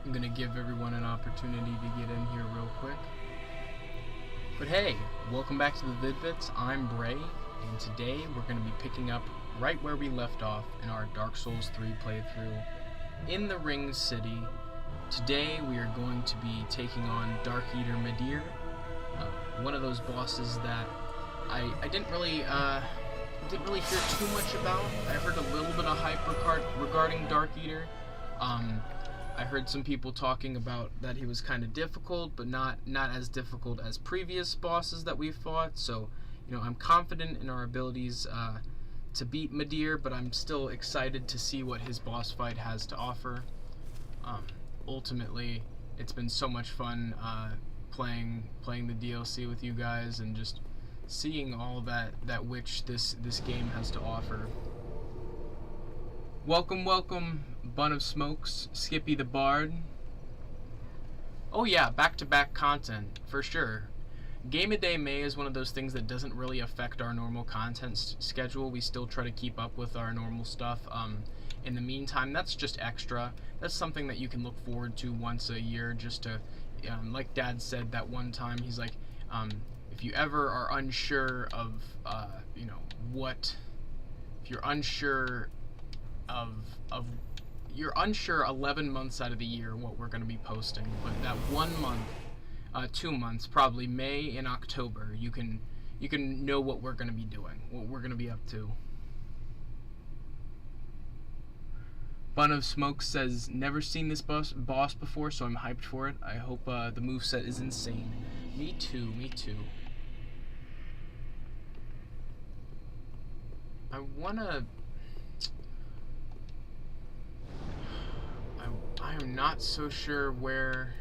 I'm gonna give everyone an opportunity to get in here real quick. But hey, welcome back to the Vid-Bits. I'm Bray, and today we're gonna be picking up right where we left off in our Dark Souls 3 playthrough in the Ring City. Today we are going to be taking on Darkeater Midir, one of those bosses that I didn't really hear too much about. I heard a little bit of hype regarding Darkeater. I heard some people talking about that he was kind of difficult, but not as difficult as previous bosses that we've fought. So, you know, I'm confident in our abilities to beat Midir, but I'm still excited to see what his boss fight has to offer. Ultimately, it's been so much fun playing the DLC with you guys and just seeing all that which this game has to offer. Welcome, Bun of Smokes, Skippy the Bard. Oh yeah, back-to-back content, for sure. Game a Day May is one of those things that doesn't really affect our normal content schedule. We still try to keep up with our normal stuff. In the meantime, that's just extra. That's something that you can look forward to once a year, just to, like Dad said that one time, he's like, if you ever are unsure of, if you're unsure you're unsure 11 months out of the year what we're going to be posting, but that 1 month, 2 months, probably May and October, you can know what we're going to be doing, what we're going to be up to. Bun of Smoke says, never seen this boss before, so I'm hyped for it. I hope the moveset is insane. Me too. I am not so sure where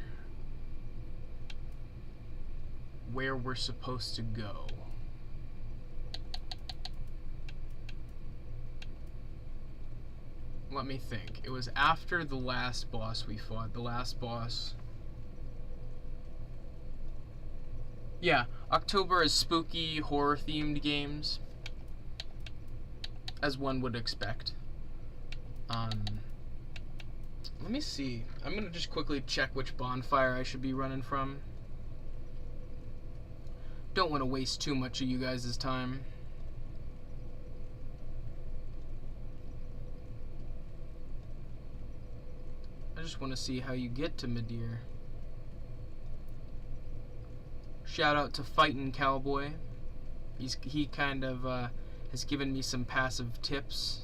we're supposed to go. Let me think. It was after the last boss we fought. The last boss. Yeah, October is spooky, horror-themed games, as one would expect. Let me see. I'm gonna just quickly check which bonfire I should be running from. Don't want to waste too much of you guys' time. I just want to see how you get to Midir. Shout out to Fightin' Cowboy. He kind of has given me some passive tips.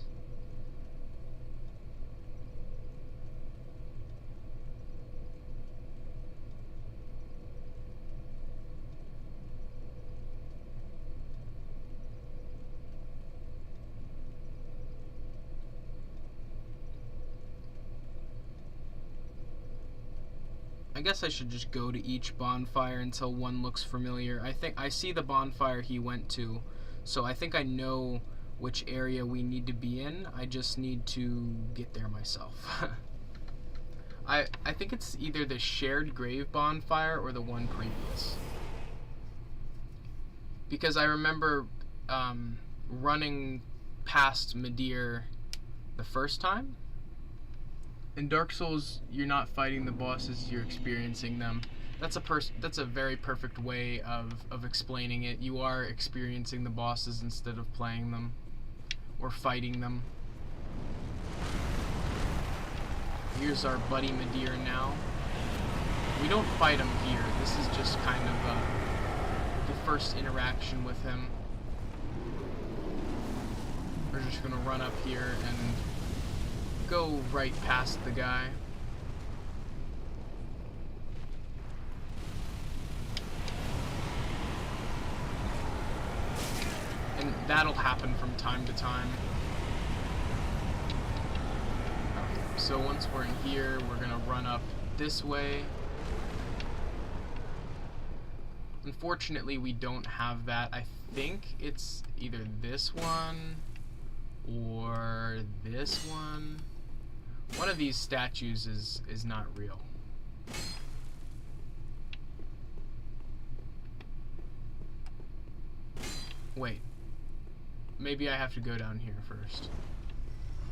I guess I should just go to each bonfire until one looks familiar. I think I see the bonfire he went to, so I think I know which area we need to be in. I just need to get there myself. I think it's either the shared grave bonfire or the one previous. Because I remember running past Midir the first time. In Dark Souls, you're not fighting the bosses, you're experiencing them. That's a very perfect way of explaining it. You are experiencing the bosses instead of playing them or fighting them. Here's our buddy Midir now. We don't fight him here. This is just kind of the first interaction with him. We're just gonna run up here and go right past the guy. And that'll happen from time to time. So once we're in here, we're gonna run up this way. Unfortunately, we don't have that. I think it's either this one or this one. One of these statues is not real. Wait. Maybe I have to go down here first.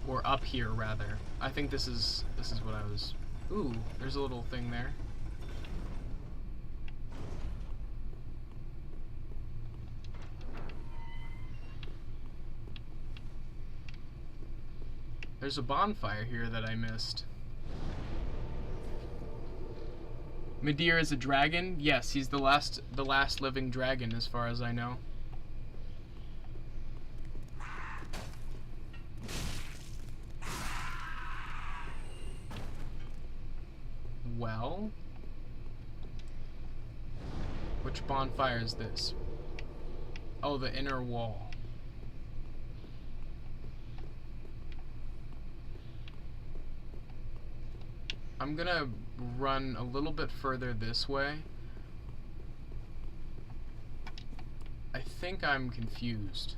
Or up here, rather. I think this is what I was Ooh, there's a little thing there. There's a bonfire here that I missed. Midir is a dragon? Yes, he's the last living dragon as far as I know. Well, which bonfire is this? Oh, the inner wall. I'm gonna run a little bit further this way. I think I'm confused.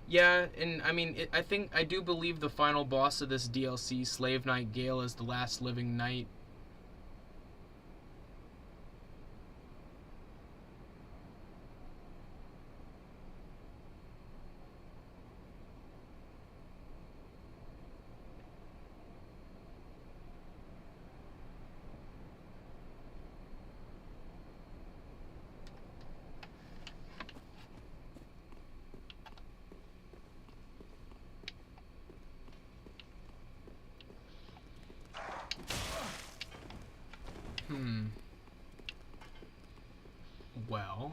Yeah, and I mean, I do believe the final boss of this DLC, Slave Knight Gale, is the last living knight. Well,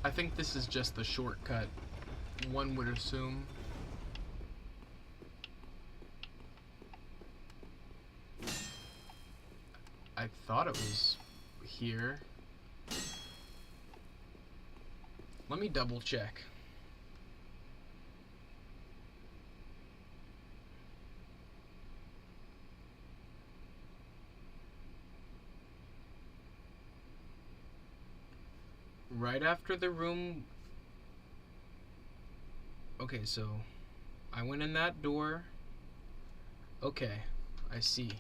I think this is just the shortcut, one would assume. I thought it was here. Let me double check. Right after the room... Okay, so I went in that door. Okay, I see.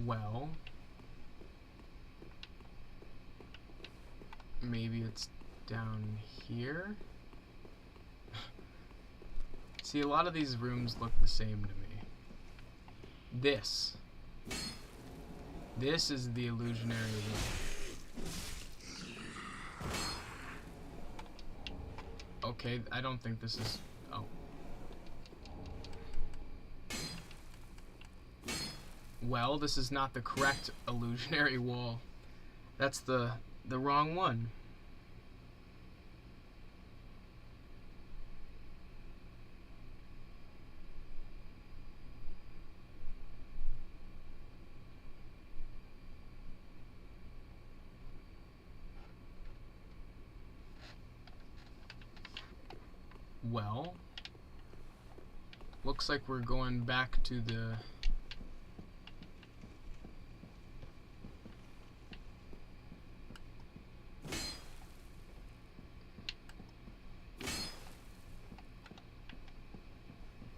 Well, maybe it's down here? See, a lot of these rooms look the same to me. This is the illusionary room. Okay, I don't think this is... Oh. Well, this is not the correct illusionary wall. That's the wrong one. Well, looks like we're going back to the...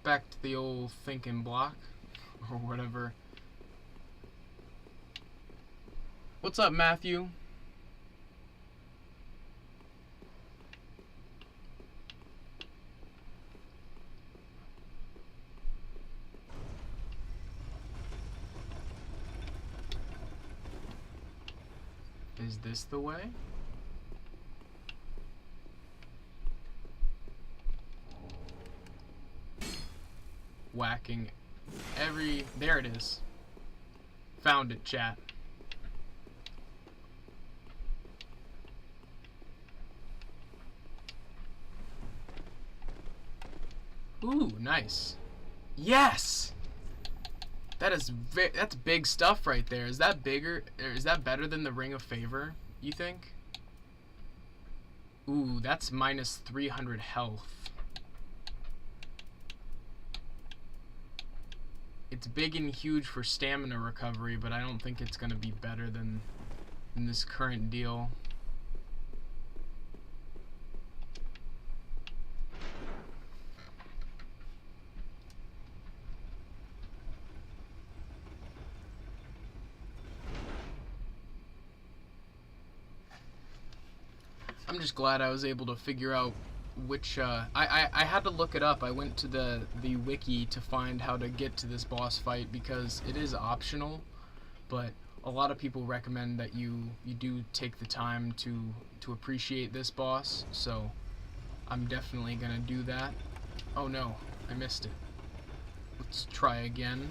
back to the old thinking block, or whatever. What's up, Matthew? Is this the way? Whacking every... There it is. Found it, chat. Ooh, nice. Yes! That's big stuff right there. Is that bigger, or is that better than the Ring of Favor, you think? Ooh, that's minus 300 health. It's big and huge for stamina recovery, but I don't think it's going to be better than this current deal. I'm just glad I was able to figure out which, I had to look it up. I went to the wiki to find how to get to this boss fight because it is optional, but a lot of people recommend that you do take the time to appreciate this boss, so I'm definitely gonna do that. Oh no, I missed it. Let's try again.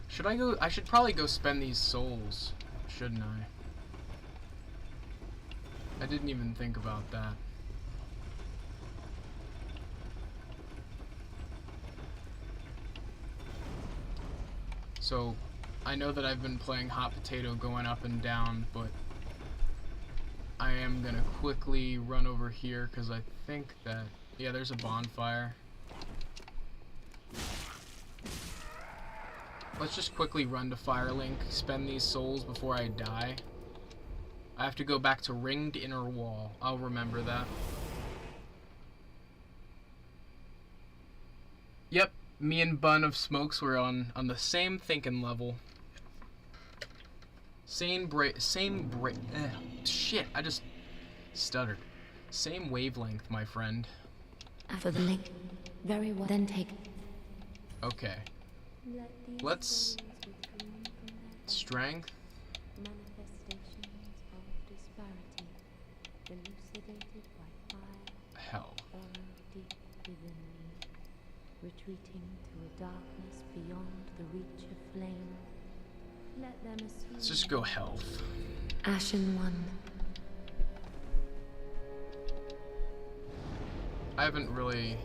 Should I go? I should probably go spend these souls, shouldn't I? I didn't even think about that. So, I know that I've been playing hot potato going up and down, but I am gonna quickly run over here because I think that, yeah, there's a bonfire. Let's just quickly run to Firelink, spend these souls before I die. I have to go back to Ringed Inner Wall. I'll remember that. Yep, me and Bun of Smokes were on the same thinking level. Shit, I just stuttered. Same wavelength, my friend. After the link. Very well. Then take. Okay. Let's strength. Hell. Retreating to a darkness beyond the reach of flame. Let them assume. Let's just go health. Ashen One. I haven't really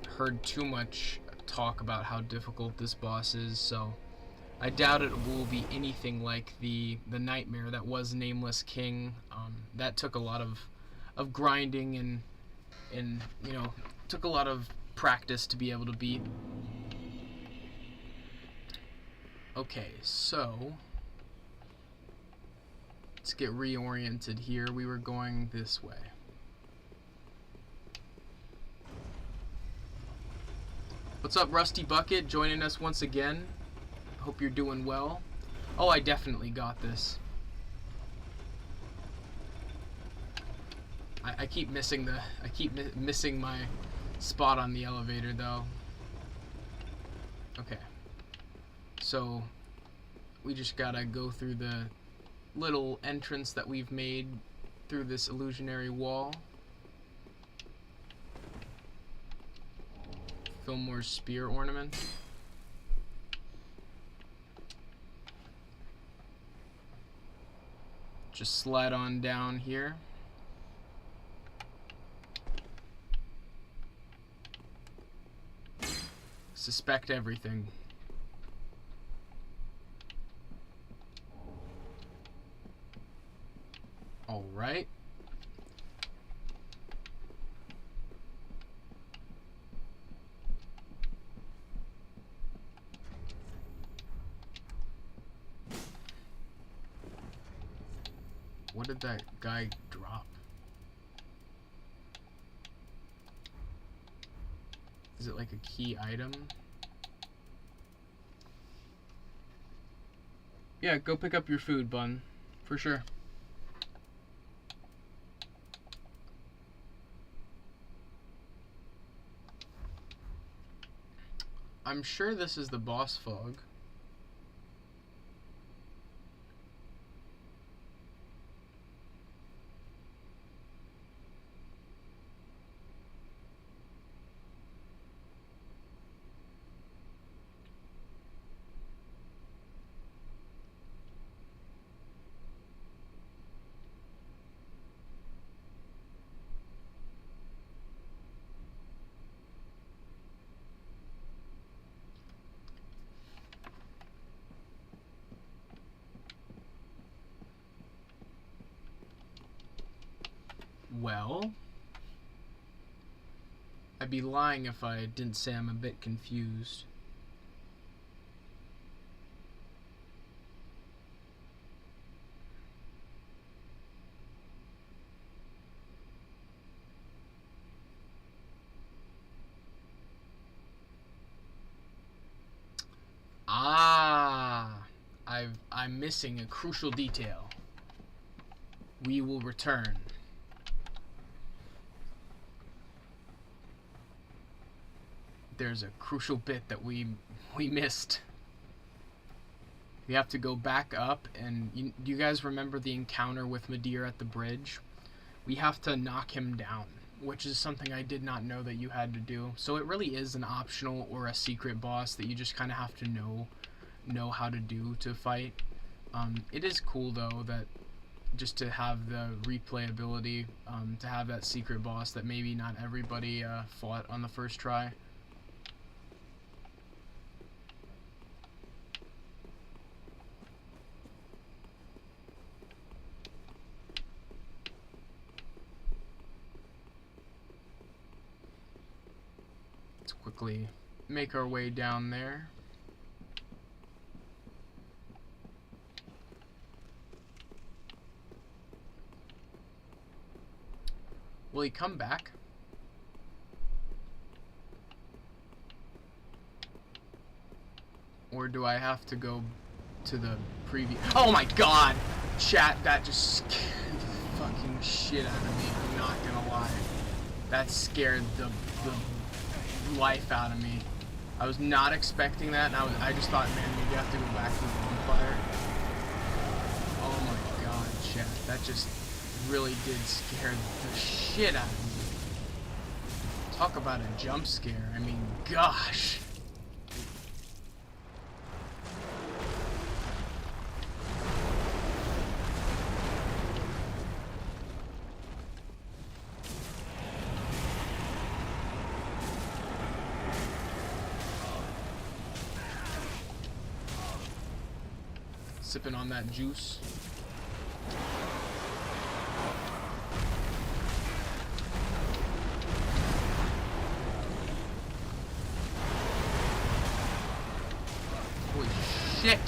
heard too much talk about how difficult this boss is, so I doubt it will be anything like the nightmare that was Nameless King. That took a lot of grinding and you know, took a lot of practice to be able to beat. Okay, so let's get reoriented here. We were going this way. What's up, Rusty Bucket? Joining us once again. Hope you're doing well. Oh, I definitely got this. I keep missing missing my spot on the elevator though. Okay. So we just gotta go through the little entrance that we've made through this illusionary wall. Fillmore's spear ornament. Just slide on down here. Suspect everything. All right. What did that guy drop? Is it like a key item? Yeah, go pick up your food, Bun. For sure. I'm sure this is the boss fog. Well, I'd be lying if I didn't say I'm a bit confused. missing a crucial detail. We will return. There's a crucial bit that we missed. We have to go back up, and do you guys remember the encounter with Midir at the bridge? We have to knock him down, which is something I did not know that you had to do. So it really is an optional or a secret boss that you just kind of have to know how to do to fight. It is cool though that just to have the replayability, to have that secret boss that maybe not everybody fought on the first try. Let's quickly make our way down there. Will he come back? Or do I have to go to the previous... Oh my god! Chat, that just scared the fucking shit out of me, I'm not gonna lie. That scared the life out of me. I was not expecting that, and I just thought, man, maybe I have to go back to the bonfire. Oh my god, chat, that just really did scare the shit out of me. Talk about a jump scare. I mean, gosh. Sipping on that juice. Holy shit!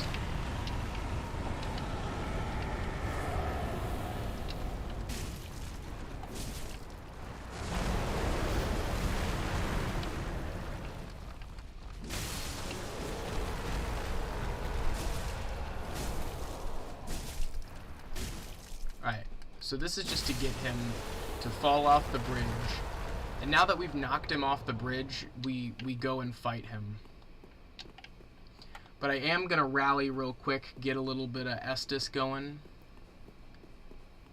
Alright, so this is just to get him to fall off the bridge. And now that we've knocked him off the bridge, we go and fight him. But I am going to rally real quick, get a little bit of Estus going.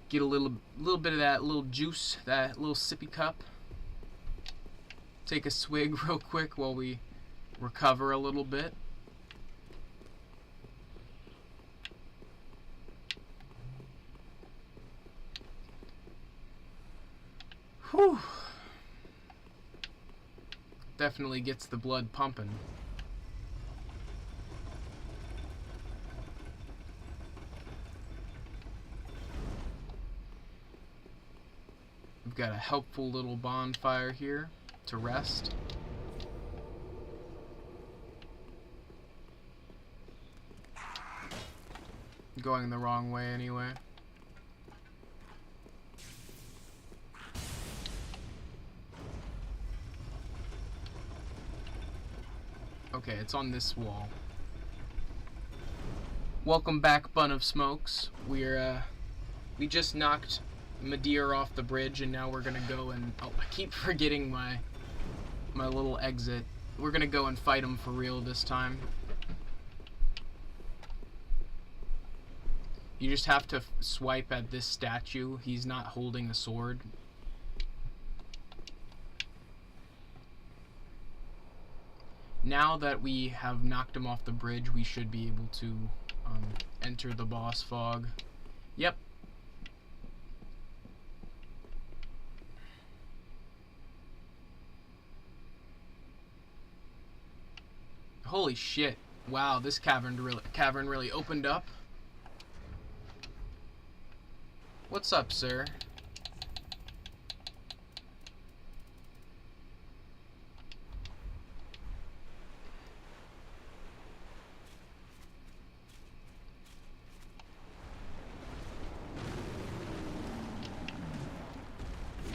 Get a little bit of that little juice, that little sippy cup. Take a swig real quick while we recover a little bit. Whew. Definitely gets the blood pumping. We've got a helpful little bonfire here to rest. Going the wrong way anyway. Okay, it's on this wall. Welcome back, Bun of Smokes. We just knocked Midir off the bridge, and now we're gonna go and... Oh, I keep forgetting my little exit. We're gonna go and fight him for real this time. You just have to swipe at this statue. He's not holding a sword. Now that we have knocked him off the bridge, we should be able to enter the boss fog. Yep. Holy shit. Wow, this cavern really opened up. What's up, sir?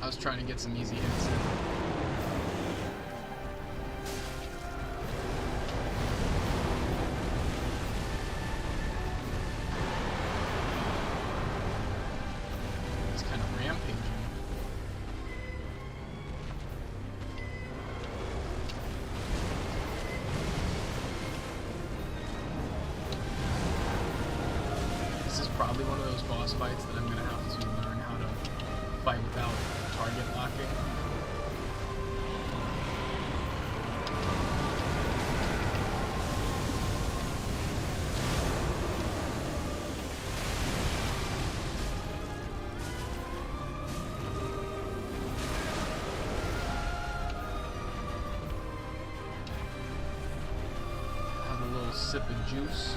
I was trying to get some easy hits in. boss fights that I'm going to have to learn how to fight without target locking. Have a little sip of juice.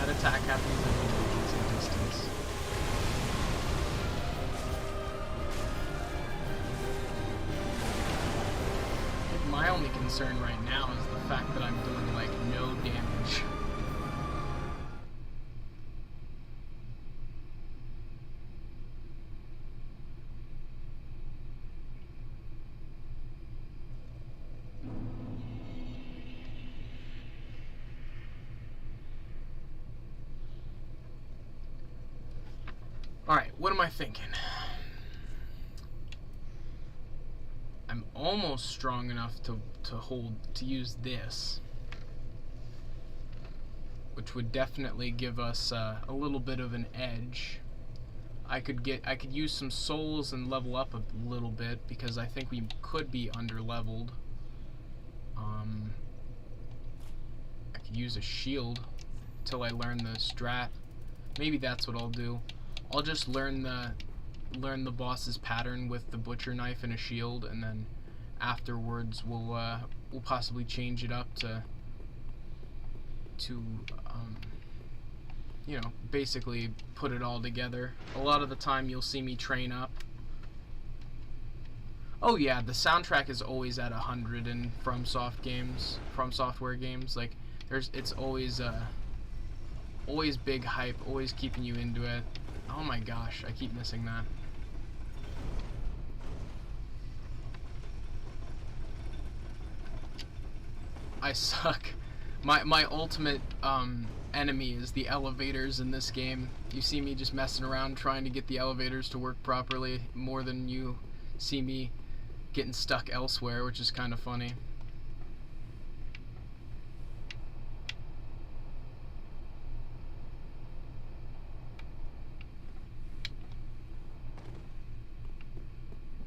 Attack happens at some distance. I think my only concern right now is the fact that I'm doing like no damage. Alright, what am I thinking? I'm almost strong enough to use this, which would definitely give us a little bit of an edge. I could use some souls and level up a little bit because I think we could be under leveled. I could use a shield till I learn the strat. Maybe that's what I'll do. I'll just learn the boss's pattern with the butcher knife and a shield, and then afterwards we'll possibly change it up to you know, basically put it all together. A lot of the time you'll see me train up. Oh yeah, the soundtrack is always at 100 in From Software games. Like it's always big hype, always keeping you into it. Oh my gosh, I keep missing that. I suck. My ultimate enemy is the elevators in this game. You see me just messing around trying to get the elevators to work properly more than you see me getting stuck elsewhere, which is kind of funny.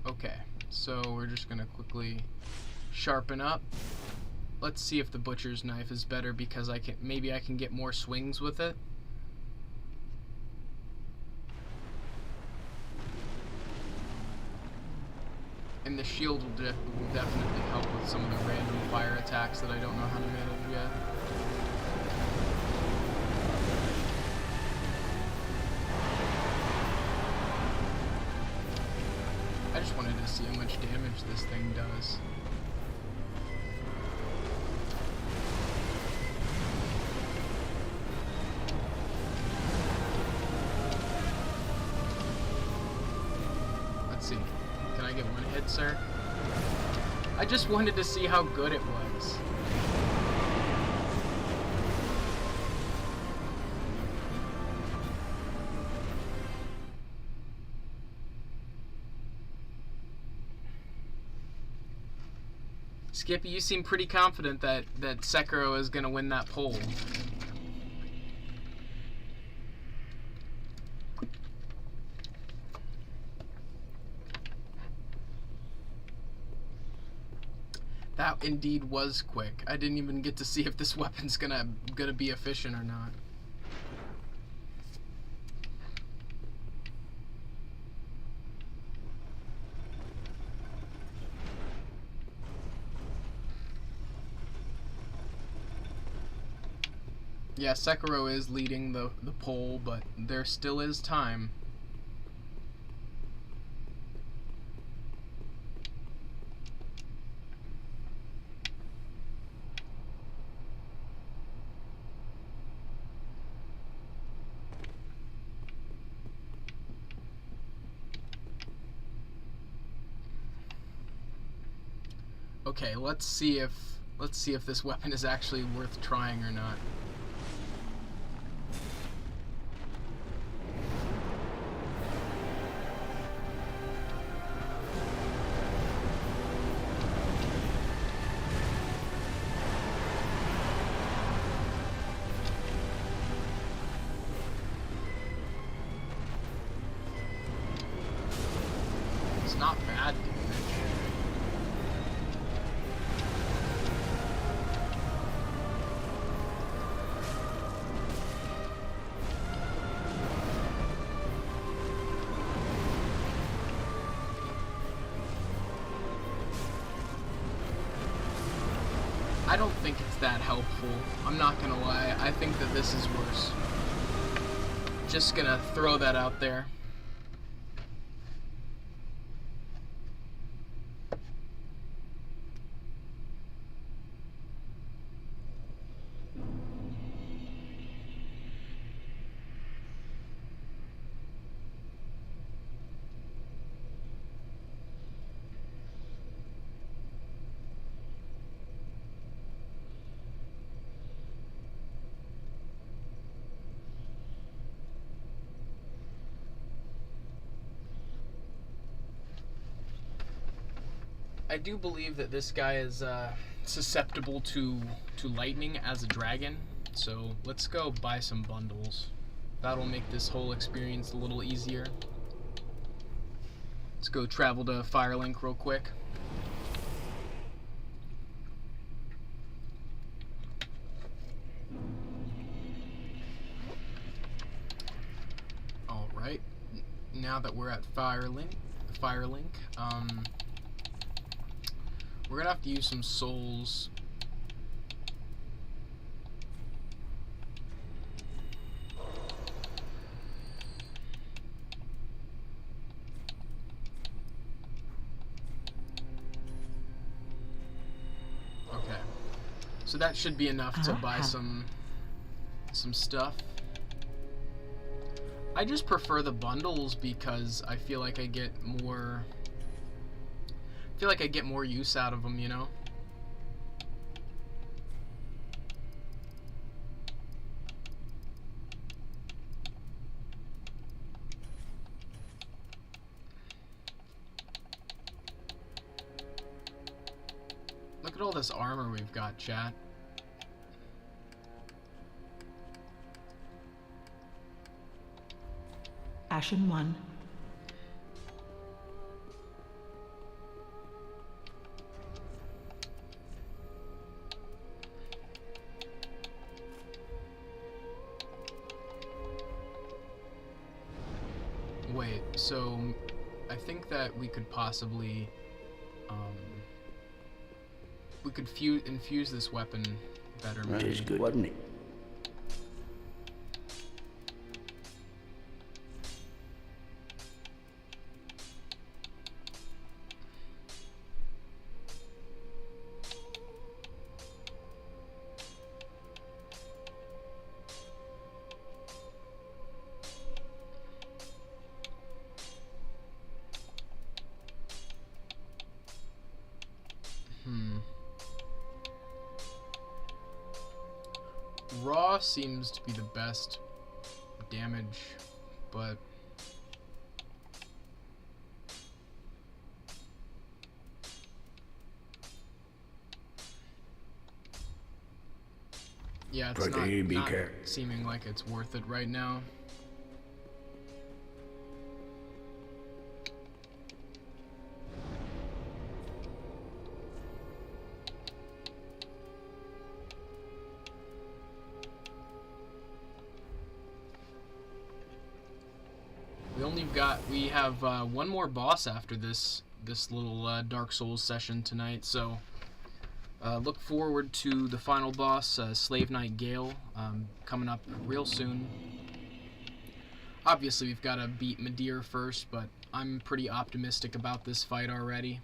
Okay, so we're just gonna quickly sharpen up. Let's see if the butcher's knife is better because maybe I can get more swings with it. And the shield will definitely help with some of the random fire attacks that I don't know how to manage yet. I just wanted to see how much damage this thing does. Let's see. Can I get one hit, sir? I just wanted to see how good it was. Skippy, you seem pretty confident that Sekiro is going to win that poll. That indeed was quick. I didn't even get to see if this weapon's gonna be efficient or not. Yeah, Sekiro is leading the poll, but there still is time. Okay, let's see if this weapon is actually worth trying or not. It's not bad damage. I don't think it's that helpful. I'm not gonna lie. I think that this is worse. Just gonna throw that out there. I do believe that this guy is susceptible to lightning as a dragon, so let's go buy some bundles. That'll make this whole experience a little easier. Let's go travel to Firelink real quick. Alright, now that we're at Firelink, we're gonna have to use some souls. Okay, so that should be enough to buy some stuff. I just prefer the bundles because I feel like I get more. I feel like I get more use out of them, you know? Look at all this armor we've got, chat. Ashen 1. Wait, so I think that we could possibly we could infuse this weapon better. That Maybe. is good, wasn't it? Raw seems to be the best damage, but yeah, it's not seeming like it's worth it right now. We have one more boss after this little Dark Souls session tonight, so look forward to the final boss, Slave Knight Gale, coming up real soon. Obviously we've got to beat Midir first, but I'm pretty optimistic about this fight already.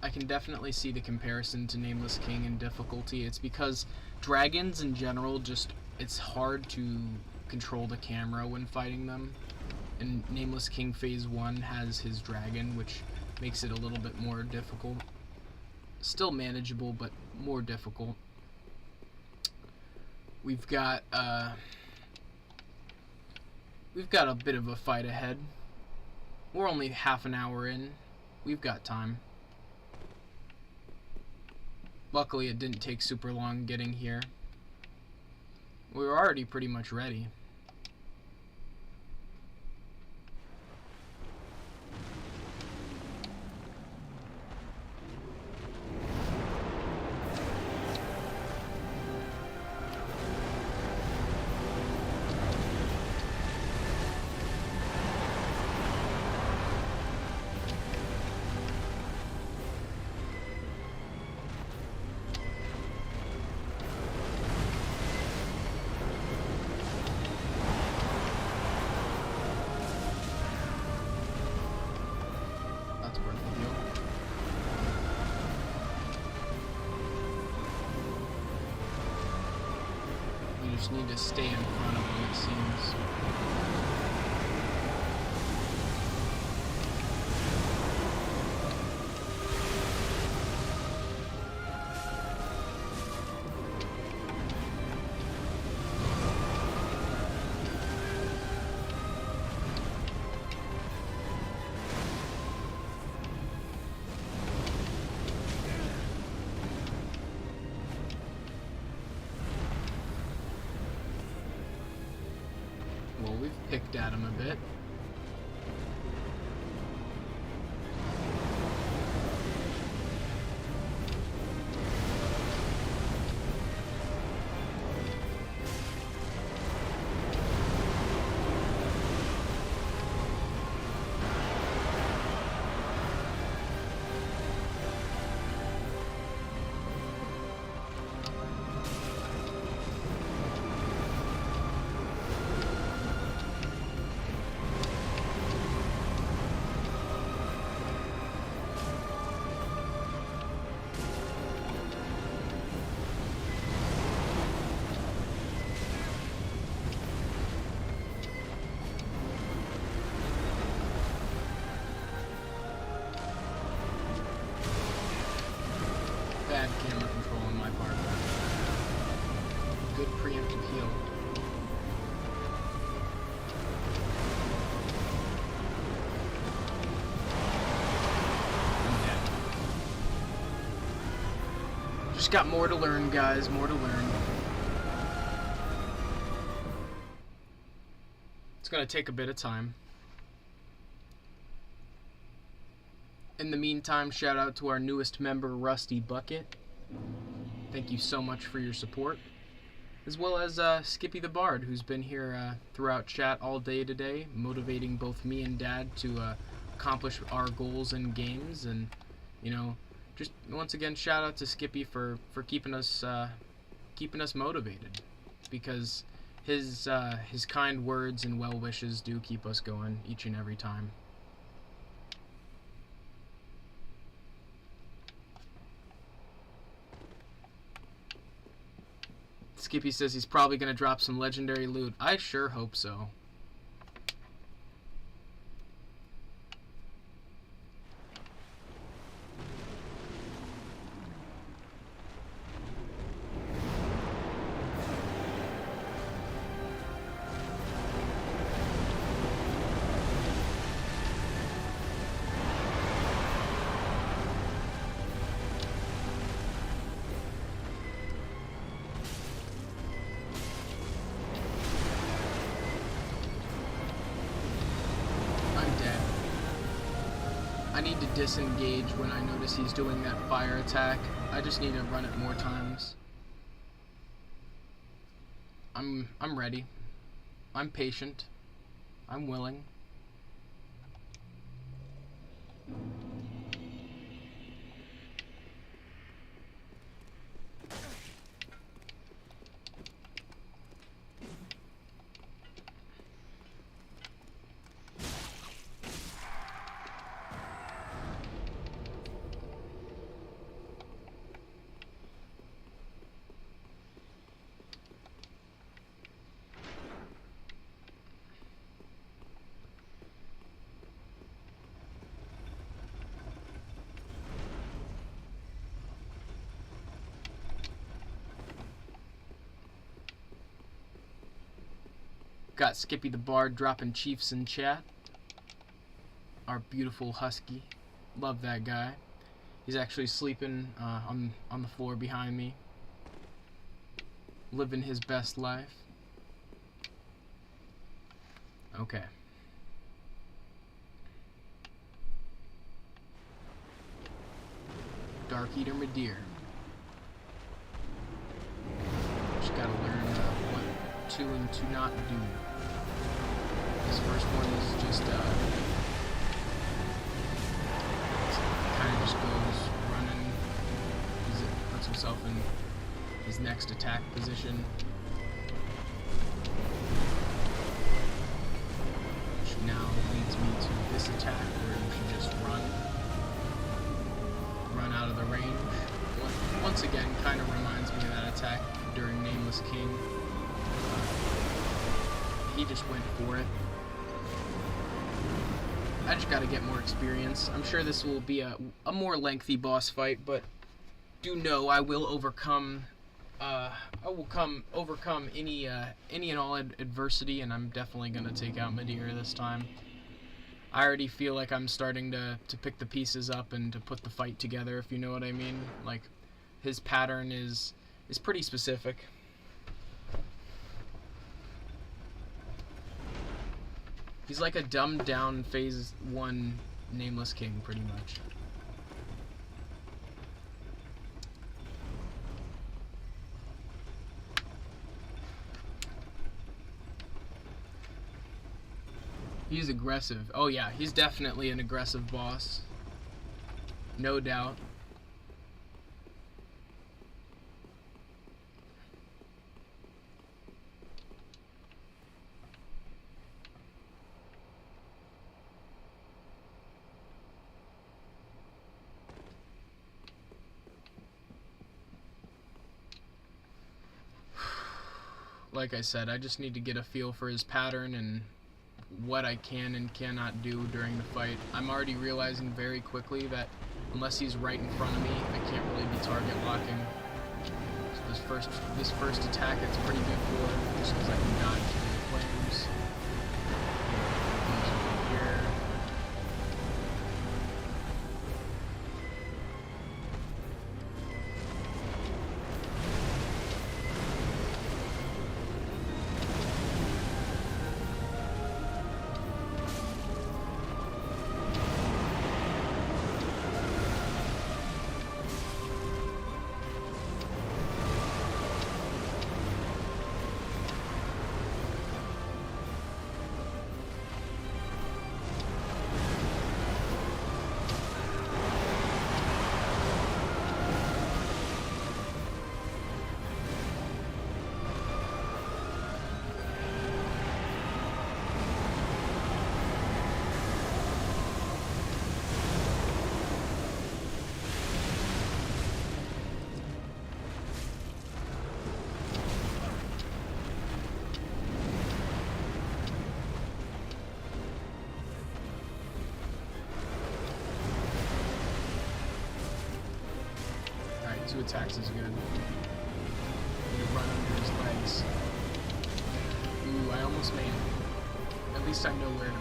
I can definitely see the comparison to Nameless King in difficulty. It's because dragons in general, it's hard to control the camera when fighting them. And Nameless King Phase 1 has his dragon, which makes it a little bit more difficult. Still manageable, but more difficult. We've got a bit of a fight ahead. We're only half an hour in. We've got time. Luckily, it didn't take super long getting here. We were already pretty much ready. Just need to stay in front of him, it seems. We've picked at him a bit. Bad camera control on my part. Good preemptive heal. I'm dead. Just got more to learn, guys. More to learn. It's gonna take a bit of time. In the meantime, shout out to our newest member, Rusty Bucket. Thank you so much for your support. As well as Skippy the Bard, who's been here throughout chat all day today, motivating both me and Dad to accomplish our goals in games. And, you know, just once again, shout out to Skippy for keeping us motivated. Because his kind words and well wishes do keep us going each and every time. Skippy says he's probably going to drop some legendary loot. I sure hope so. I need to disengage when I notice he's doing that fire attack. I just need to run it more times. I'm ready. I'm patient. I'm willing. Got Skippy the Bard dropping chiefs in chat. Our beautiful husky. Love that guy. He's actually sleeping on the floor behind me. Living his best life. Okay. Darkeater Midir. Just gotta learn what to and to not do. This first one is just kind of just goes running. Puts himself in his next attack position. Which now leads me to this attack where you should just run out of the range. Once again, kind of reminds me of that attack during Nameless King. He just went for it. I just gotta get more experience. I'm sure this will be a more lengthy boss fight, but do know I will overcome overcome any and all adversity, and I'm definitely gonna take out Midir this time. I already feel like I'm starting to pick the pieces up and to put the fight together, if you know what I mean. Like, his pattern is pretty specific. He's like a dumbed down Phase 1 Nameless King, pretty much. He's aggressive. Oh yeah, he's definitely an aggressive boss. No doubt. Like I said, I just need to get a feel for his pattern and what I can and cannot do during the fight. I'm already realizing very quickly that unless he's right in front of me, I can't really be target locking. So this first attack, it's pretty good for, just because I can dodge through the flames. Here. Two attacks is good. You run under his legs. Ooh, I almost made it. At least I know where to be.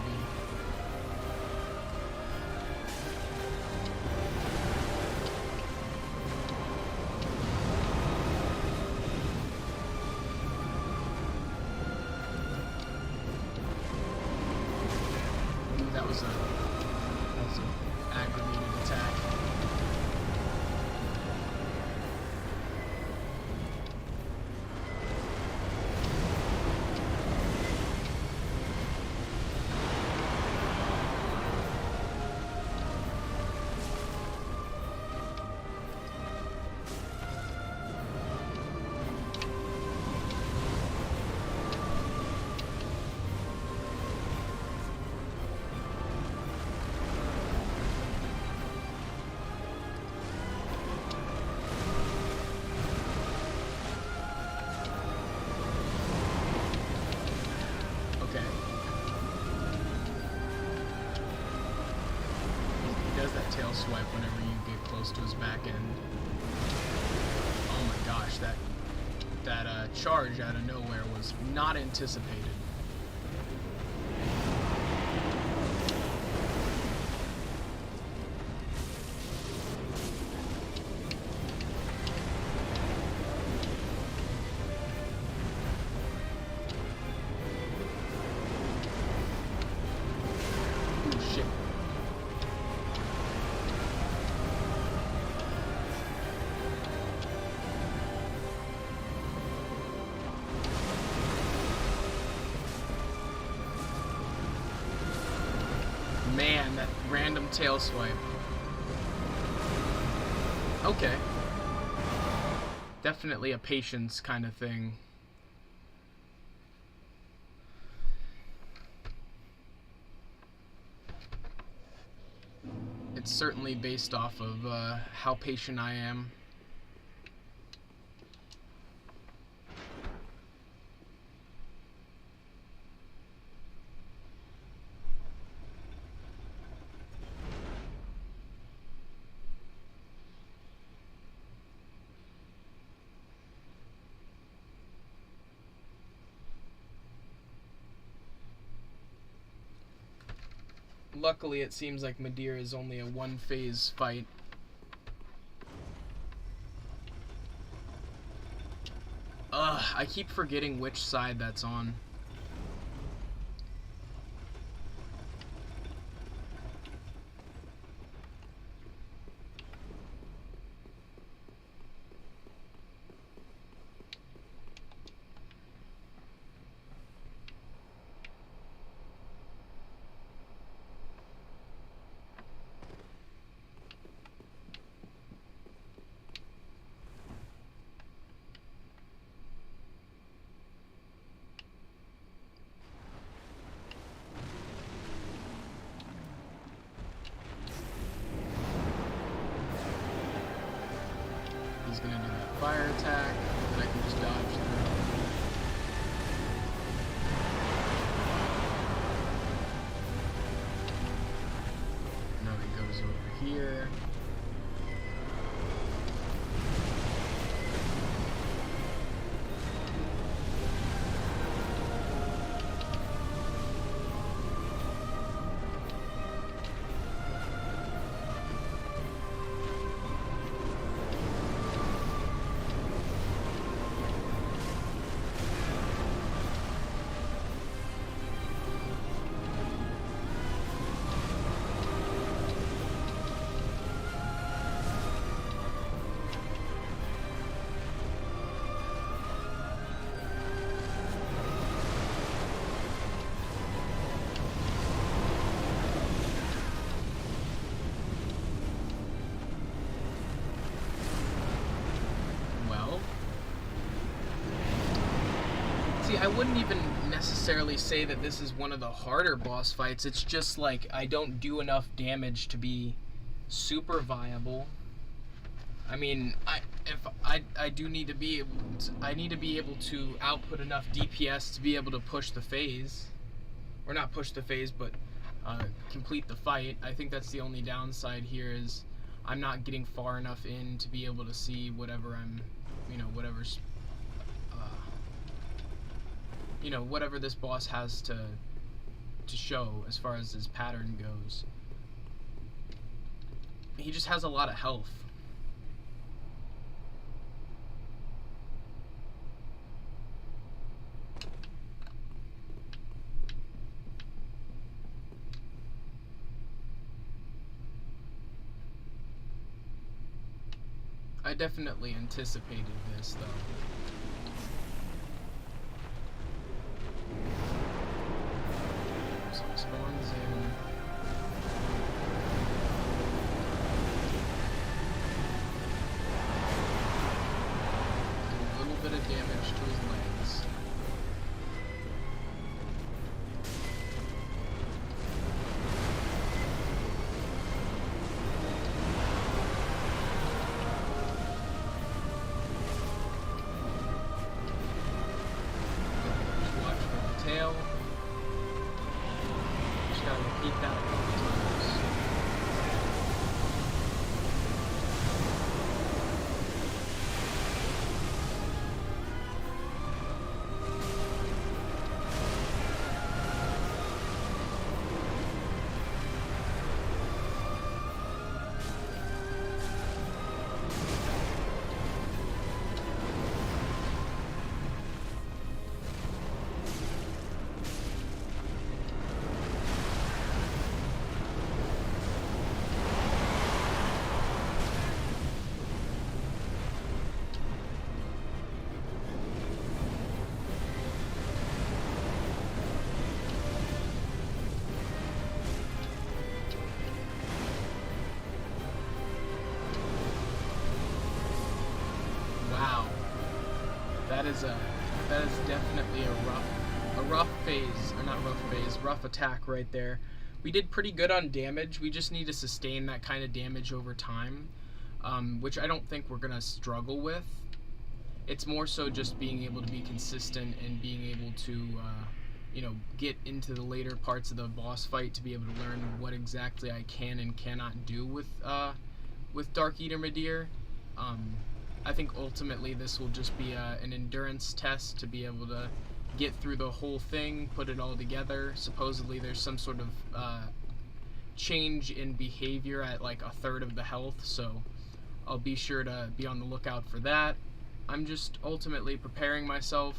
Ooh, that was an aggravated attack. Tail swipe whenever you get close to his back end. Oh my gosh, that charge out of nowhere was not anticipated. that random tail swipe. Okay. Definitely a patience kind of thing. It's certainly based off of how patient I am. Luckily, it seems like Midir is only a one-phase fight. I keep forgetting which side that's on. He's gonna do that fire attack that I can just dodge through. Now he goes over here. See, I wouldn't even necessarily say that this is one of the harder boss fights. It's just like I don't do enough damage to be super viable. I mean, I do need to be able to, I need to be able to output enough DPS to be able to push the phase, or not push the phase, but complete the fight. I think that's the only downside here is I'm not getting far enough in to be able to see whatever I'm, whatever's. Whatever this boss has to show as far as his pattern goes. He just has a lot of health. I definitely anticipated this, though. Spawns in. A little bit of damage to his legs. that is definitely a rough phase, or not rough phase, rough attack right there. We did pretty good on damage. We just need to sustain that kind of damage over time, which I don't think we're gonna struggle with. It's more so just being able to be consistent and being able to, you know, get into the later parts of the boss fight to be able to learn what exactly I can and cannot do with Darkeater Midir. I think ultimately this will just be an endurance test to be able to get through the whole thing, put it all together. Supposedly there's some sort of change in behavior at like a third of the health, so I'll be sure to be on the lookout for that. I'm just ultimately preparing myself,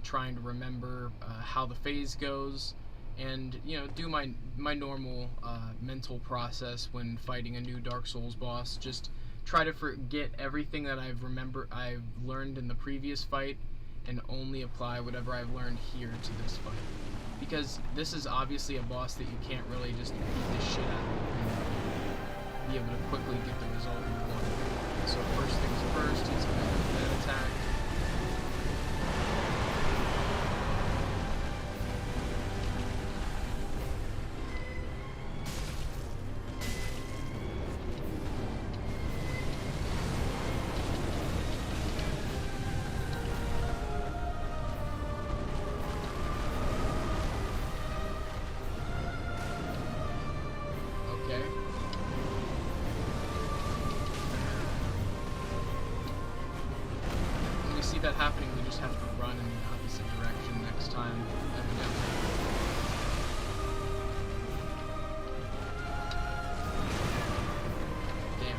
trying to remember how the phase goes, and you know, do my normal mental process when fighting a new Dark Souls boss. Just try to forget everything that I've learned in the previous fight, and only apply whatever I've learned here to this fight. Because this is obviously a boss that you can't really just beat the shit out of and be able to quickly get the result you want. So first things first, he's going to do that attack. That happening, we just have to run in the opposite direction next time, evidently. Damn.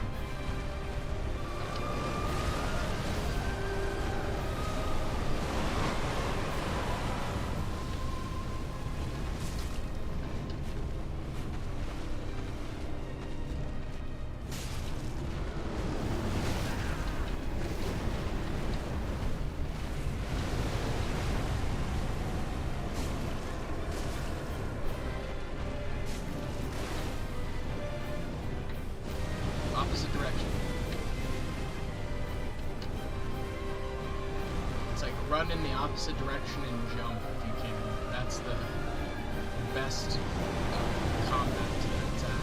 Opposite direction. It's like run in the opposite direction and jump if you can. That's the best combat to that attack.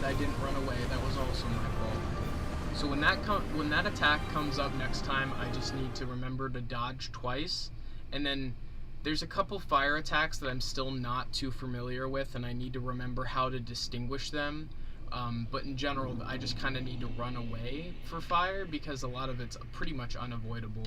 I didn't run away. That was also my fault. So when that attack comes up next time, I just need to remember to dodge twice. And then there's a couple fire attacks that I'm still not too familiar with, and I need to remember how to distinguish them. But in general, I just kind of need to run away for fire because a lot of it's pretty much unavoidable.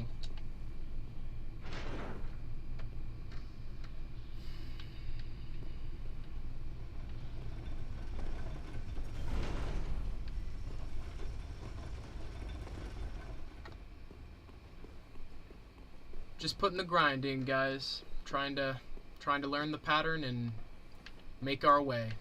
Just putting the grind in, guys. Trying to learn the pattern and make our way.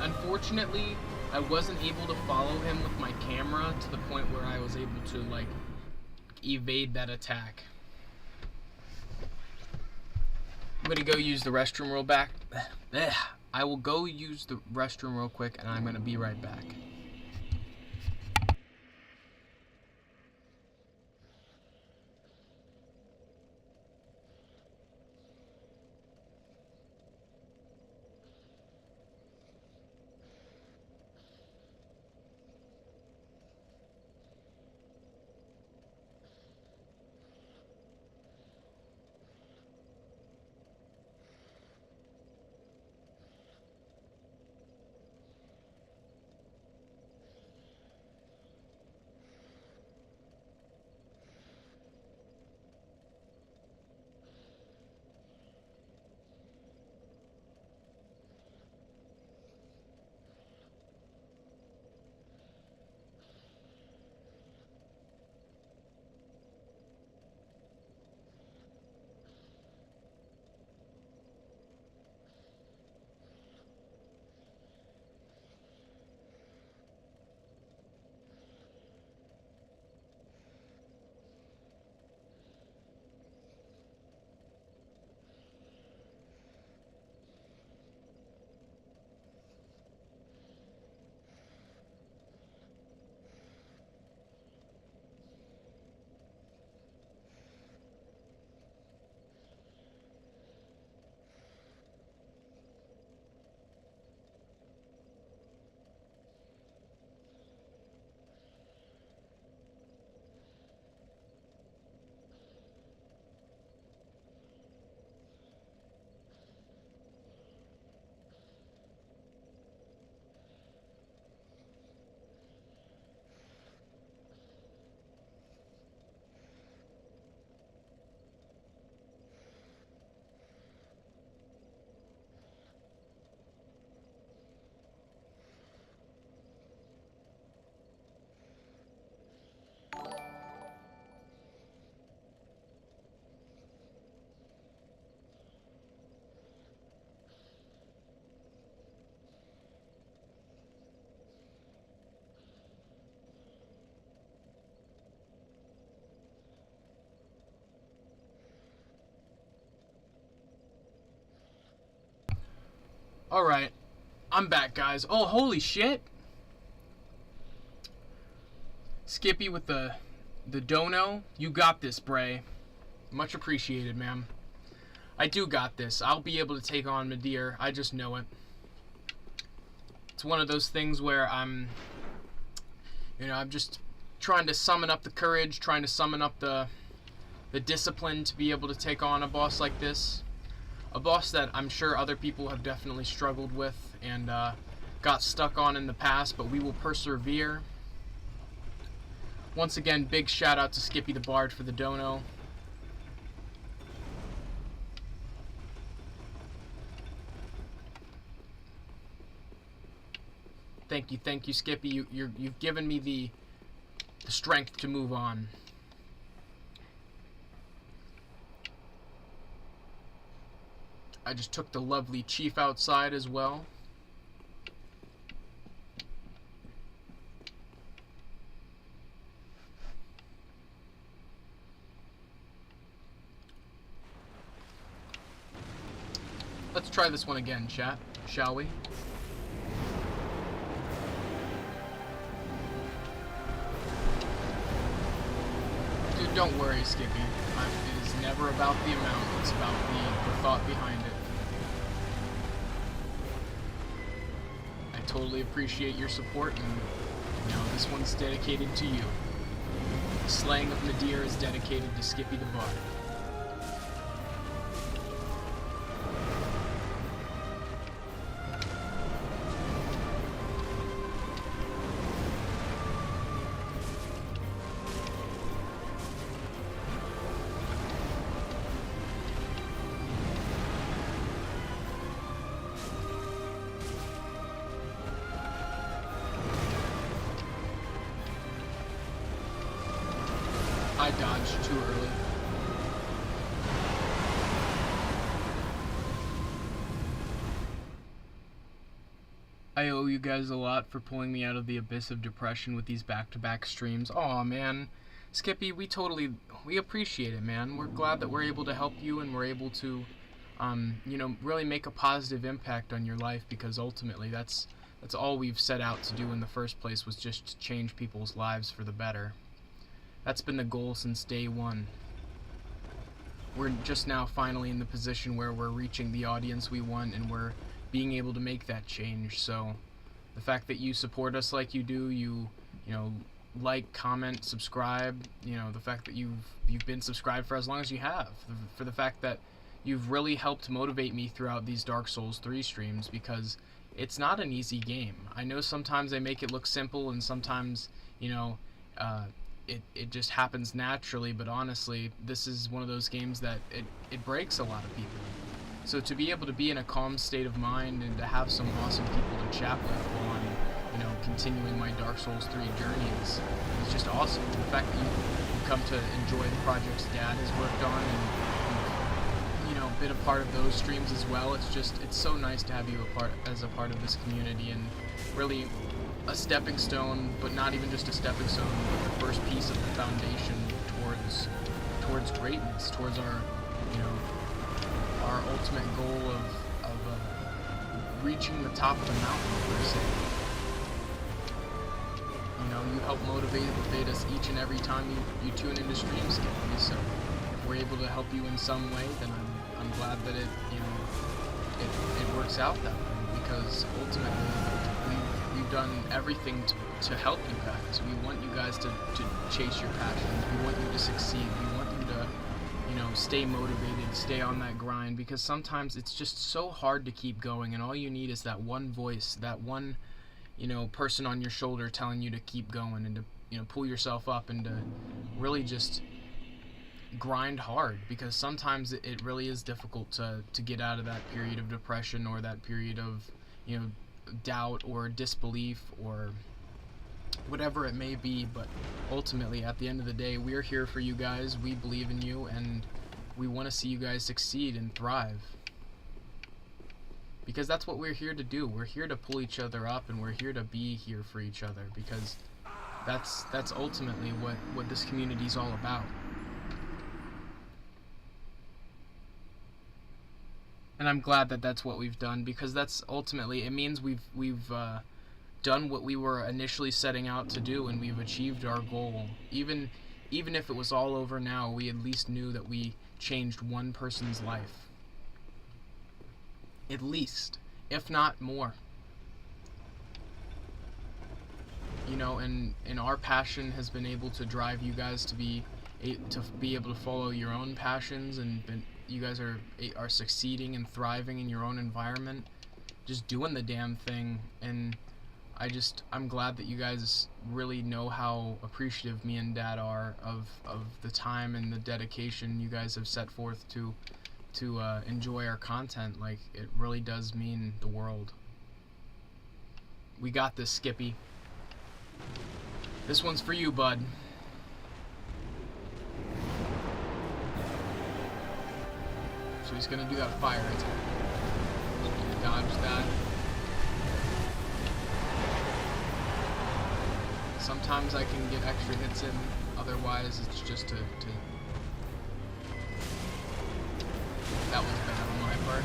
unfortunately, I wasn't able to follow him with my camera to the point where I was able to, like, evade that attack. I'm gonna go use the restroom real back. I will go use the restroom real quick, and I'm gonna be right back. Alright, I'm back, guys. Oh, holy shit! Skippy with the dono. You got this, Bray. Much appreciated, ma'am. I do got this. I'll be able to take on Midir. I just know it. It's one of those things where I'm just trying to summon up the courage, trying to summon up the discipline to be able to take on a boss like this. A boss that I'm sure other people have definitely struggled with and got stuck on in the past, but we will persevere. Once again, big shout out to Skippy the Bard for the dono. Thank you, Skippy. You've given me the strength to move on. I just took the lovely chief outside as well. Let's try this one again, chat, shall we? Dude, don't worry, Skippy. It is never about the amount, it's about the thought behind it. I totally appreciate your support, and this one's dedicated to you. The slaying of Midir is dedicated to Skippy the Bard. I dodged too early. I owe you guys a lot for pulling me out of the abyss of depression with these back-to-back streams. Aw, man. Skippy, we appreciate it, man. We're glad that we're able to help you and we're able to, really make a positive impact on your life, because ultimately that's all we've set out to do in the first place, was just to change people's lives for the better. That's been the goal since day one. We're just now finally in the position where we're reaching the audience we want and we're being able to make that change. So the fact that you support us like you do, you like, comment, subscribe, the fact that you've been subscribed for as long as you have, for the fact that you've really helped motivate me throughout these Dark Souls 3 streams, because it's not an easy game. I know sometimes they make it look simple and sometimes, it just happens naturally, but honestly, this is one of those games that it breaks a lot of people. So to be able to be in a calm state of mind and to have some awesome people to chat with while I'm, continuing my Dark Souls 3 journey is just awesome. The fact that you come to enjoy the projects Dad has worked on and been a part of those streams as well, it's so nice to have you as a part of this community, and really a stepping stone, but not even just a stepping stone, but the first piece of the foundation towards greatness, towards our ultimate goal of reaching the top of the mountain, per se. You help motivate us each and every time you tune into streams, Skippy. So if we're able to help you in some way, then I'm glad that it works out that way, because ultimately we've done everything to help you guys. We want you guys to chase your passions. We want you to succeed. We want you to stay motivated, stay on that grind, because sometimes it's just so hard to keep going, and all you need is that one voice, that one person on your shoulder telling you to keep going and to pull yourself up and to really just grind hard, because sometimes it really is difficult to get out of that period of depression or that period of doubt or disbelief or whatever it may be. But ultimately, at the end of the day, we're here for you guys. We believe in you, and we want to see you guys succeed and thrive, because that's what we're here to do. We're here to pull each other up, and we're here to be here for each other, because that's ultimately what this community is all about. And I'm glad that that's what we've done, because that's ultimately, it means we've done what we were initially setting out to do, and we've achieved our goal. Even if it was all over now, we at least knew that we changed one person's life. At least, if not more. And our passion has been able to drive you guys to be able to follow your own passions, and you guys are succeeding and thriving in your own environment, just doing the damn thing. And I'm glad that you guys really know how appreciative me and Dad are of the time and the dedication you guys have set forth to enjoy our content. Like, it really does mean the world. We got this, Skippy. This one's for you, bud. So he's gonna do that fire attack. Dodge that. Sometimes I can get extra hits in, otherwise it's just to... That was bad on my part.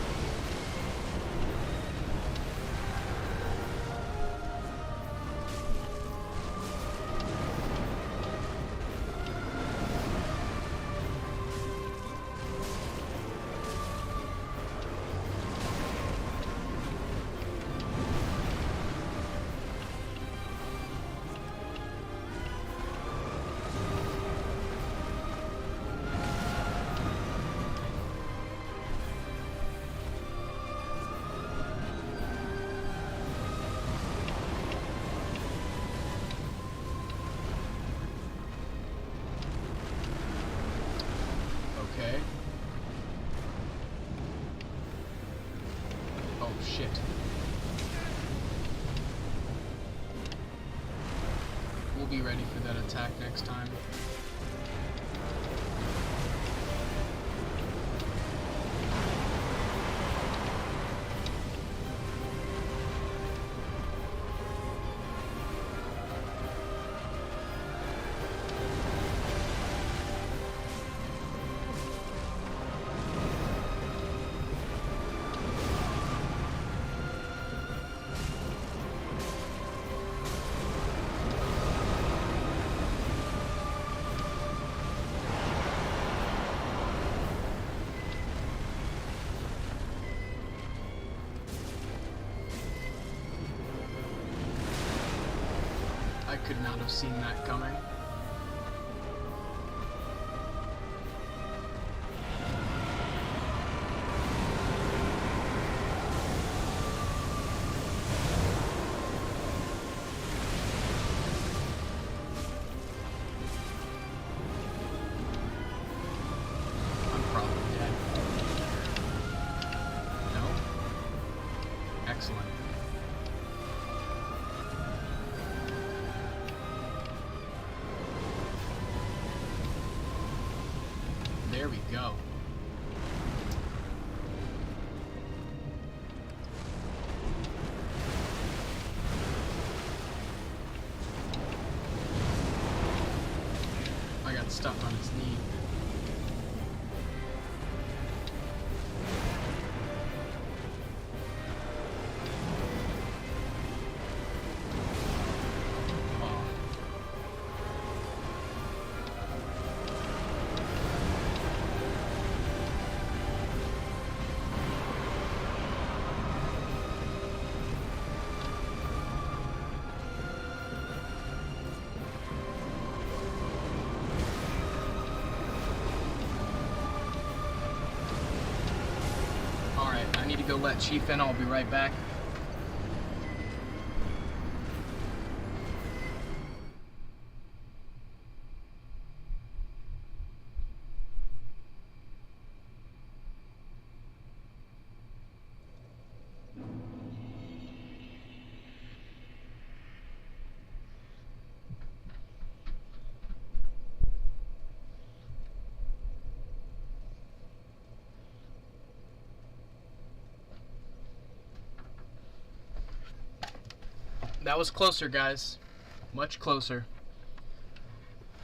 Okay. Oh, shit. We'll be ready for that attack next time. Could not have seen that coming. I'm probably dead. No? Excellent. There we go. I got stuck on his knee. I need to go let Chief in. I'll be right back. That was closer, guys. Much closer.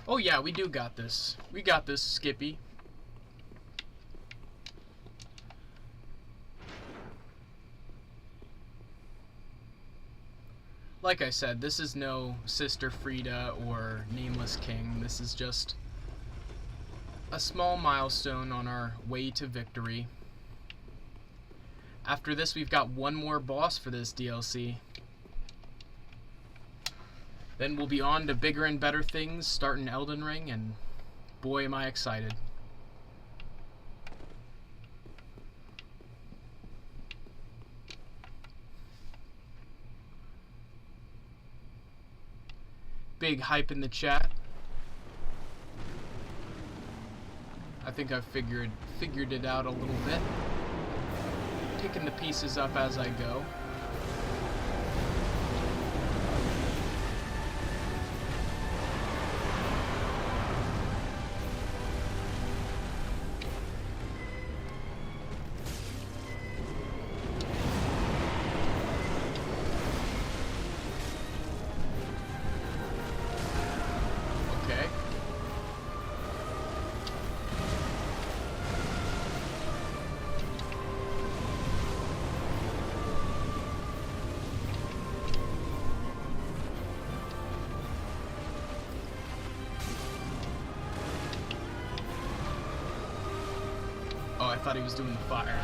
Oh yeah, we do got this. We got this, Skippy. Like I said, this is no Sister Frida or Nameless King. This is just a small milestone on our way to victory. After this, we've got one more boss for this DLC. Then we'll be on to bigger and better things, starting Elden Ring, and boy am I excited. Big hype in the chat. I think I've figured it out a little bit. Picking the pieces up as I go. Oh, I thought he was doing the fire.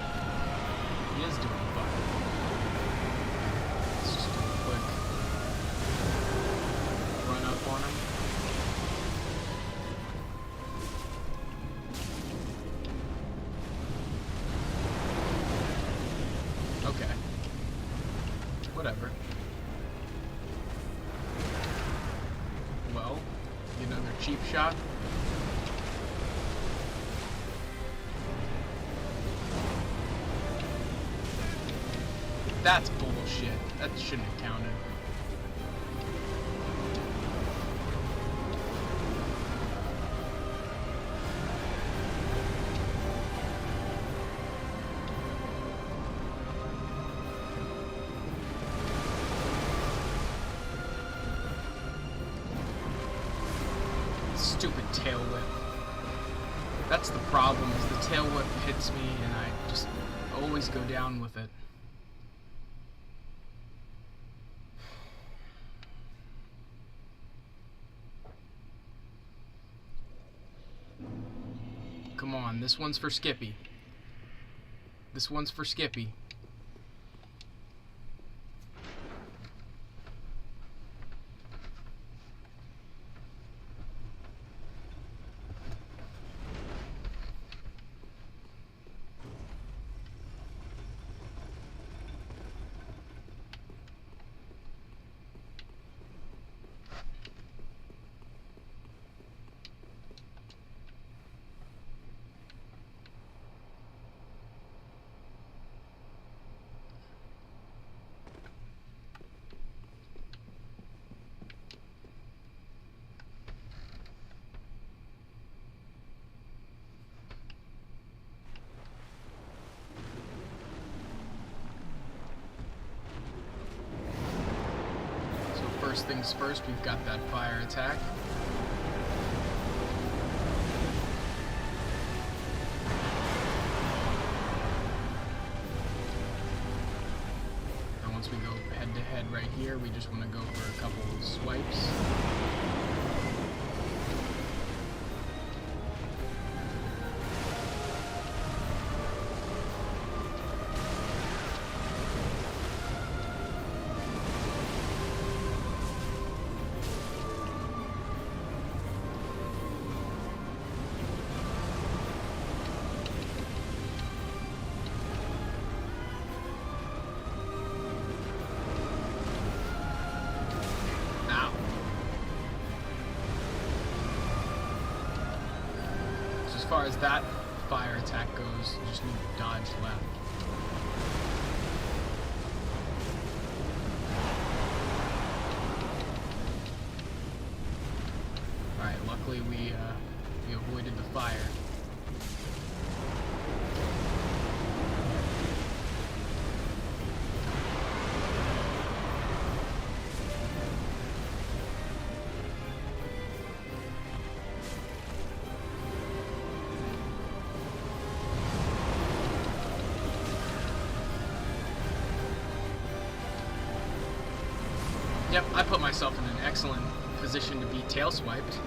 He is doing the fire. Let's just do a quick run up on him. Okay. Whatever. Well, get another cheap shot. That's bullshit. That shouldn't have counted. Stupid tail whip. That's the problem, is the tail whip hits me and I just always go down with it. Come on, this one's for Skippy. This one's for Skippy. first things first, we've got that fire attack. And once we go head to head right here, we just want to go for a couple of swipes. As far as that fire attack goes, you just need to dodge left. Alright, luckily we avoided the fire. Yep, I put myself in an excellent position to be tail swiped.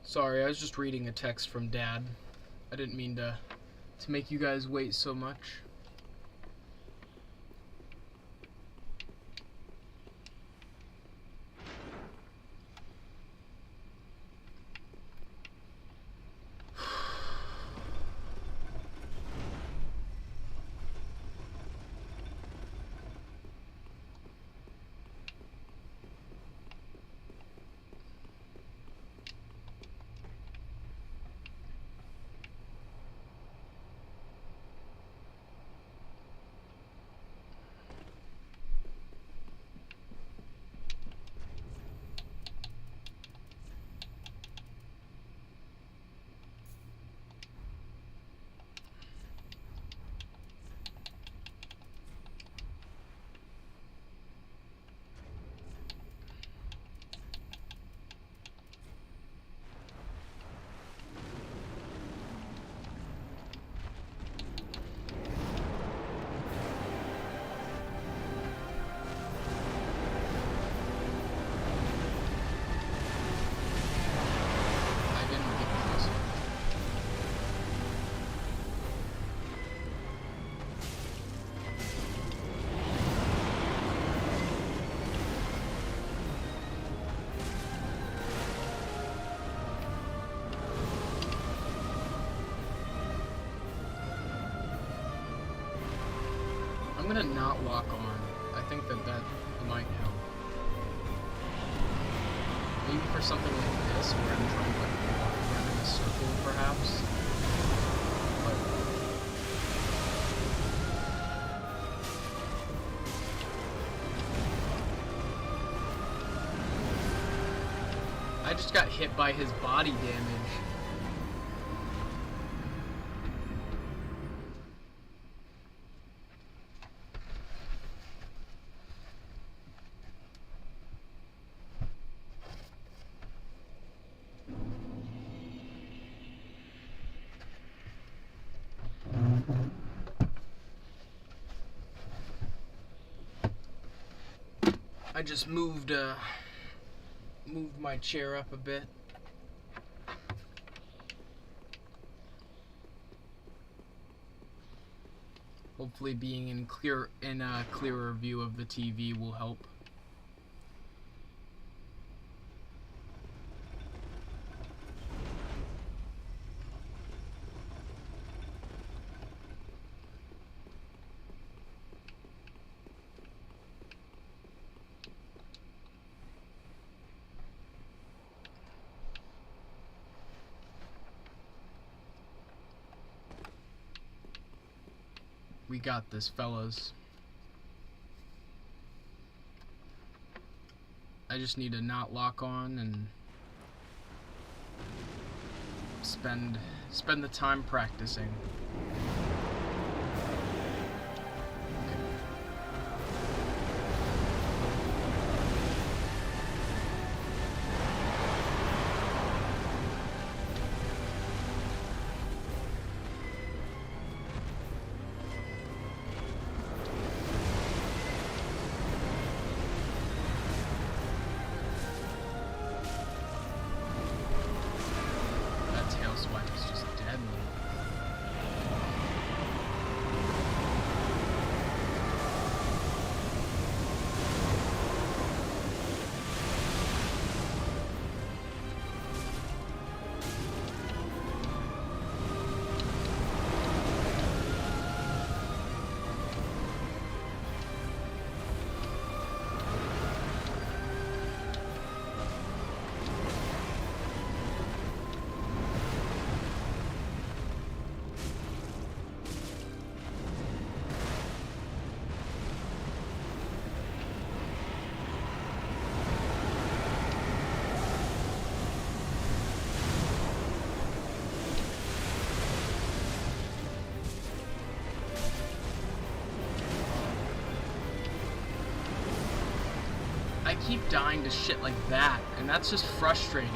Sorry, I was just reading a text from Dad. I didn't mean to make you guys wait so much. I'm gonna not lock on. I think that might help. Maybe for something like this, where I'm trying to like walk around in a circle, perhaps. I just got hit by his body damage. I just moved my chair up a bit. Hopefully being in a clearer view of the TV will help. We got this, fellas. I just need to not lock on and spend the time practicing. I keep dying to shit like that, and that's just frustrating.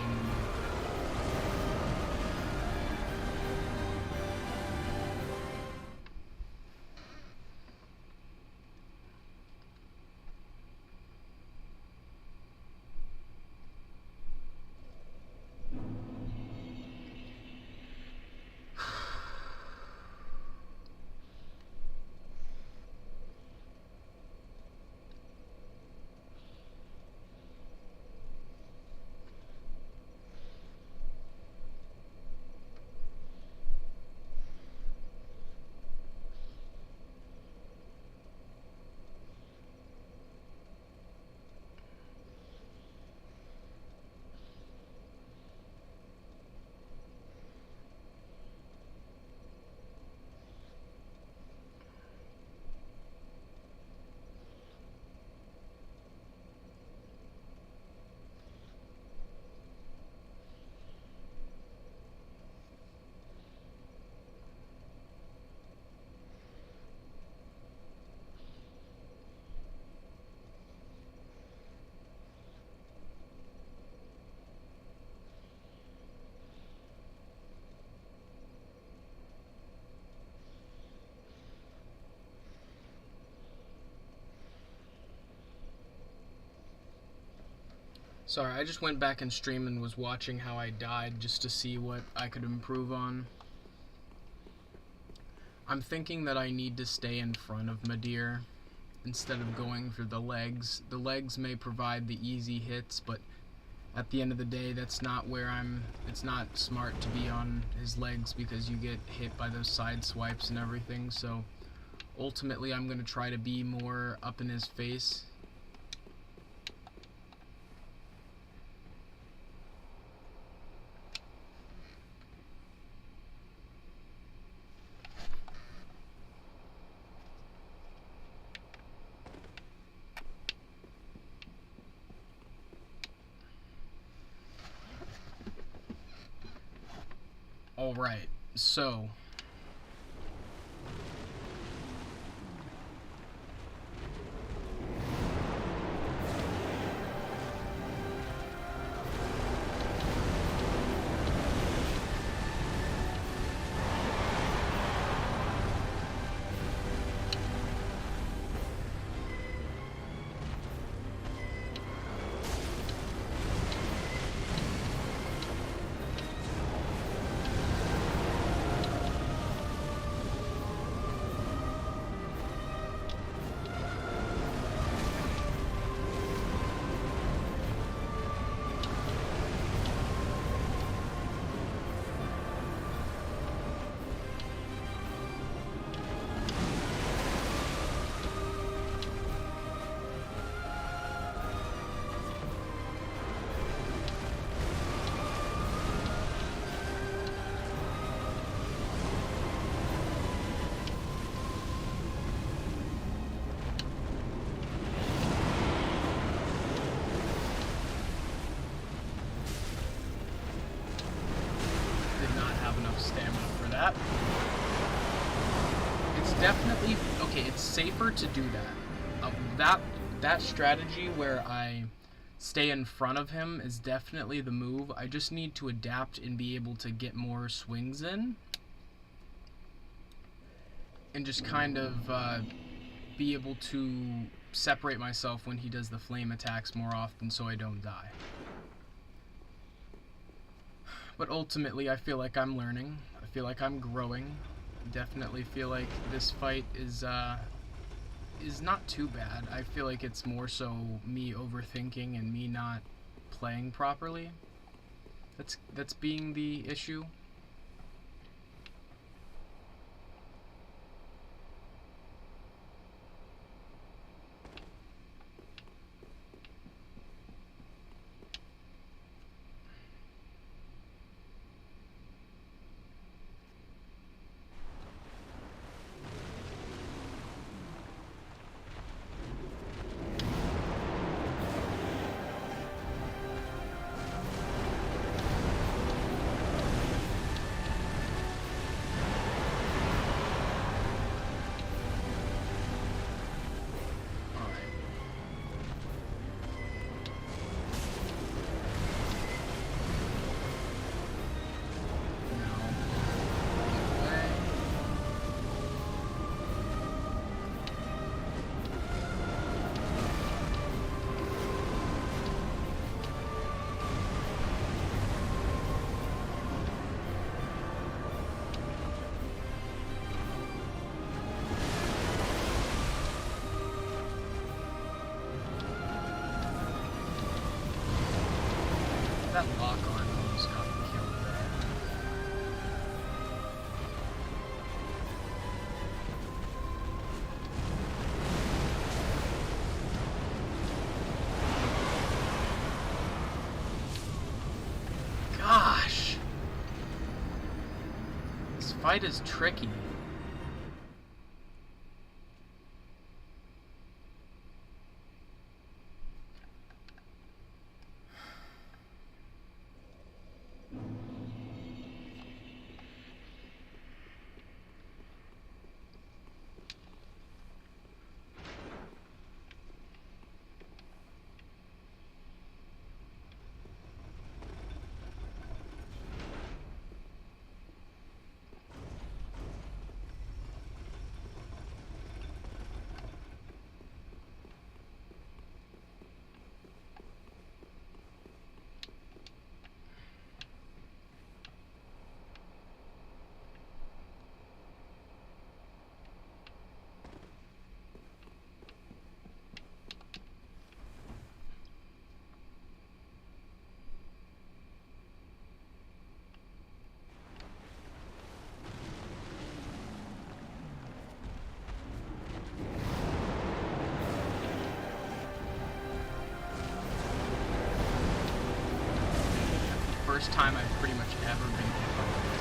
Sorry, I just went back in stream and was watching how I died just to see what I could improve on. I'm thinking that I need to stay in front of Midir instead of going for the legs. The legs may provide the easy hits, but at the end of the day, that's not where it's not smart to be on his legs because you get hit by those side swipes and everything, so ultimately I'm going to try to be more up in his face. Alright, so stamina for that. It's definitely... Okay, it's safer to do that. That strategy where I stay in front of him is definitely the move. I just need to adapt and be able to get more swings in. And just kind of be able to separate myself when he does the flame attacks more often so I don't die. But ultimately, I feel like I'm learning. I feel like I'm growing. Definitely feel like this fight is not too bad. I feel like it's more so me overthinking and me not playing properly. That's being the issue. That lock on almost got me killed there. Gosh! This fight is tricky. First time I've pretty much ever been hit by one.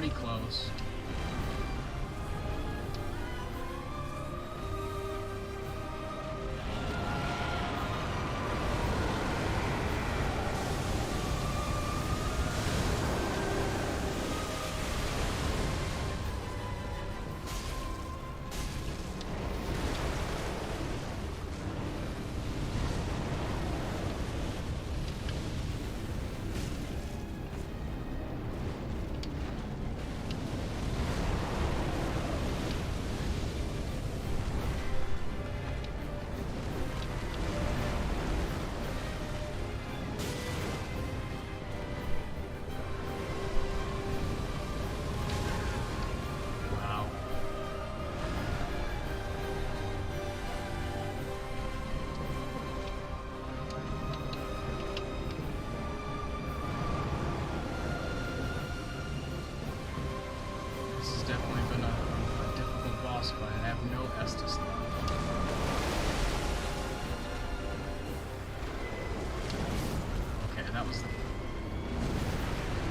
pretty close. Definitely been a difficult boss fight. I have no Estus left. Okay,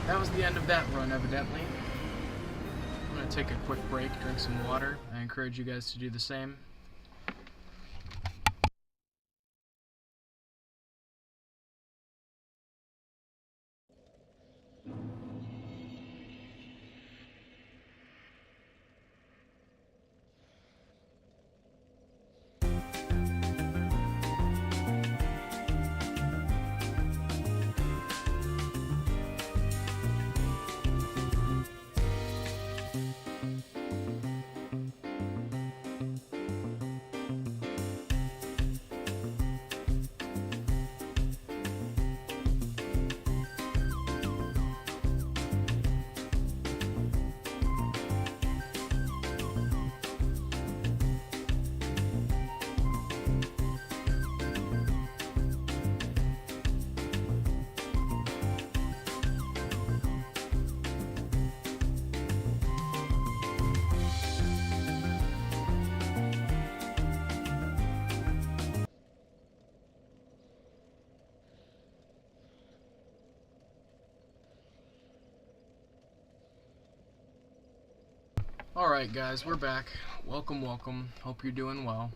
that was the end of that run, evidently. I'm gonna take a quick break, drink some water. I encourage you guys to do the same. Alright guys, we're back. Welcome, welcome. Hope you're doing well.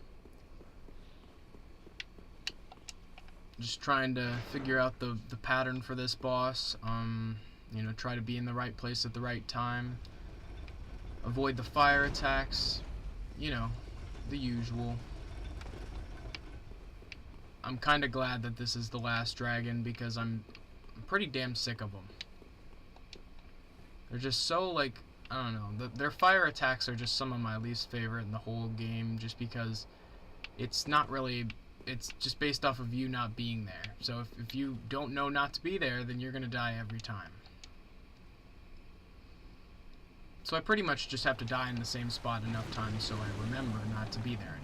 Just trying to figure out the pattern for this boss. You know, try to be in the right place at the right time. Avoid the fire attacks. You know, the usual. I'm kinda glad that this is the last dragon because I'm pretty damn sick of them. They're just so, like, I don't know, their fire attacks are just some of my least favorite in the whole game, just because it's not really, it's just based off of you not being there. So if you don't know not to be there, then you're gonna die every time. So I pretty much just have to die in the same spot enough times so I remember not to be there anymore.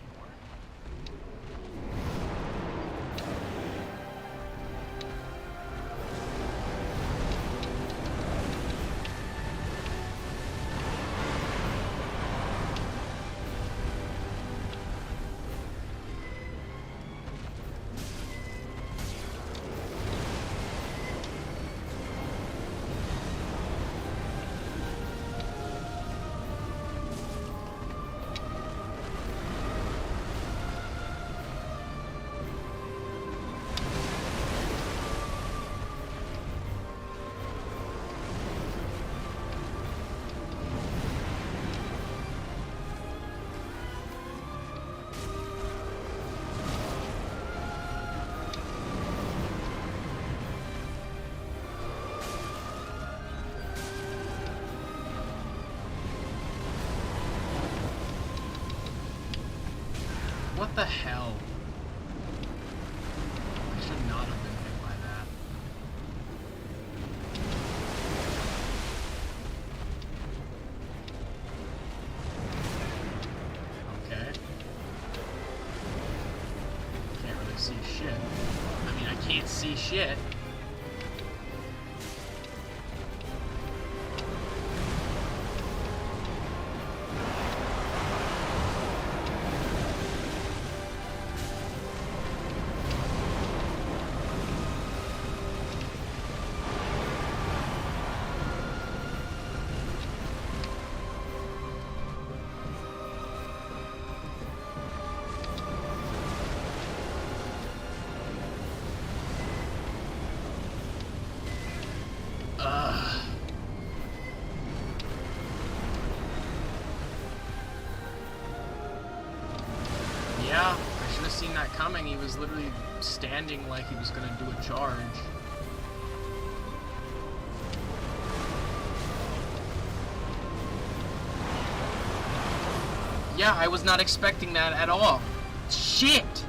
What the hell? I should not have been hit by that. Okay. Can't really see shit. I mean, I can't see shit. seen that coming. He was literally standing like he was gonna do a charge. Yeah, I was not expecting that at all. Shit!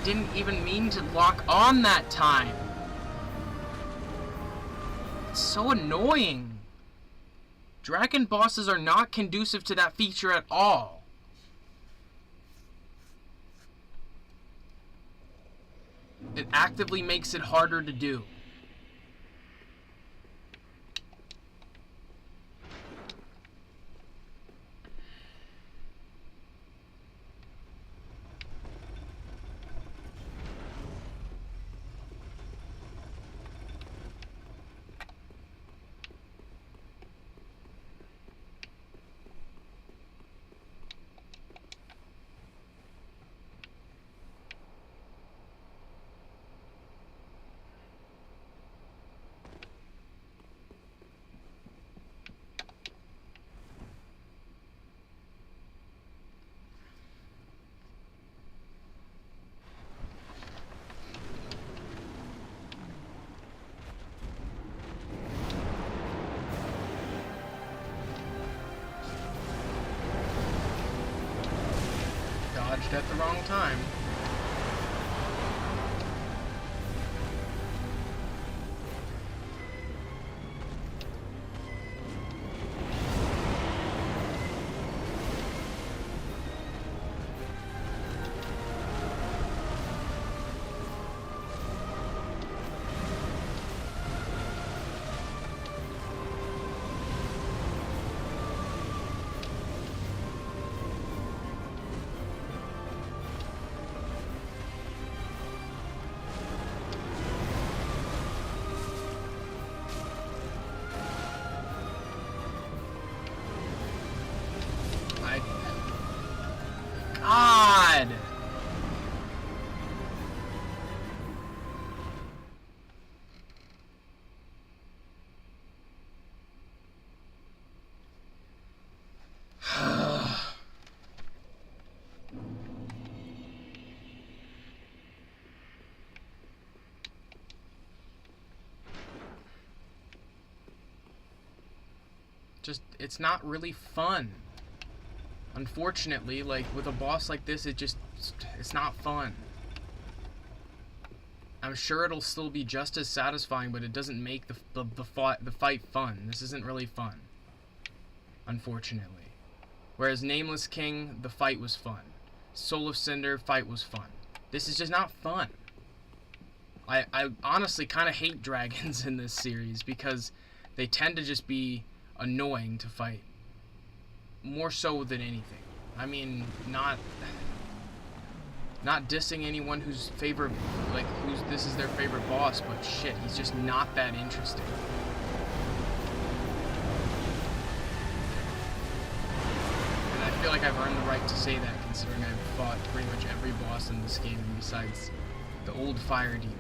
Didn't even mean to lock on that time. It's so annoying. Dragon bosses are not conducive to that feature at all. It actively makes it harder to do. Dodged at the wrong time. God! Just, it's not really fun. Unfortunately, like, with a boss like this, it's not fun. I'm sure it'll still be just as satisfying, but it doesn't make the fight fun. This isn't really fun. Unfortunately. Whereas Nameless King, the fight was fun. Soul of Cinder, fight was fun. This is just not fun. I honestly kind of hate dragons in this series because they tend to just be annoying to fight. More so than anything. I mean, not dissing anyone whose favorite, like, this is their favorite boss, but shit, he's just not that interesting. And I feel like I've earned the right to say that, considering I've fought pretty much every boss in this game besides the old fire demon.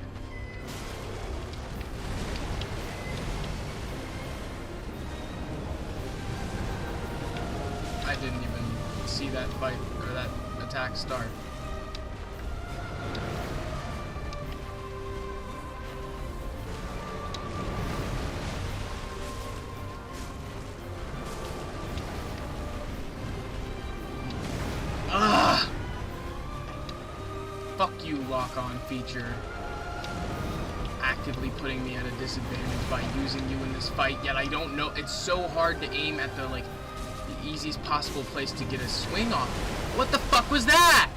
didn't even see that fight or that attack start. Ugh! Fuck you, lock-on feature. Actively putting me at a disadvantage by using you in this fight, yet I don't know. It's so hard to aim at the, like, the easiest possible place to get a swing off. What the fuck was that?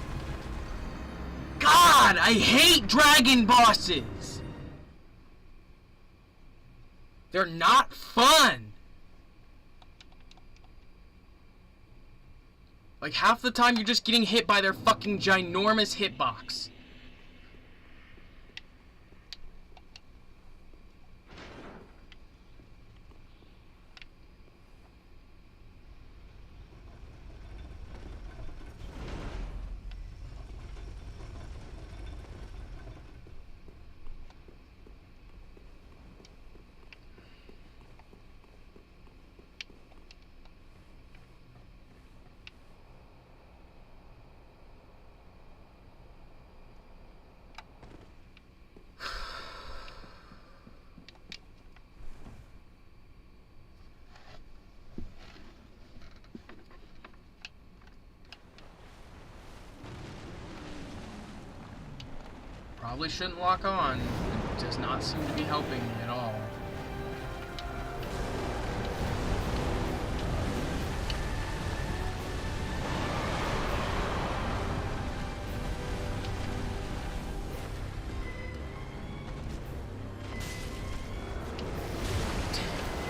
God, I hate dragon bosses! They're not fun! Like, half the time you're just getting hit by their fucking ginormous hitbox. Probably shouldn't lock on. It does not seem to be helping at all.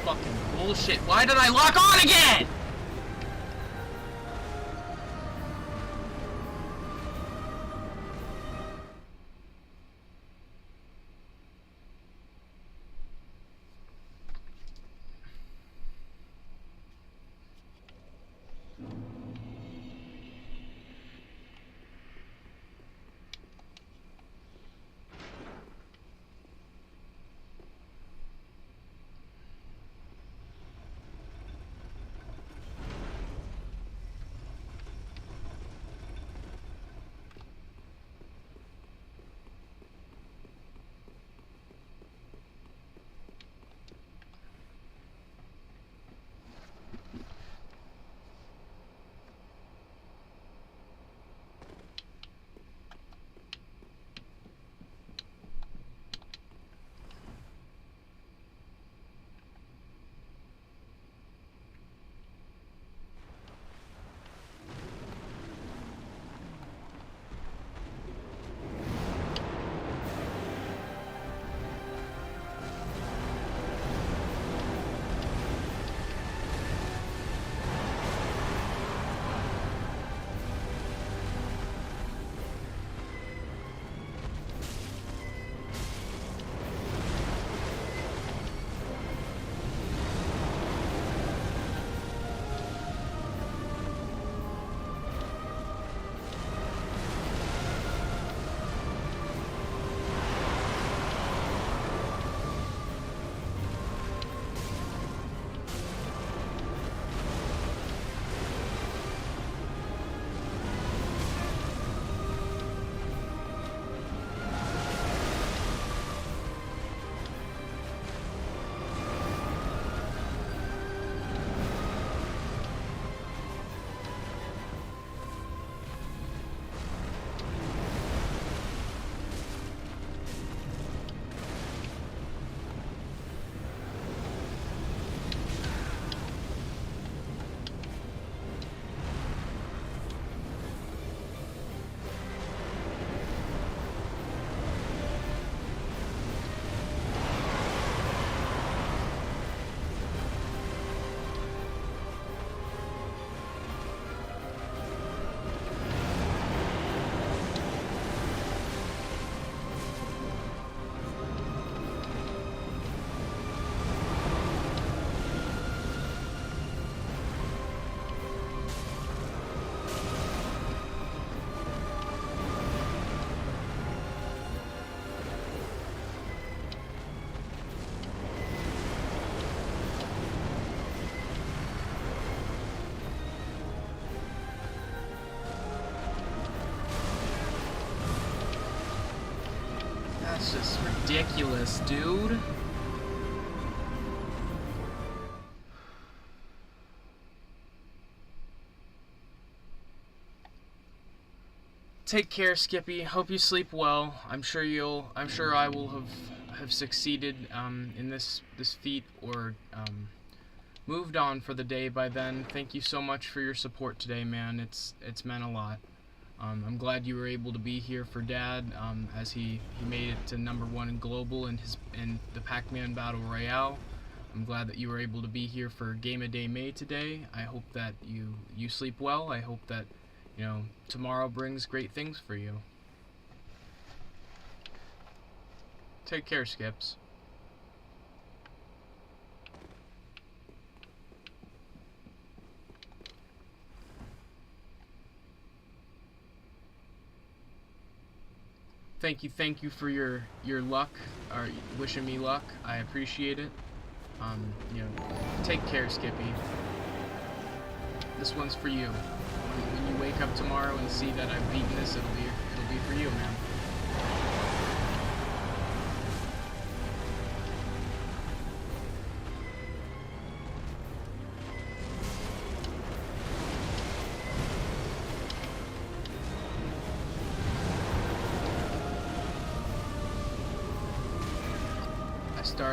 Fucking bullshit. Why did I lock on again? It's just ridiculous, dude. Take care, Skippy. Hope you sleep well. I'm sure I will have succeeded in this feat, or moved on for the day by then. Thank you so much for your support today, man. It's meant a lot. I'm glad you were able to be here for Dad, as he made it to #1 in global in the Pac-Man Battle Royale. I'm glad that you were able to be here for Game of Day May today. I hope that you sleep well. I hope that tomorrow brings great things for you. Take care, Skips. Thank you for your luck, or wishing me luck. I appreciate it. Take care, Skippy. This one's for you. When you wake up tomorrow and see that I've beaten this, it'll be for you, man.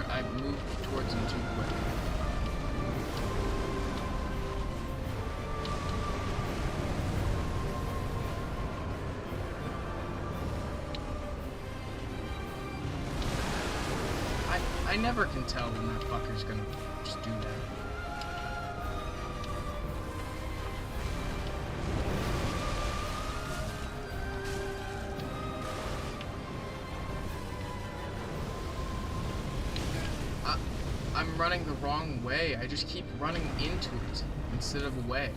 I moved towards him too quick. I never can tell when that fucker's gonna just do that. I'm running the wrong way. I just keep running into it instead of away.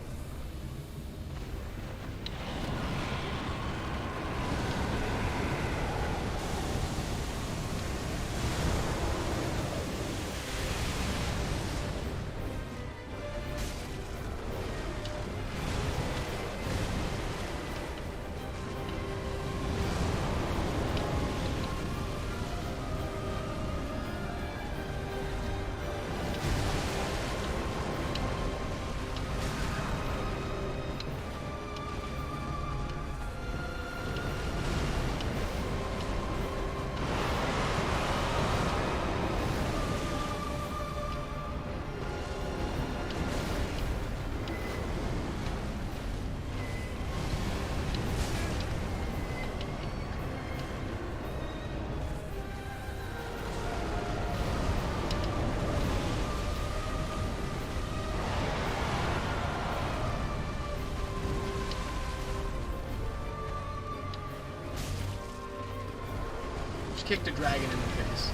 Kicked a dragon in the face,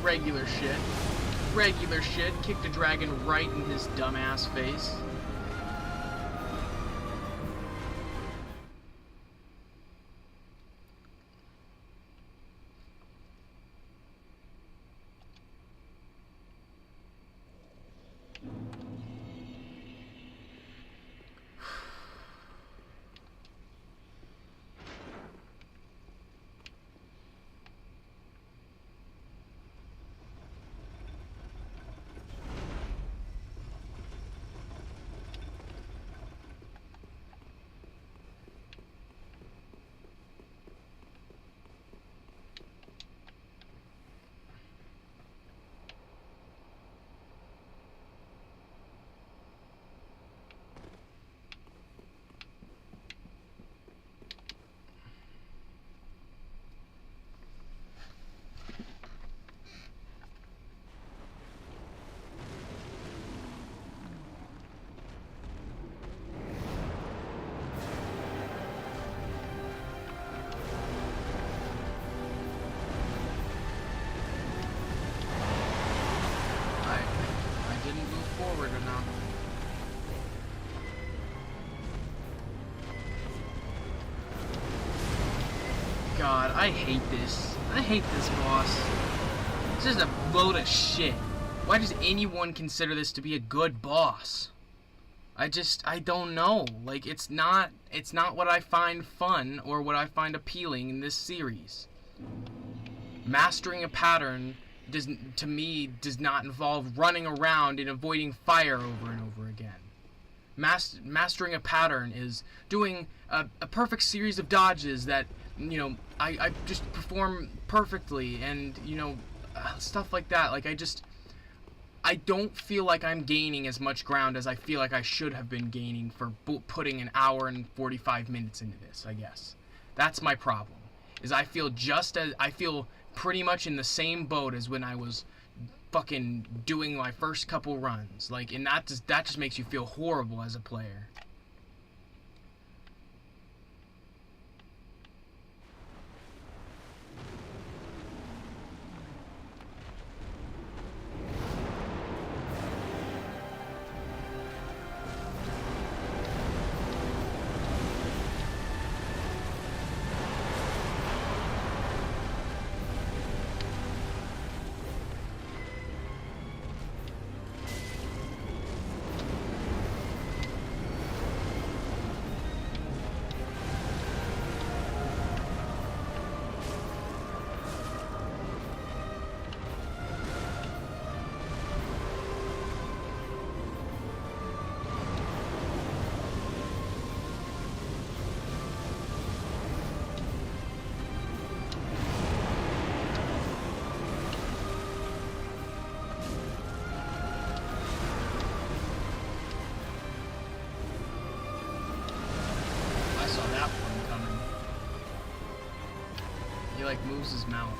Regular shit. Regular shit. Kicked a dragon right in his dumbass face. God, I hate this. I hate this boss. It's just a load of shit. Why does anyone consider this to be a good boss? I don't know. Like, it's not what I find fun or what I find appealing in this series. Mastering a pattern to me does not involve running around and avoiding fire over and over again. Mastering a pattern is doing a perfect series of dodges that, you know, I just perform perfectly, and, you know, stuff like that. Like, I don't feel like I'm gaining as much ground as I feel like I should have been gaining for putting an hour and 45 minutes into this, I guess. That's my problem. Is I feel pretty much in the same boat as when I was fucking doing my first couple runs. Like, and that just makes you feel horrible as a player. Like moves his mouth.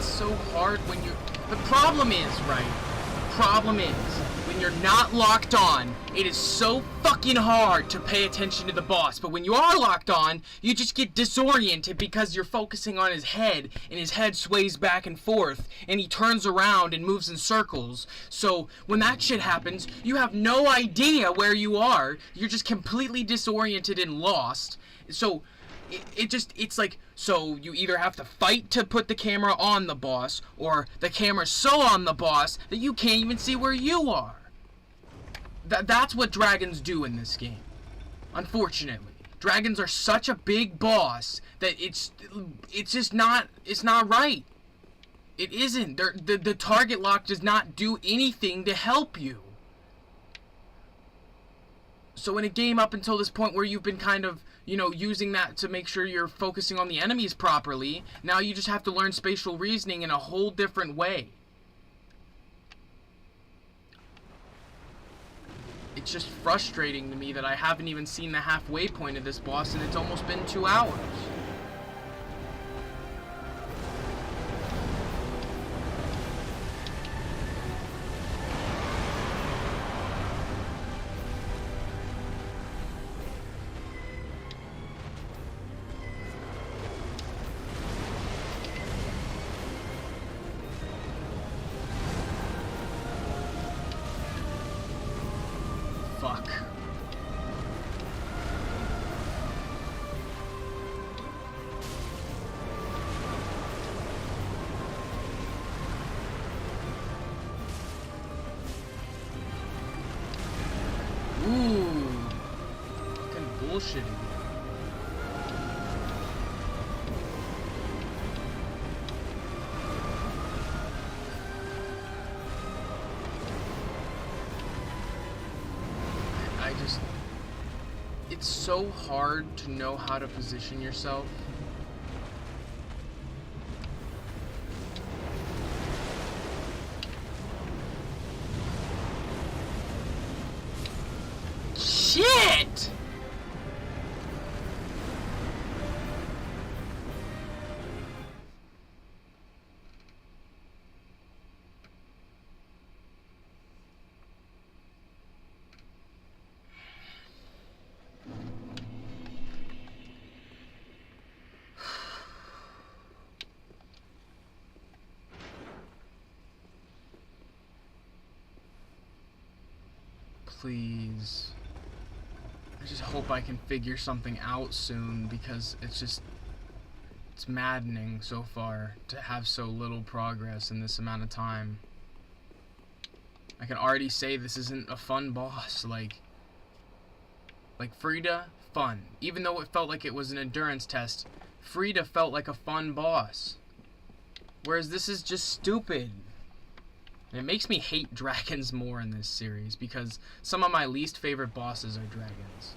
So hard when you're... The problem is, when you're not locked on, it is so fucking hard to pay attention to the boss. But when you are locked on, you just get disoriented because you're focusing on his head, and his head sways back and forth, and he turns around and moves in circles. So when that shit happens, you have no idea where you are. You're just completely disoriented and lost. So it's like, so you either have to fight to put the camera on the boss, or the camera's so on the boss that you can't even see where you are. That's what dragons do in this game. Unfortunately, dragons are such a big boss that it's just not, it's not right. It isn't. The target lock does not do anything to help you. So in a game up until this point where you've been kind of, you know, using that to make sure you're focusing on the enemies properly, now you just have to learn spatial reasoning in a whole different way. it's just frustrating to me that I haven't even seen the halfway point of this boss and it's almost been 2 hours. Fuck. Ooh. Fucking bullshitting. It's so hard to know how to position yourself. Shit! Please. I just hope I can figure something out soon, because it's maddening so far to have so little progress in this amount of time. I can already say this isn't a fun boss. Like Frida, fun. Even though it felt like it was an endurance test, Frida felt like a fun boss. Whereas this is just stupid. And it makes me hate dragons more in this series, because some of my least favorite bosses are dragons.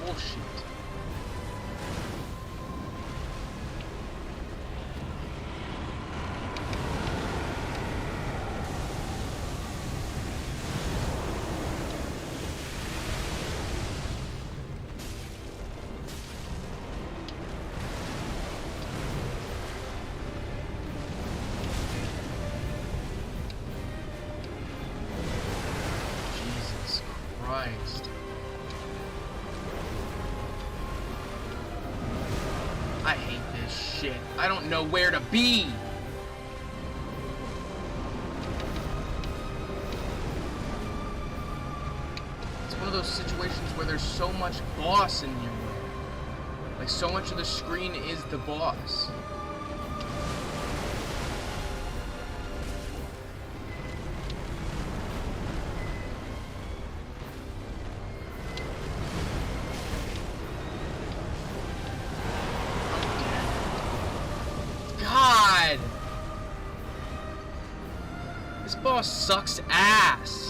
Bullshit. Jesus Christ. I hate this shit. I don't know where to be. It's one of those situations where there's so much boss in your way. Like, so much of the screen is the boss. God! This boss sucks ass.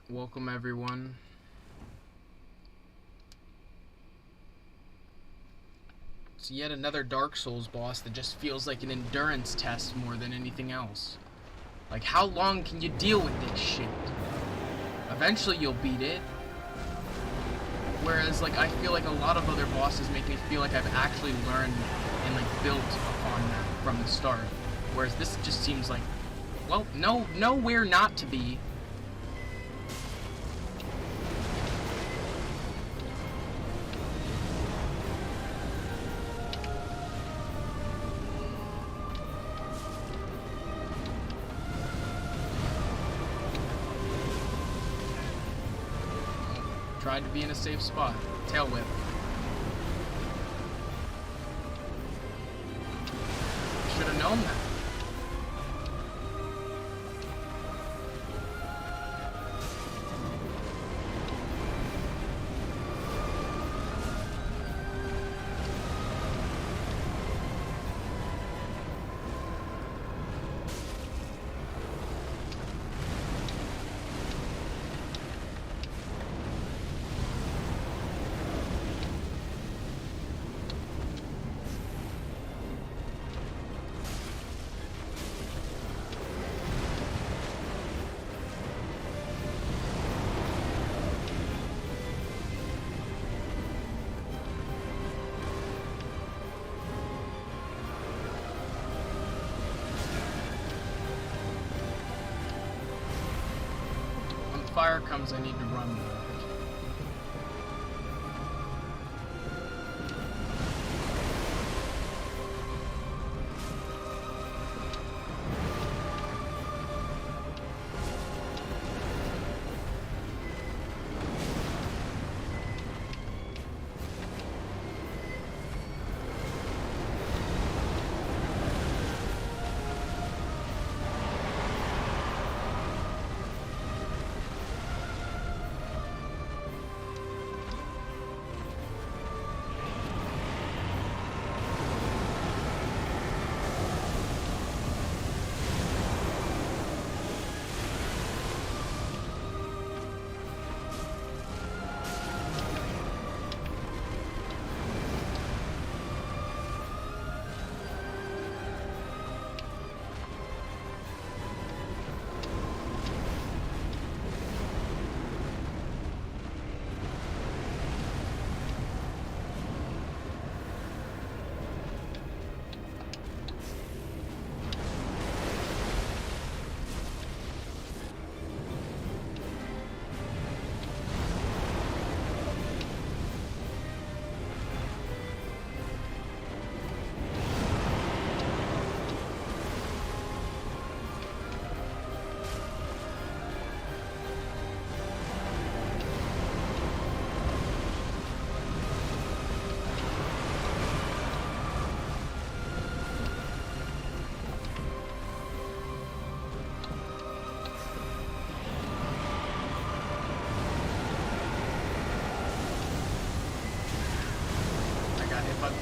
Welcome everyone. It's yet another Dark Souls boss that just feels like an endurance test more than anything else. Like, how long can you deal with this shit? Eventually you'll beat it. Whereas, like, I feel like a lot of other bosses make me feel like I've actually learned and, like, built upon that from the start. Whereas this just seems like, well, nowhere not to be. Tried to be in a safe spot. Tail whip. Should have known that. Fire comes, I need to run though.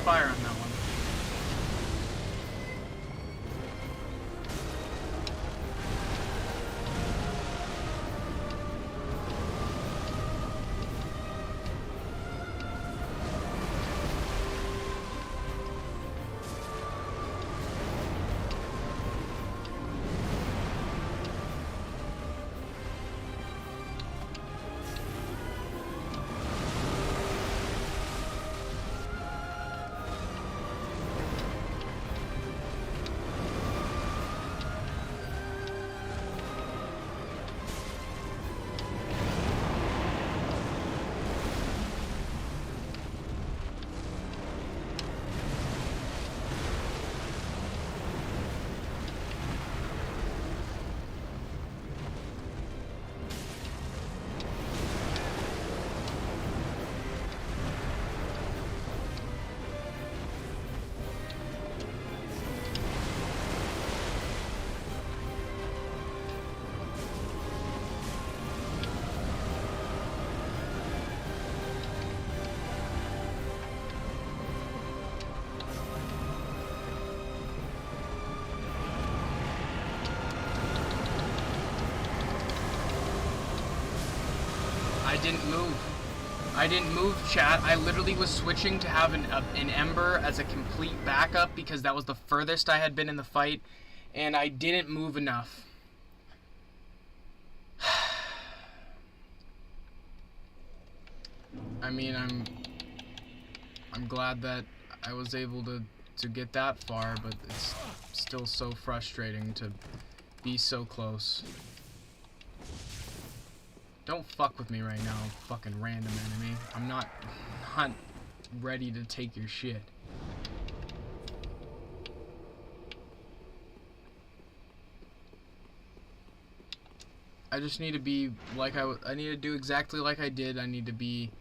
Fire on that one. I didn't move. I didn't move, chat. I literally was switching to have an Ember as a complete backup because that was the furthest I had been in the fight, and I didn't move enough. I mean, I'm glad that I was able to get that far, but it's still so frustrating to be so close. Don't fuck with me right now, fucking random enemy. I'm not ready to take your shit. I just need to be like I need to do exactly like I did. I need to be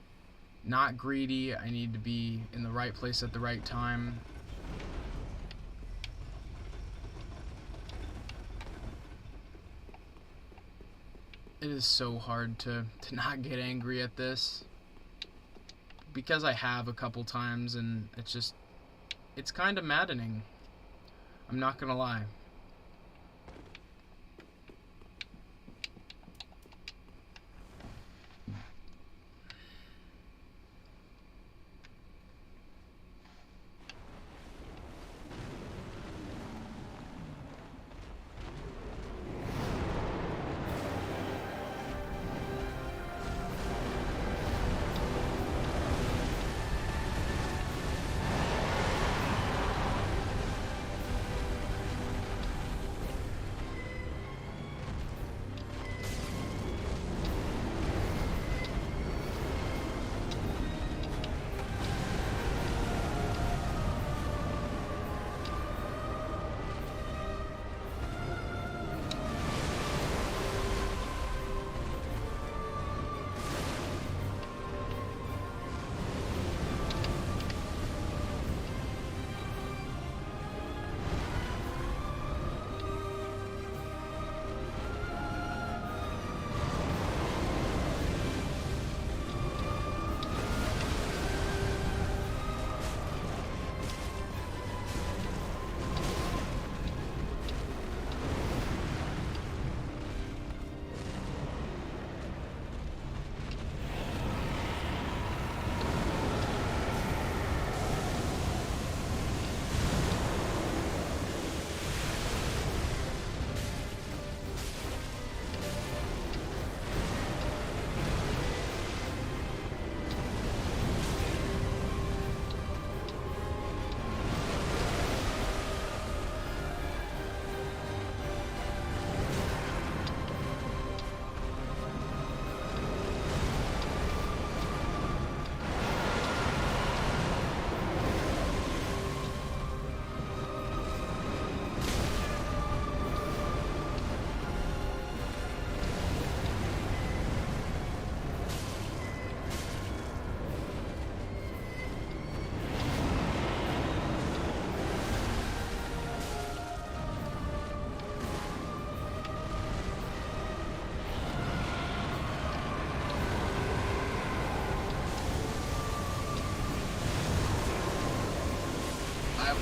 not greedy. I need to be in the right place at the right time. It is so hard to not get angry at this. Because I have a couple times, and it's kind of maddening. I'm not gonna lie.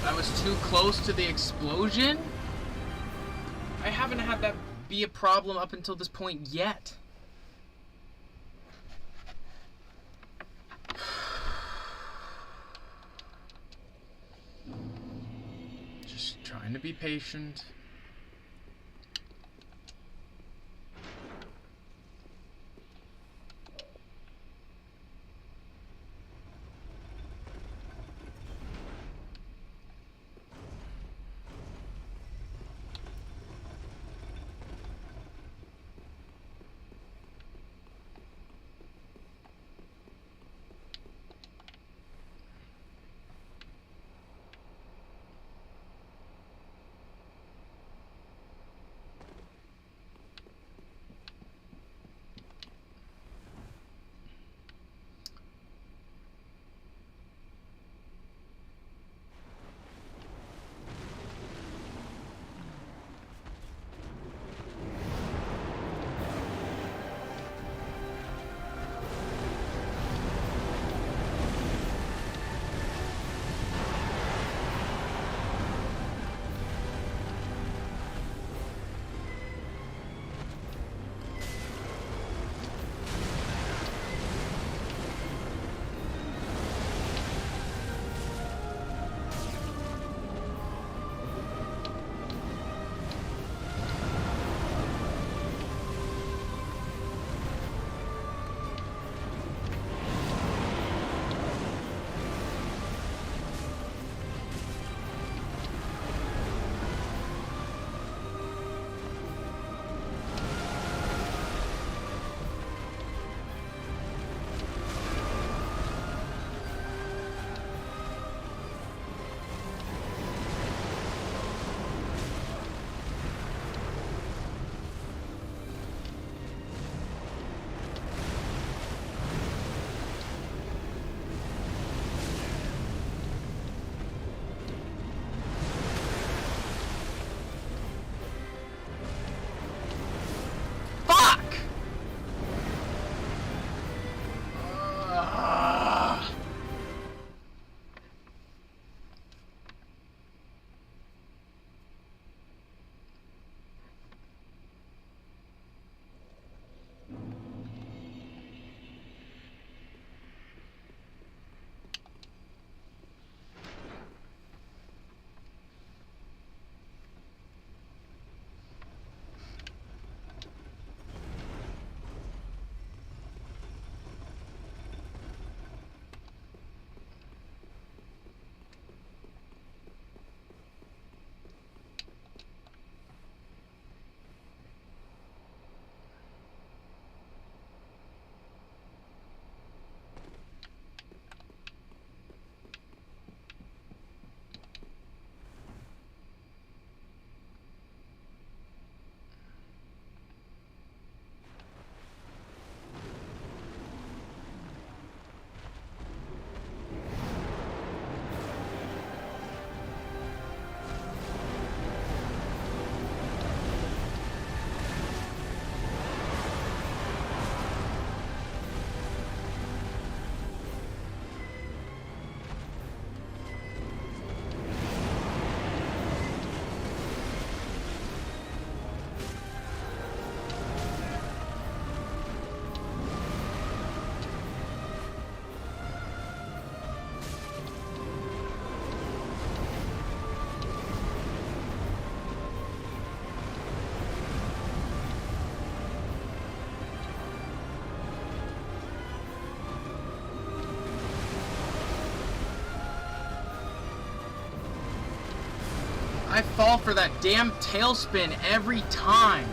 I was too close to the explosion? I haven't had that be a problem up until this point yet. Just trying to be patient. Ah! I fall for that damn tailspin every time.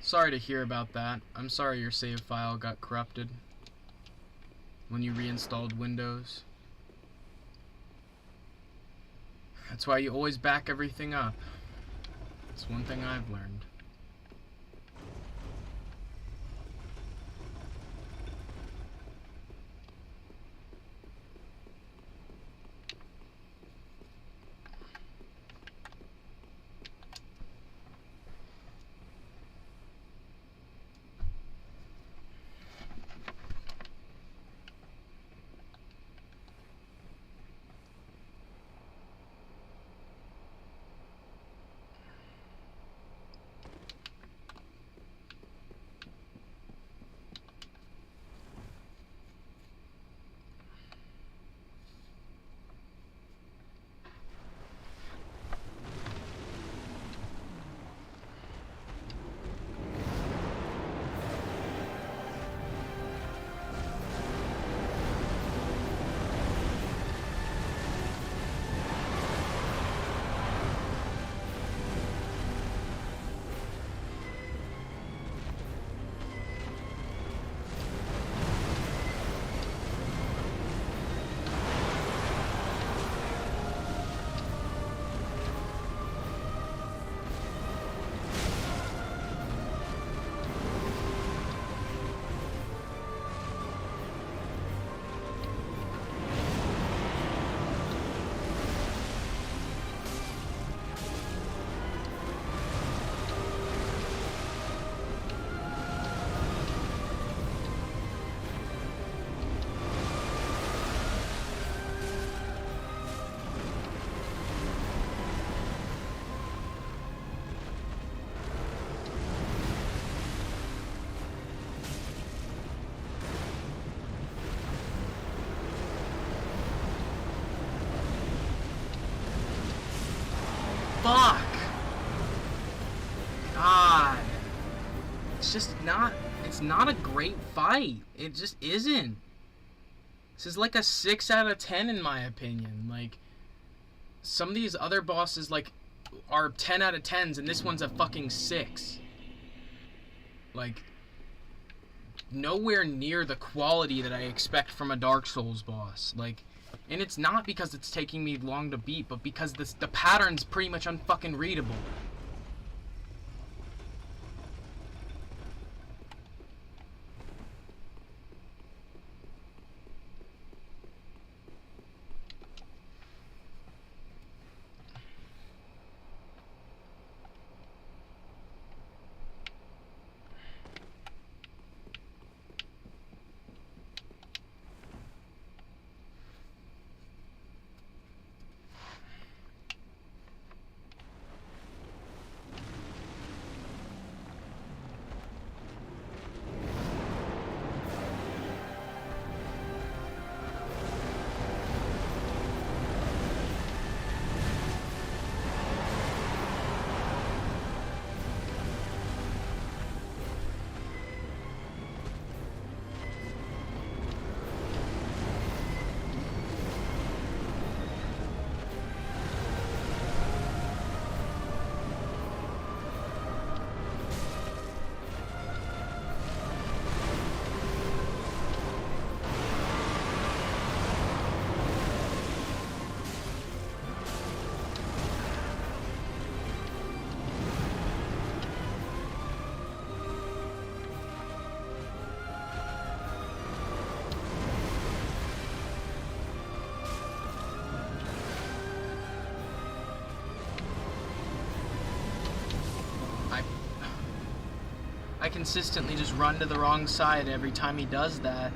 Sorry to hear about that. I'm sorry your save file got corrupted when you reinstalled Windows. That's why you always back everything up. It's one thing I've learned. Fuck! God. It's just not, it's not a great fight. It just isn't. This is like a 6 out of 10 in my opinion. Like, some of these other bosses, like, are 10 out of 10s, and this one's a fucking 6. Like, nowhere near the quality that I expect from a Dark Souls boss. Like, and it's not because it's taking me long to beat, but because the pattern's pretty much unfucking readable. consistently just run to the wrong side every time he does that.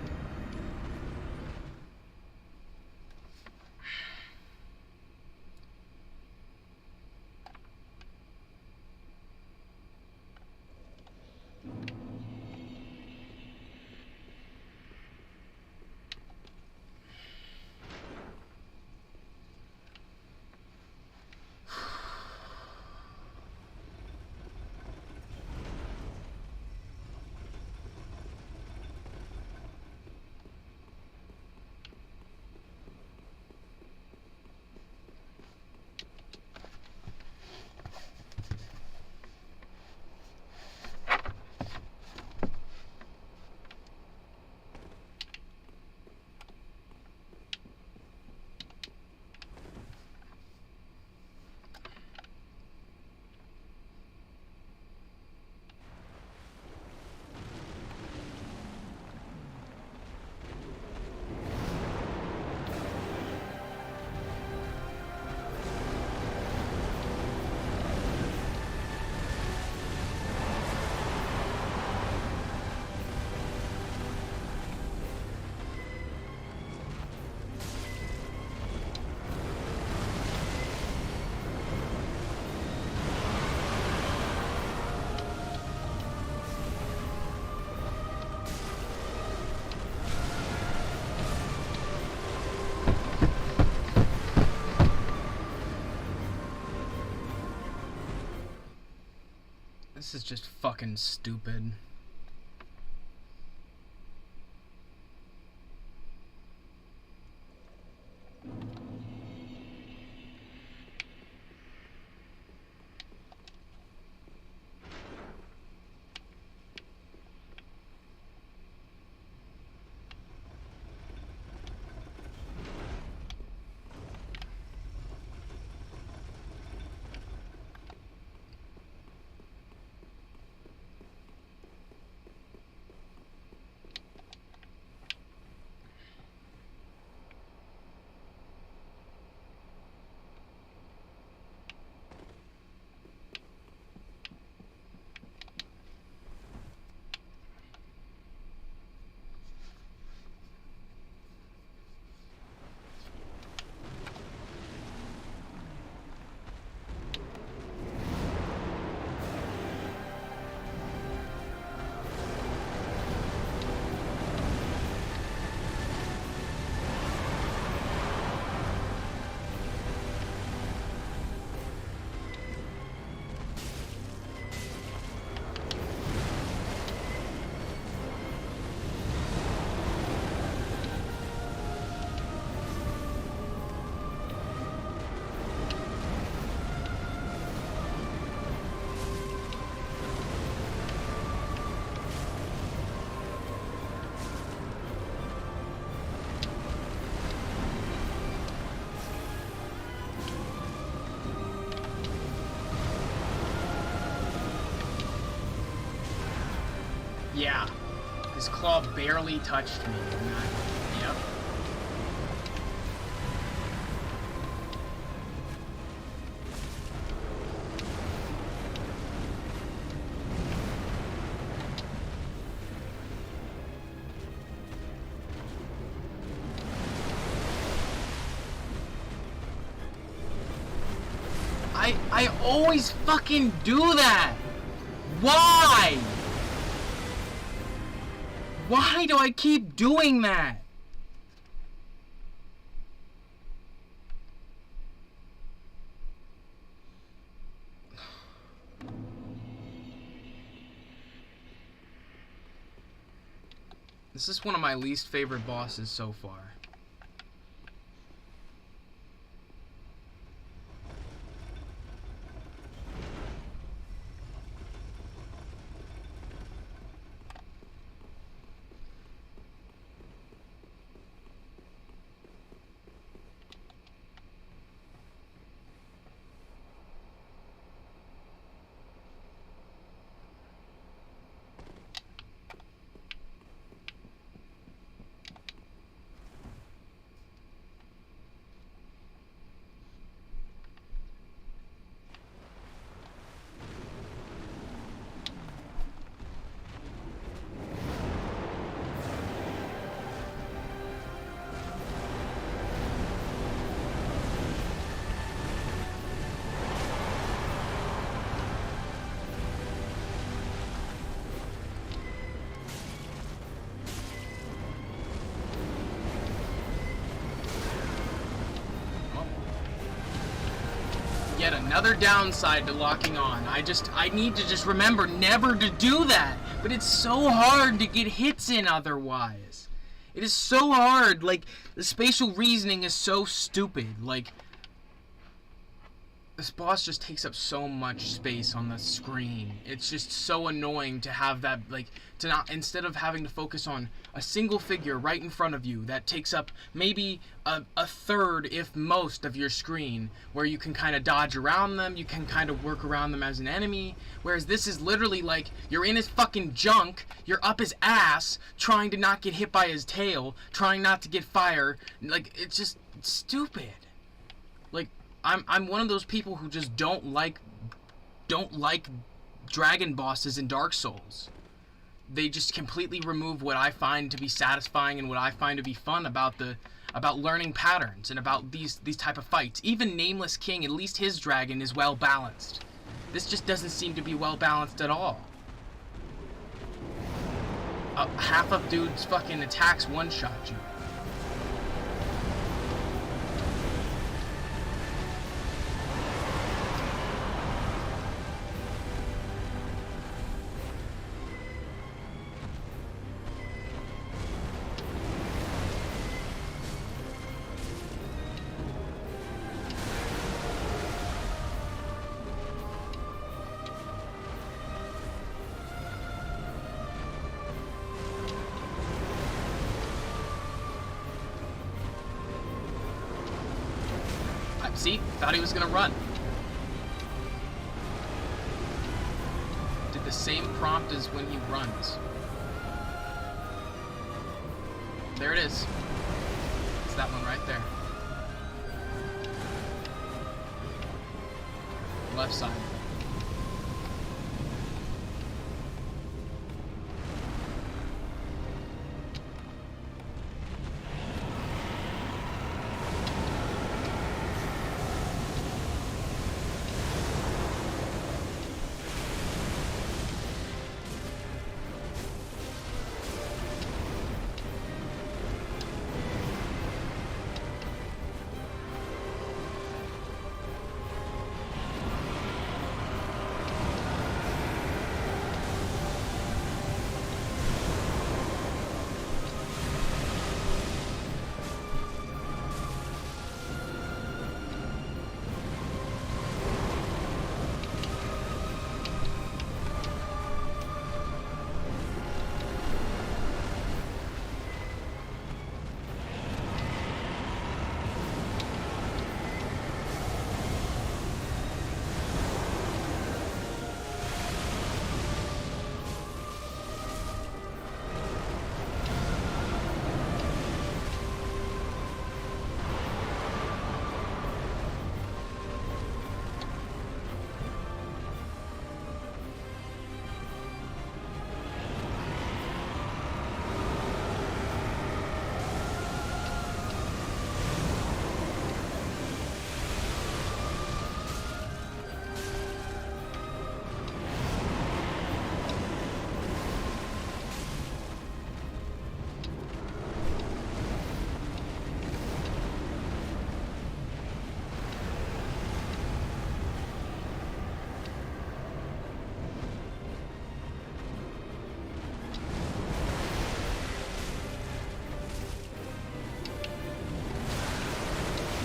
This is just fucking stupid. Yeah, his claw barely touched me. Yep. I always fucking do that! Why? Why do I keep doing that? This is one of my least favorite bosses so far. yet another downside to locking on. I need to just remember never to do that. But it's so hard to get hits in otherwise. It is so hard. Like, the spatial reasoning is so stupid. Like, this boss just takes up so much space on the screen. It's just so annoying to have that, like, to not, instead of having to focus on a single figure right in front of you that takes up maybe a third, if most, of your screen, where you can kind of dodge around them, you can kind of work around them as an enemy, whereas this is literally like, you're in his fucking junk, you're up his ass, trying to not get hit by his tail, trying not to get fire, like, it's just stupid. Like, I'm one of those people who just don't like dragon bosses in Dark Souls. They just completely remove what I find to be satisfying and what I find to be fun about learning patterns and about these type of fights. Even Nameless King, at least his dragon is well balanced. This just doesn't seem to be well balanced at all. Half of dude's fucking attacks one-shot you. See? Thought he was gonna run. Did the same prompt as when he runs. There it is. It's that one right there. Left side.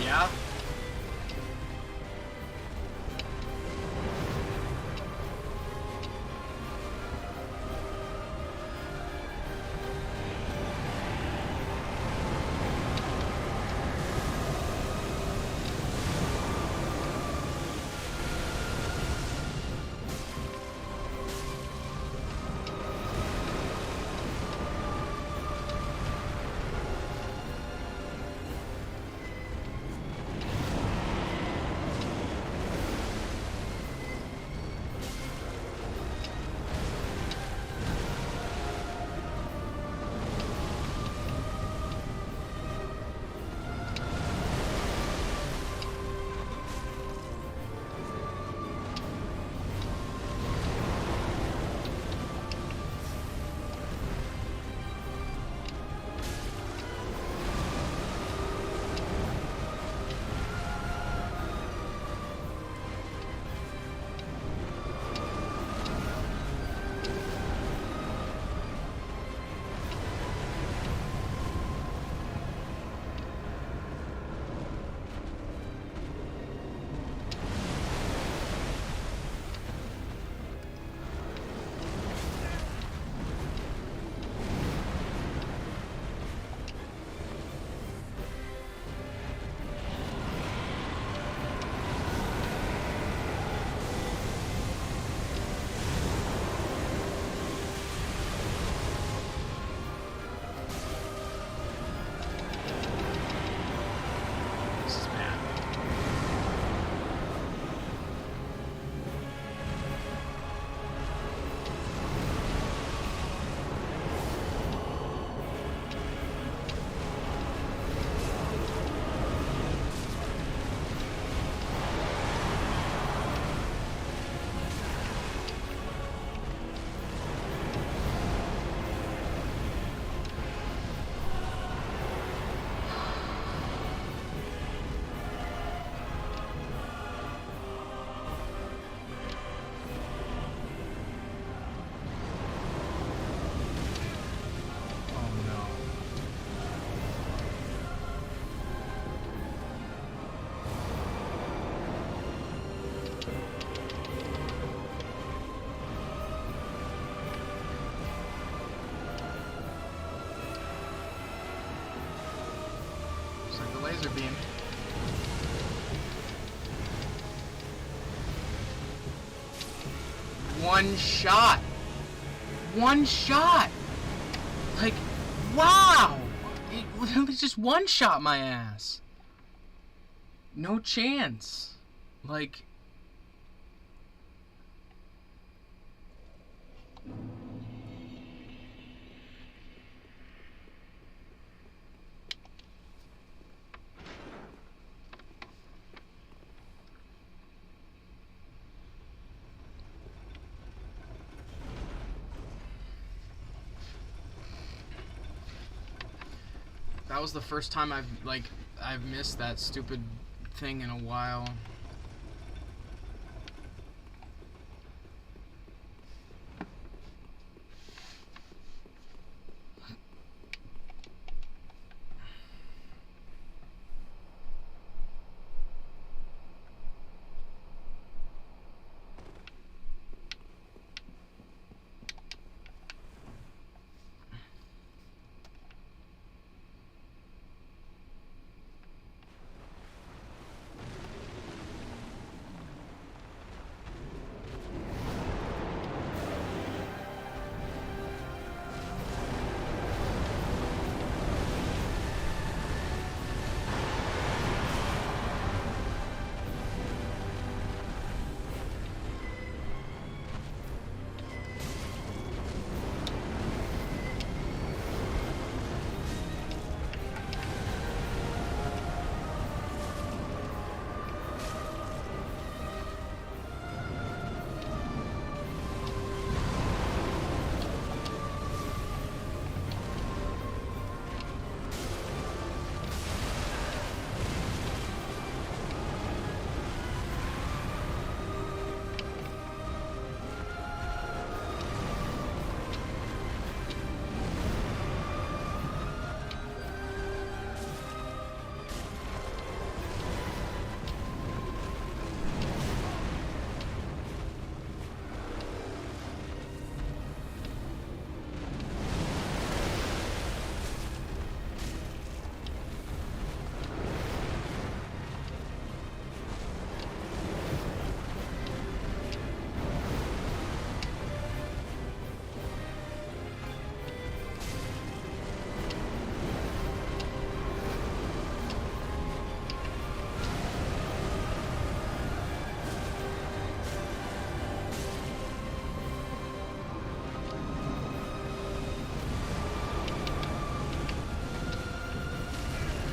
Yeah? laser beam. One shot! One shot! Like, wow! It literally just one shot my ass. No chance. Like... That was the first time I've missed that stupid thing in a while.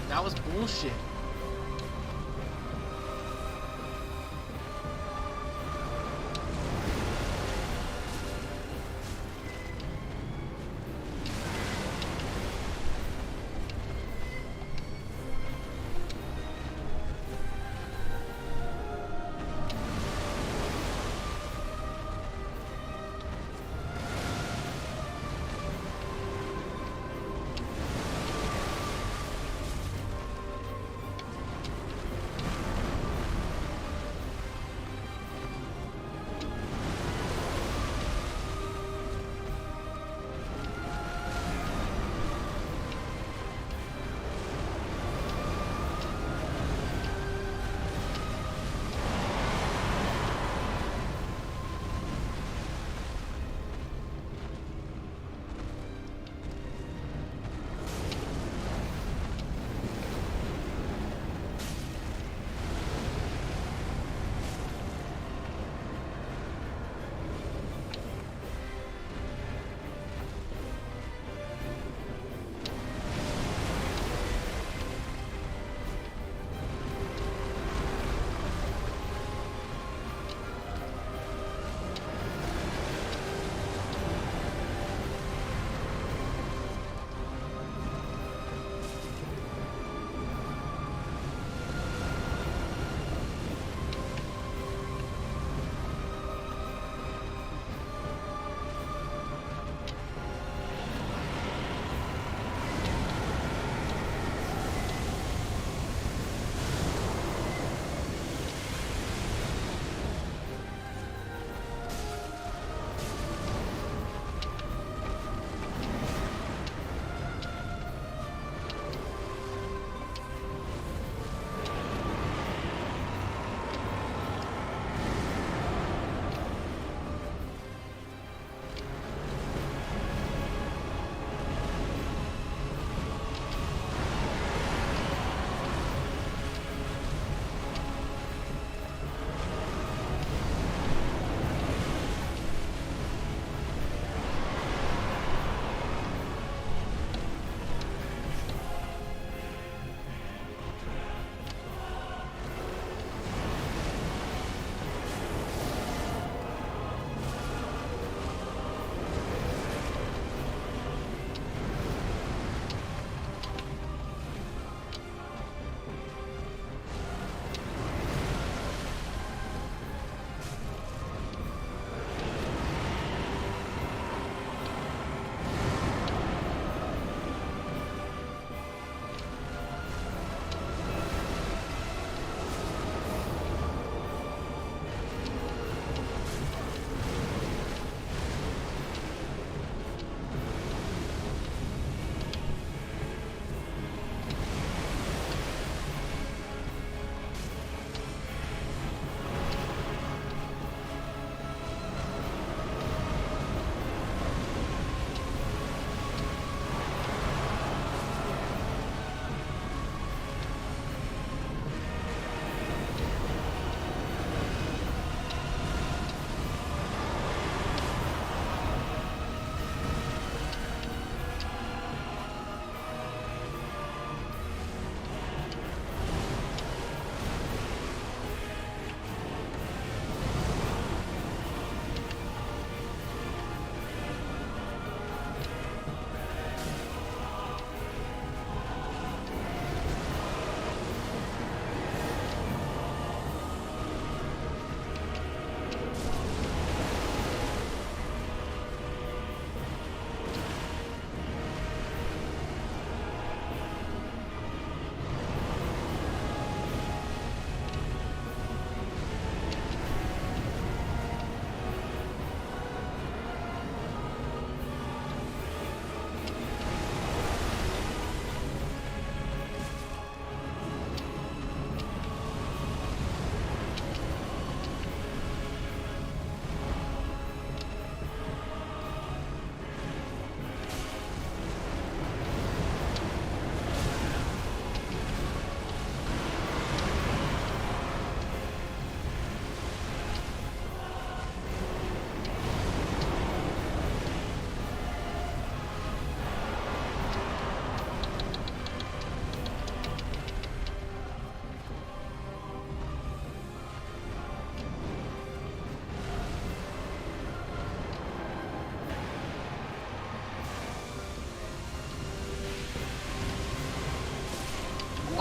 That was bullshit.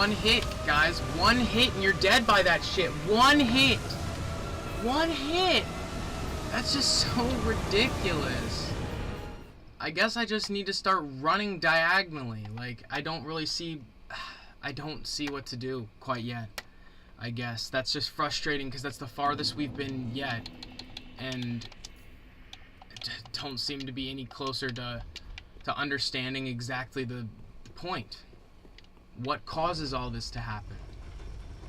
one hit, guys. One hit and you're dead by that shit. One hit. One hit. That's just so ridiculous. I guess I just need to start running diagonally. Like, I don't see what to do quite yet. I guess that's just frustrating because that's the farthest we've been yet, and don't seem to be any closer to understanding exactly the point. What causes all this to happen?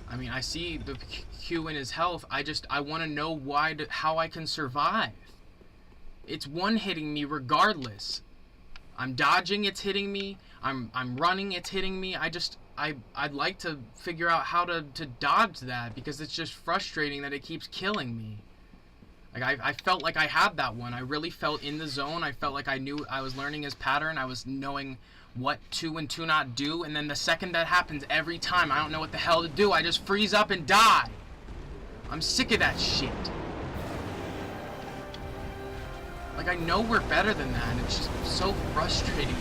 I mean, I see the Q in his health. I want to know how I can survive. It's one hitting me regardless. I'm dodging, it's hitting me. I'm running, it's hitting me. I'd like to figure out how to dodge that, because it's just frustrating that it keeps killing me. Like, I felt like I had that one. I really felt in the zone. I felt like I knew I was learning his pattern. I was knowing what to and to not do. And then the second that happens every time, I don't know what the hell to do. I just freeze up and die. I'm sick of that shit. Like, I know we're better than that, and it's just so frustrating.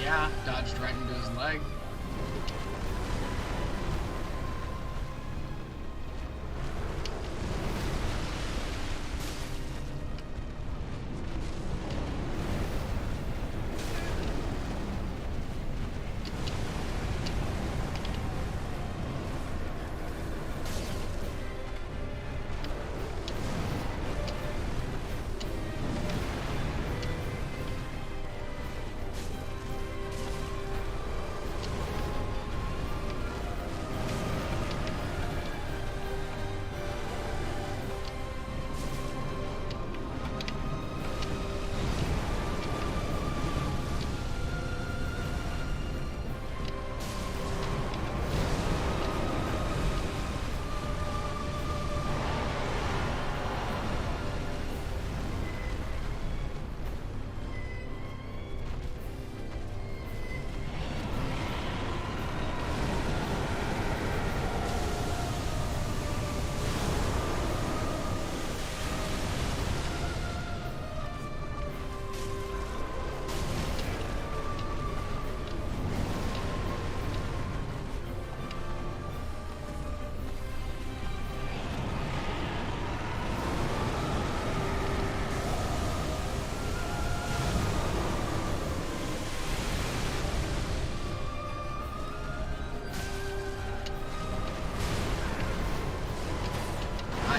Yeah, dodged right into his leg.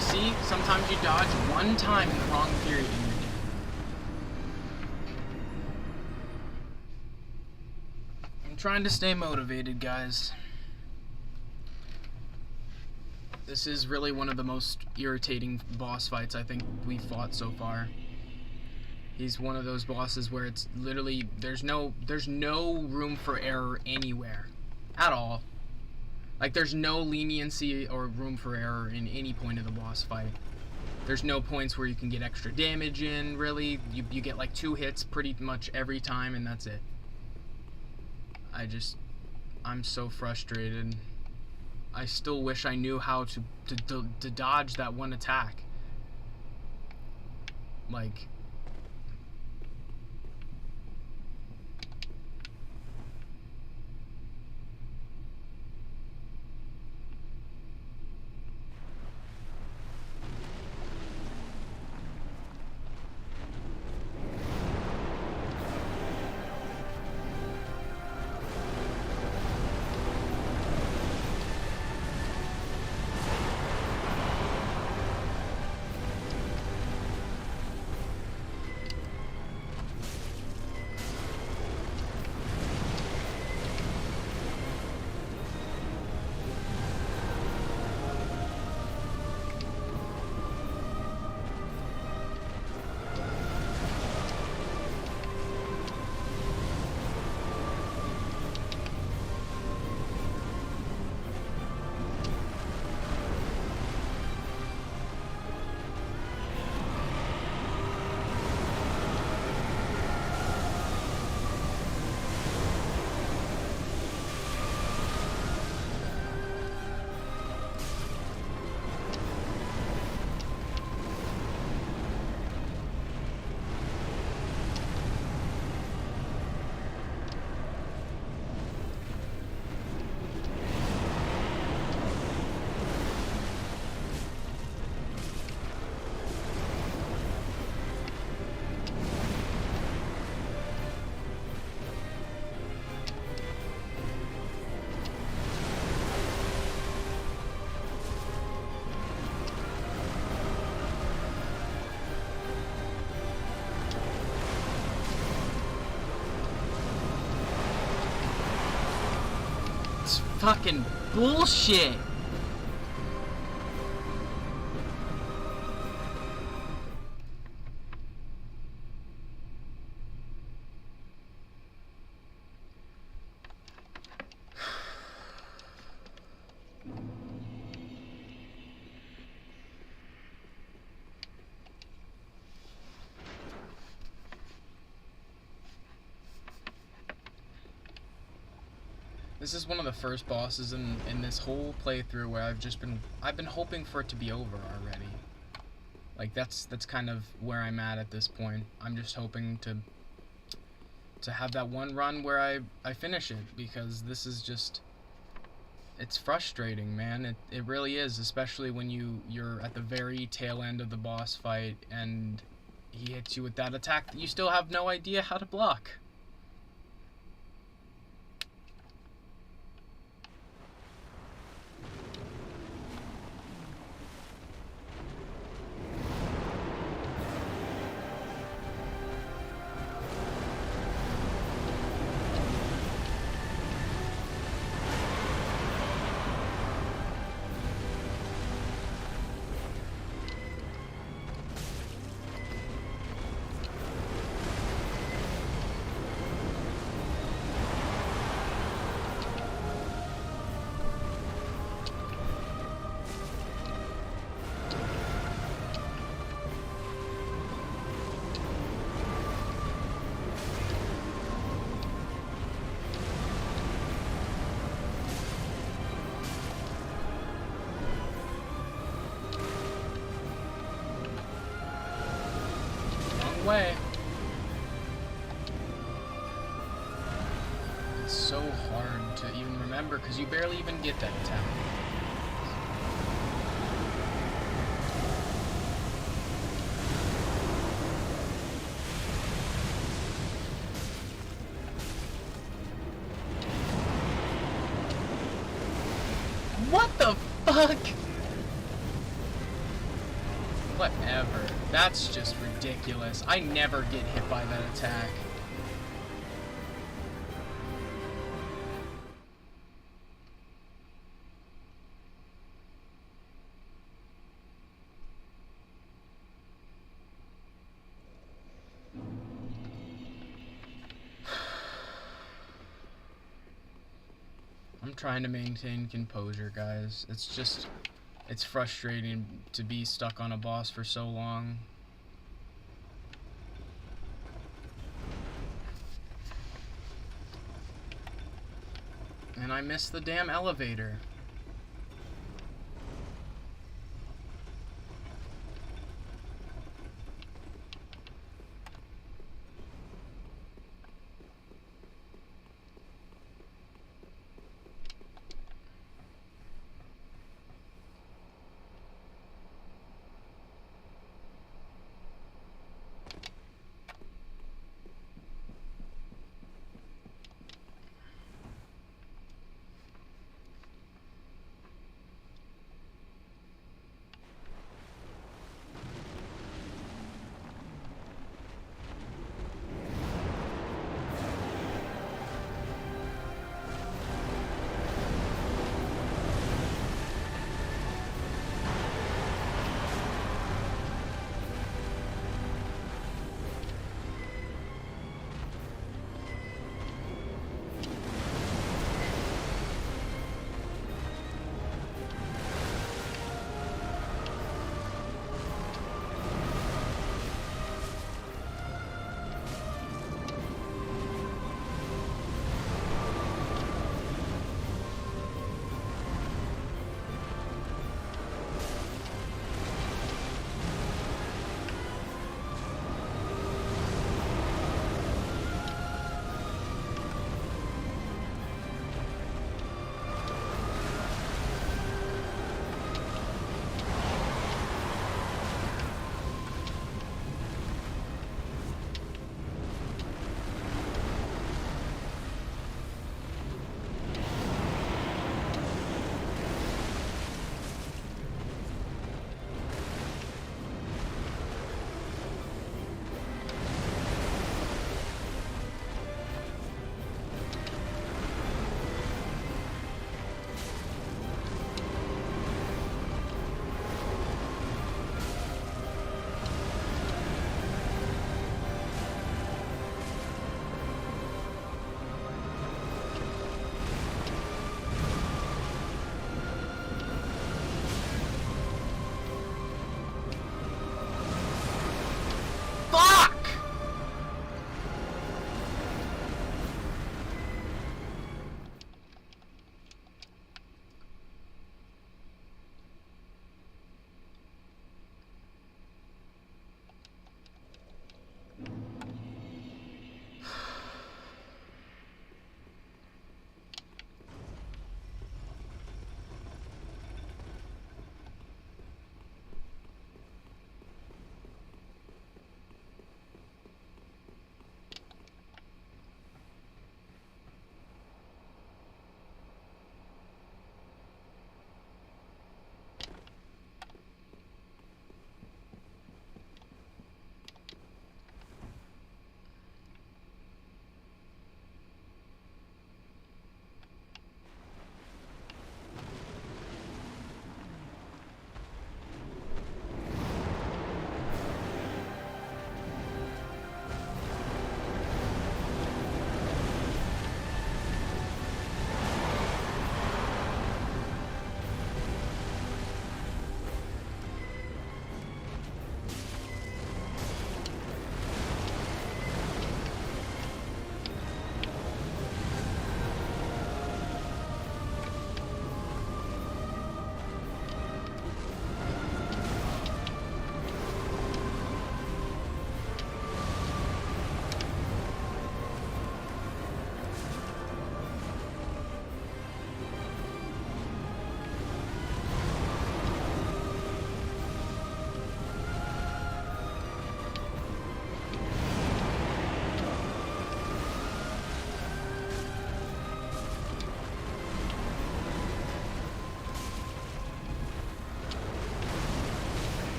See, sometimes you dodge one time in the wrong period and you're dead. I'm trying to stay motivated, guys. This is really one of the most irritating boss fights I think we've fought so far. He's one of those bosses where it's literally, there's no room for error anywhere. At all. Like, there's no leniency or room for error in any point of the boss fight. There's no points where you can get extra damage in, really. You get like 2 hits pretty much every time, and that's it. I'm so frustrated. I still wish I knew how to dodge that one attack. Like... fucking bullshit. This is one of the first bosses in this whole playthrough where I've been hoping for it to be over already. Like that's kind of where I'm at this point. I'm just hoping to have that one run where I finish it, because this is just, it's frustrating, man. It really is, especially when you're at the very tail end of the boss fight and he hits you with that attack that you still have no idea how to block. Way. It's so hard to even remember because you barely even get that attack. What the fuck? Whatever. That's just ridiculous. I never get hit by that attack. I'm trying to maintain composure, guys. It's frustrating to be stuck on a boss for so long. And I missed the damn elevator.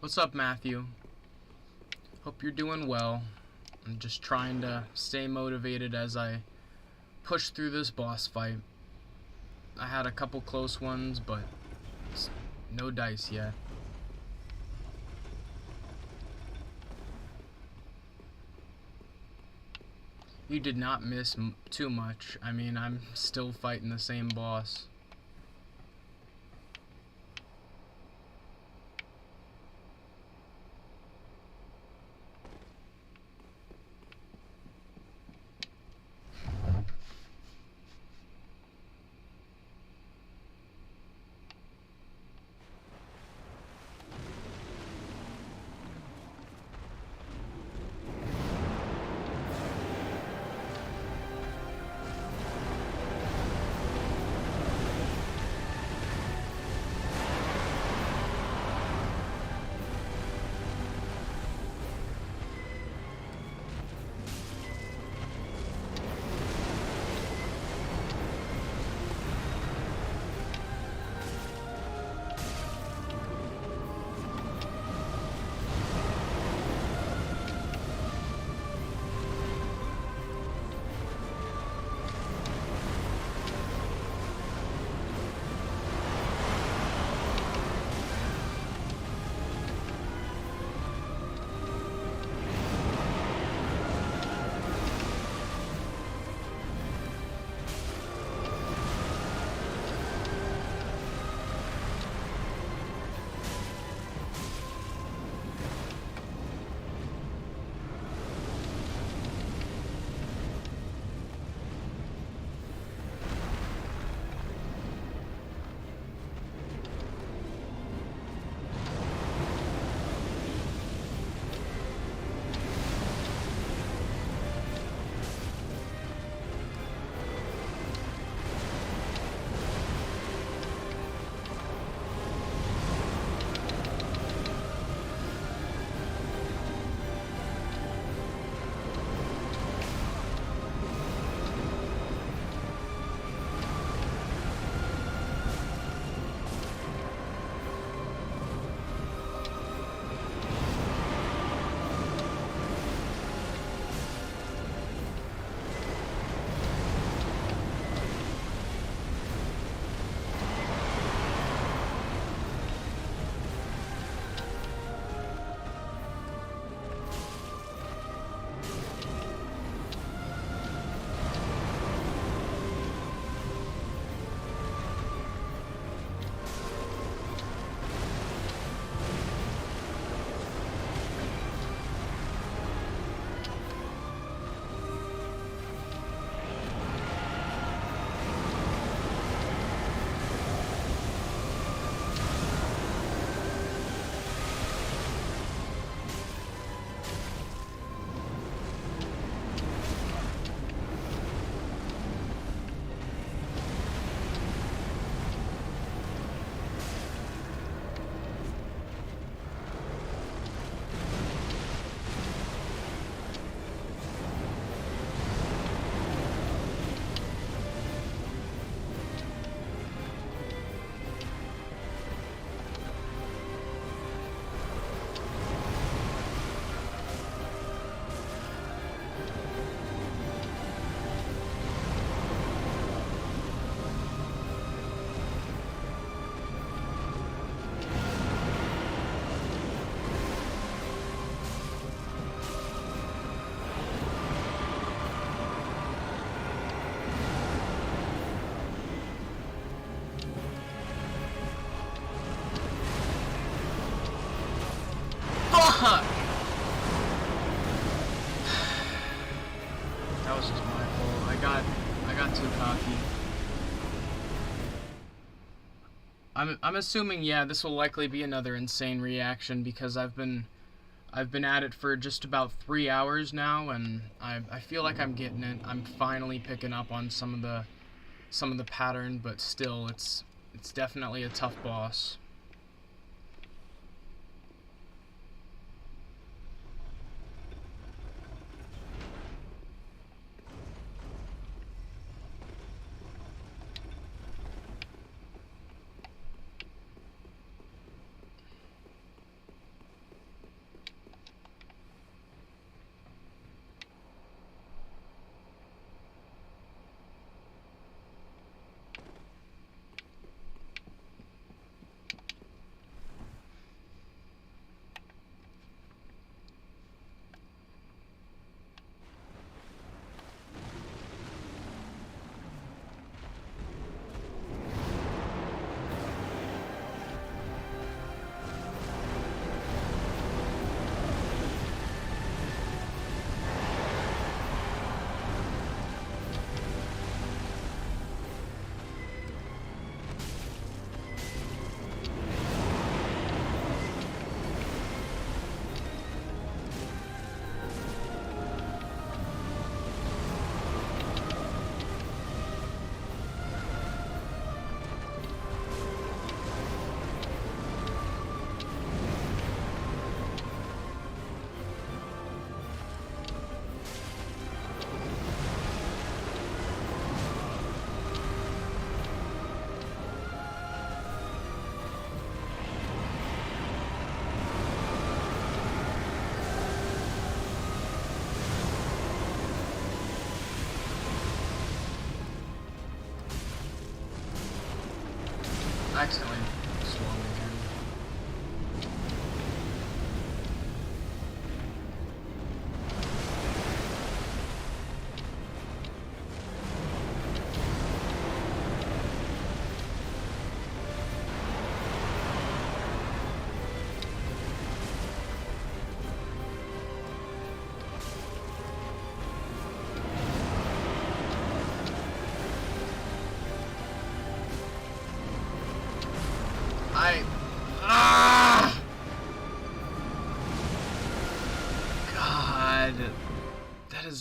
What's up, Matthew? Hope you're doing well. I'm just trying to stay motivated as I push through this boss fight. I had a couple close ones, but no dice yet. You did not miss too much. I mean, I'm still fighting the same boss. Fuck! That was just my fault. I got too cocky. I'm assuming, yeah, this will likely be another insane reaction because I've been at it for just about 3 hours now, and I feel like I'm getting it. I'm finally picking up on some of the pattern, but still, it's definitely a tough boss.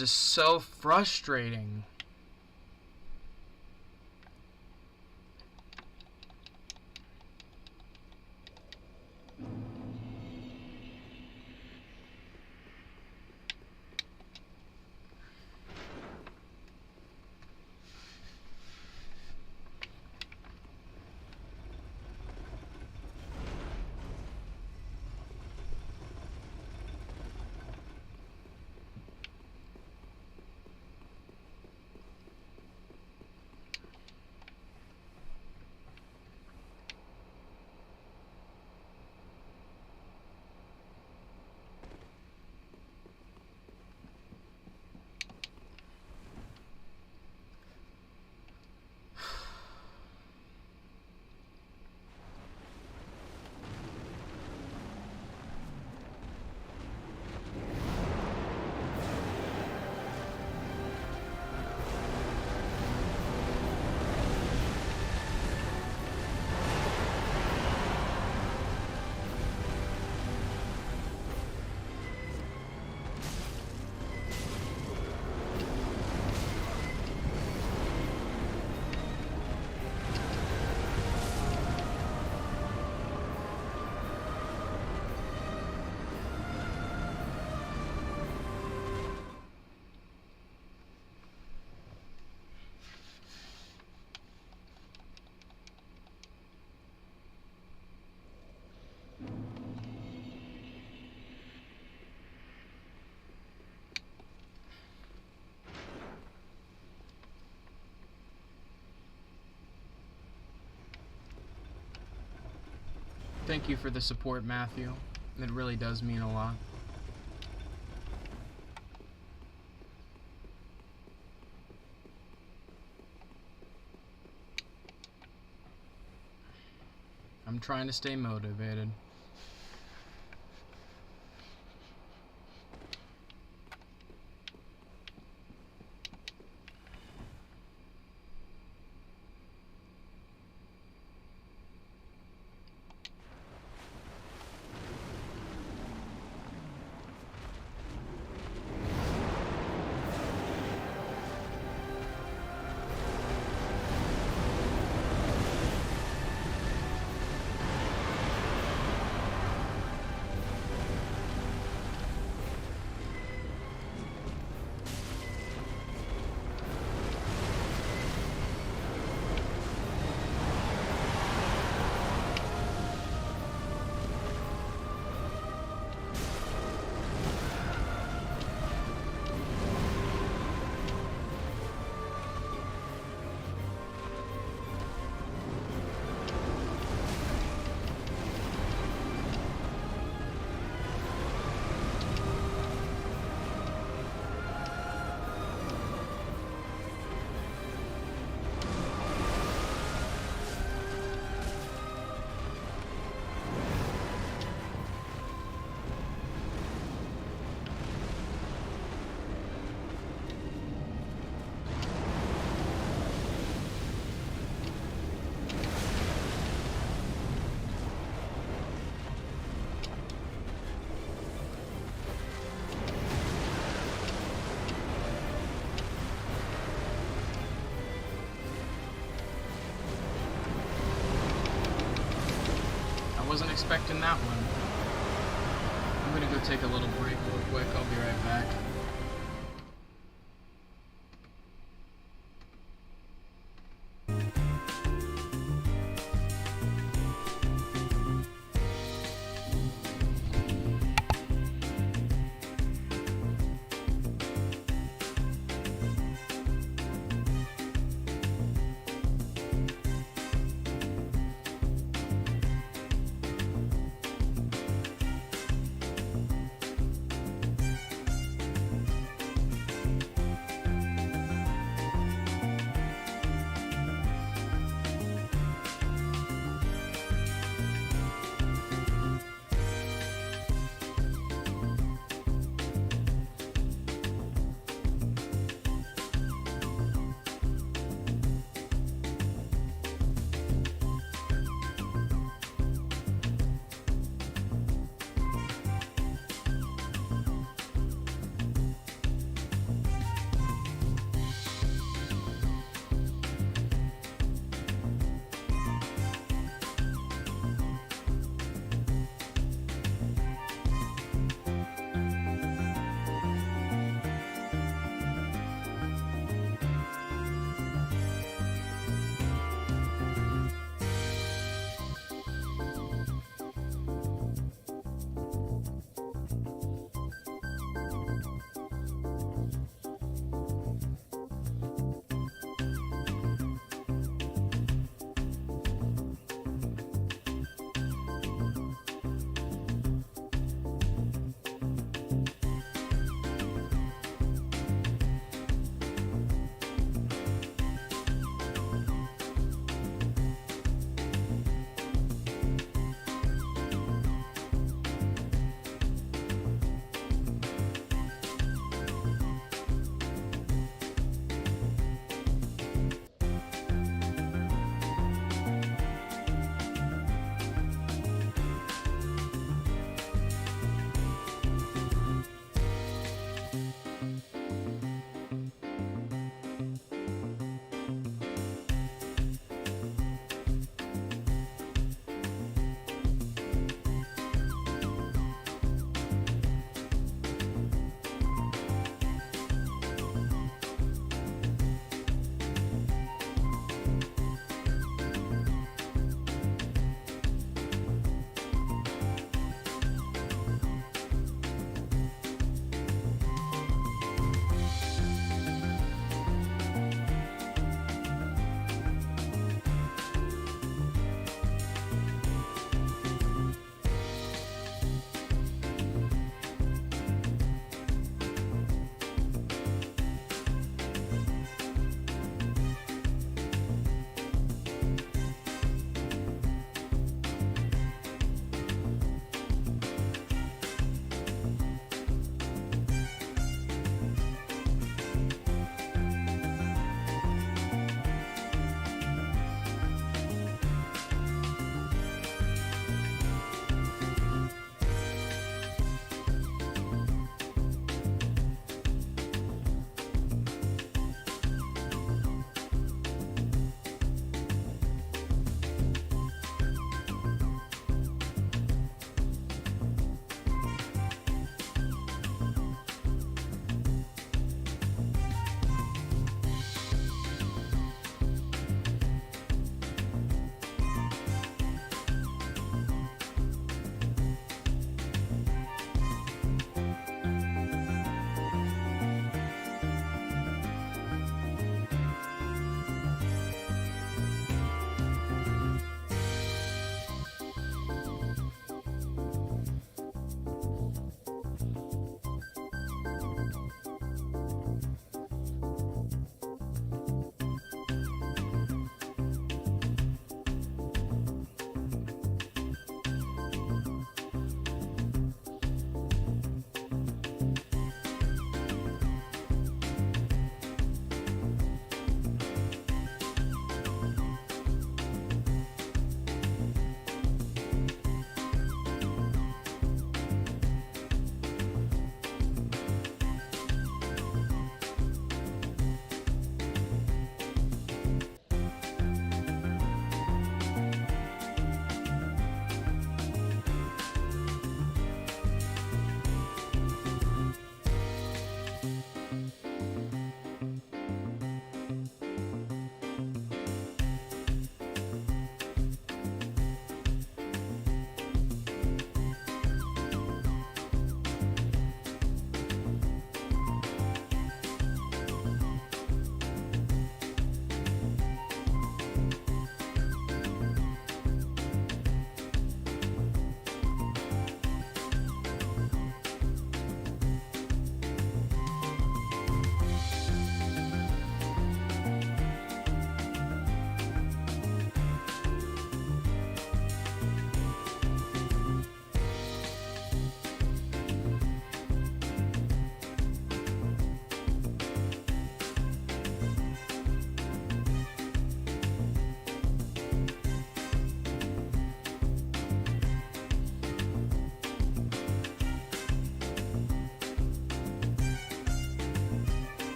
just so frustrating. Thank you for the support, Matthew. It really does mean a lot. I'm trying to stay motivated. Wasn't expecting that one. I'm gonna go take a little break real quick. I'll be right back.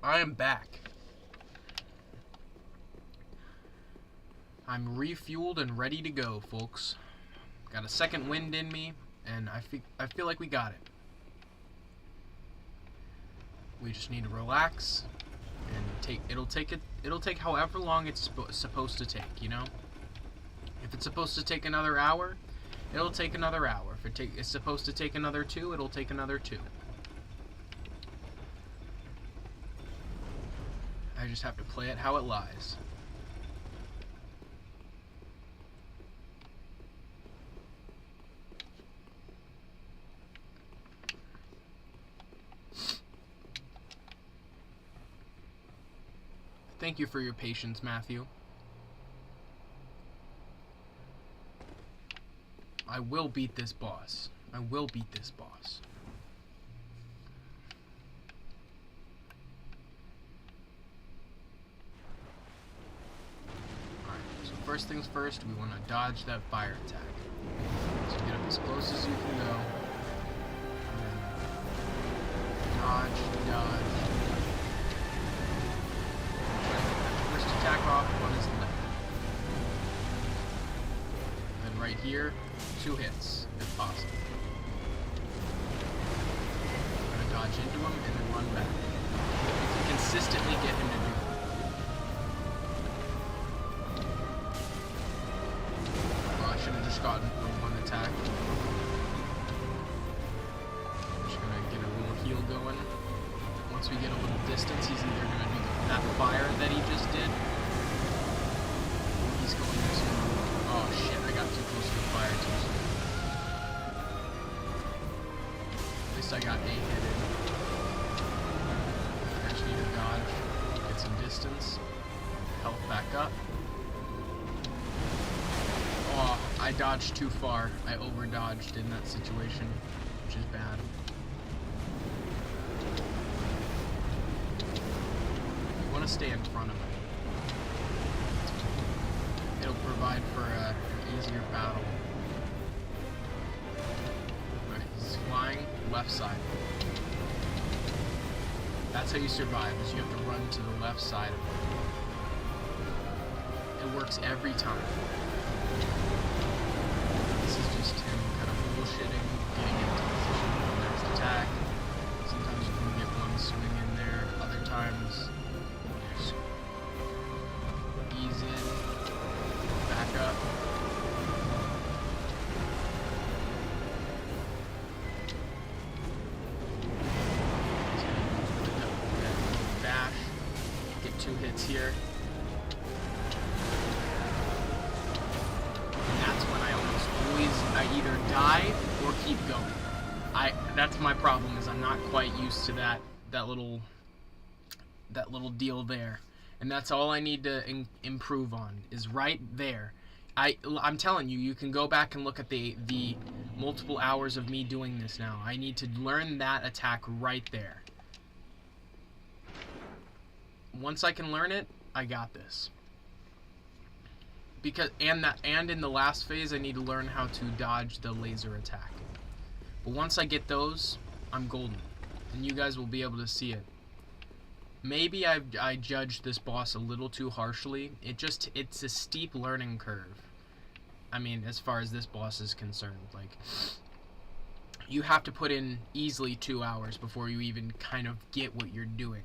I am back. I'm refueled and ready to go, folks. Got a second wind in me, and I feel like we got it. We just need to relax, and it'll take however long it's supposed to take, you know? If it's supposed to take another hour, it'll take another hour. If it's supposed to take another 2, it'll take another 2. I just have to play it how it lies. Thank you for your patience, Matthew. I will beat this boss. I will beat this boss. Alright, so first things first, we want to dodge that fire attack. So get up as close as you can go. And then dodge, dodge. First attack off, one is left. And then right here, 2 hits, if possible. I'm gonna dodge into him and then run back. If you consistently get him to do that. Oh, I should have just gotten for 1 attack. Just gonna get a little heal going. Once we get a little distance, he's either gonna do that fire that he just did, or he's going to... Oh shit, I got too close to the fire too soon. At least I got a hit in. I just need to dodge, get some distance, health back up. Oh, I dodged too far. I over-dodged in that situation, which is bad. You want to stay in front of him. It'll provide for an easier battle. Alright, he's flying left side. That's how you survive, is you have to run to the left side of him. It works every time. This is just him kind of bullshitting, getting into position for the next attack. Sometimes you can get one swing in there, other times just ease in, back up. Bash, get 2 hits here. And that's when I almost always, I either die or keep going. That's my problem, is I'm not quite used to that little deal there. And that's all I need to improve on, is right there. I'm telling you, you can go back and look at the multiple hours of me doing this now. I need to learn that attack right there. Once I can learn it, I got this. Because and in the last phase, I need to learn how to dodge the laser attack. But once I get those, I'm golden, and you guys will be able to see it. Maybe I judged this boss a little too harshly. It's a steep learning curve. I mean, as far as this boss is concerned, like, you have to put in easily 2 hours before you even kind of get what you're doing.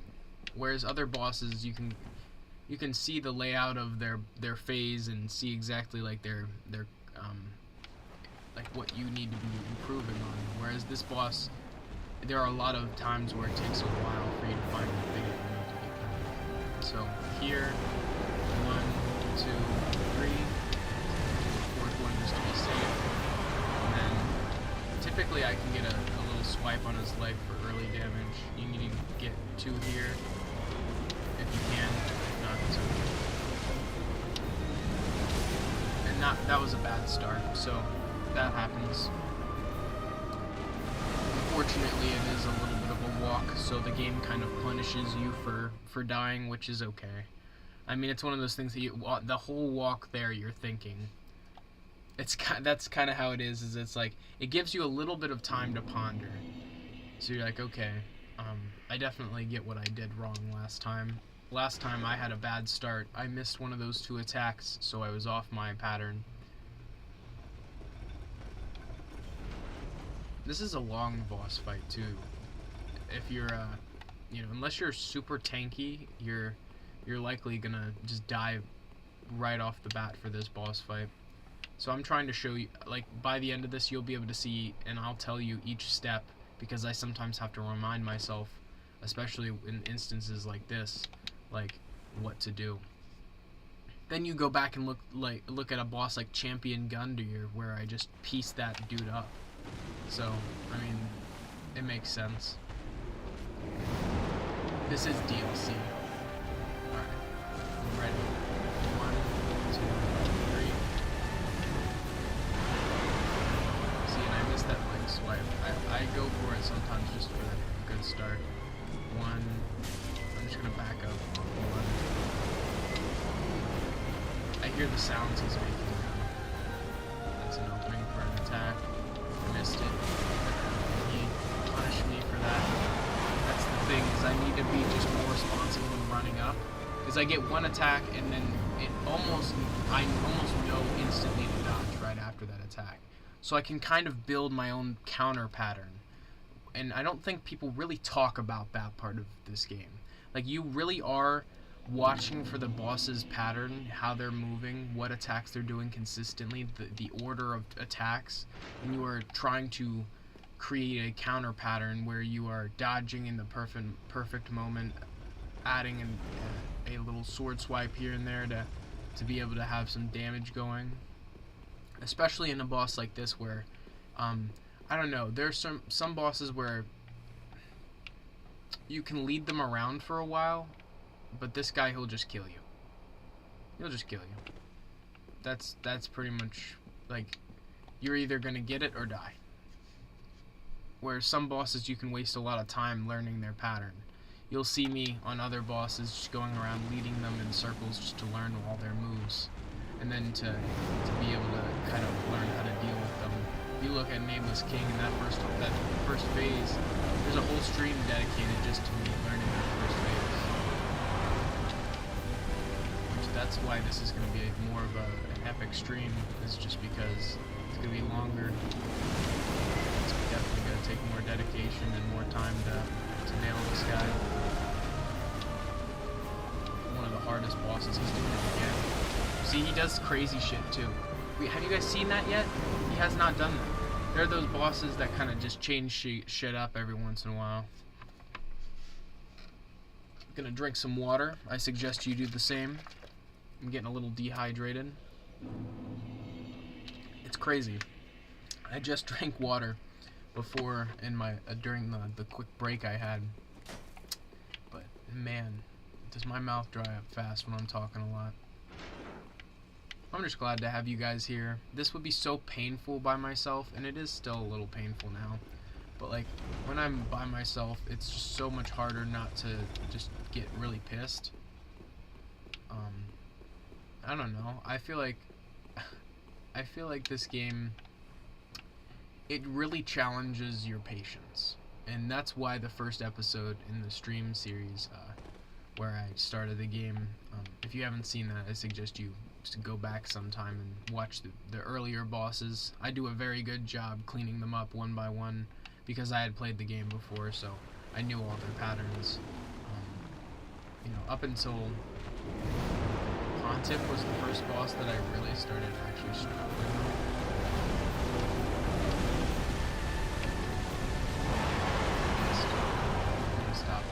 Whereas other bosses, you can see the layout of their phase and see exactly like their like what you need to be improving on. Whereas this boss, there are a lot of times where it takes a while for you to find the thing that you need to get done. So here, 1, 2, 3. The 4th one just to be safe. And then typically I can get a little swipe on his leg for early damage. You need to get 2 here if you can. If not, it's okay. And that was a bad start, so that happens. Unfortunately, it is a little bit of a walk, so the game kind of punishes you for dying, which is okay. I mean, it's one of those things that the whole walk there, you're thinking. That's kind of how it is it's like, it gives you a little bit of time to ponder. So you're like, okay, I definitely get what I did wrong last time. Last time I had a bad start. I missed one of those 2 attacks, so I was off my pattern. This is a long boss fight too. If you're, you know, unless you're super tanky, you're likely gonna just die right off the bat for this boss fight. So I'm trying to show you, like, by the end of this you'll be able to see, and I'll tell you each step, because I sometimes have to remind myself, especially in instances like this, like, what to do. Then you go back and look at a boss like Champion Gundyr, where I just pieced that dude up. So, I mean, it makes sense. This is DLC. Alright, I'm ready. 1, 2, 3. See, and I missed that leg swipe. I go for it sometimes just for a good start. 1. I'm just gonna back up. 1. I hear the sounds he's making now. That's an opening for an attack. I missed it. He punished me for that. That's the thing, is I need to be just more responsive when running up. Because I get one attack and then I almost know instantly to dodge right after that attack. So I can kind of build my own counter pattern. And I don't think people really talk about that part of this game. Like, you really are watching for the boss's pattern, how they're moving, what attacks they're doing consistently, the order of attacks, and you are trying to create a counter pattern where you are dodging in the perfect moment, adding a little sword swipe here and there to be able to have some damage going. Especially in a boss like this where, I don't know, there's some bosses where you can lead them around for a while, but this guy, he'll just kill you. He'll just kill you. That's pretty much, like, you're either gonna get it or die. Where some bosses you can waste a lot of time learning their pattern. You'll see me on other bosses just going around leading them in circles just to learn all their moves. And then to be able to kind of learn how to deal with them. If you look at Nameless King in that first phase, there's a whole stream dedicated just to me learning that first phase. That's why this is going to be more of an epic stream, is just because it's going to be longer. It's definitely going to take more dedication and more time to nail this guy. One of the hardest bosses. He's doing it again. See, he does crazy shit too. Wait, have you guys seen that yet? He has not done that. There are those bosses that kind of just change shit up every once in a while. I'm gonna drink some water. I suggest you do the same. I'm getting a little dehydrated. It's crazy. I just drank water before in my during the quick break I had. But man, does my mouth dry up fast when I'm talking a lot. I'm just glad to have you guys here. This would be so painful by myself, and it is still a little painful now. But like, when I'm by myself, it's just so much harder not to just get really pissed. I don't know. I feel like this game, it really challenges your patience. And that's why the first episode in the stream series, where I started the game, if you haven't seen that, I suggest you to go back sometime and watch the earlier bosses. I do a very good job cleaning them up one by one because I had played the game before, so I knew all their patterns. You know, up until Pontiff was the first boss that I really started actually struggling with. Stop.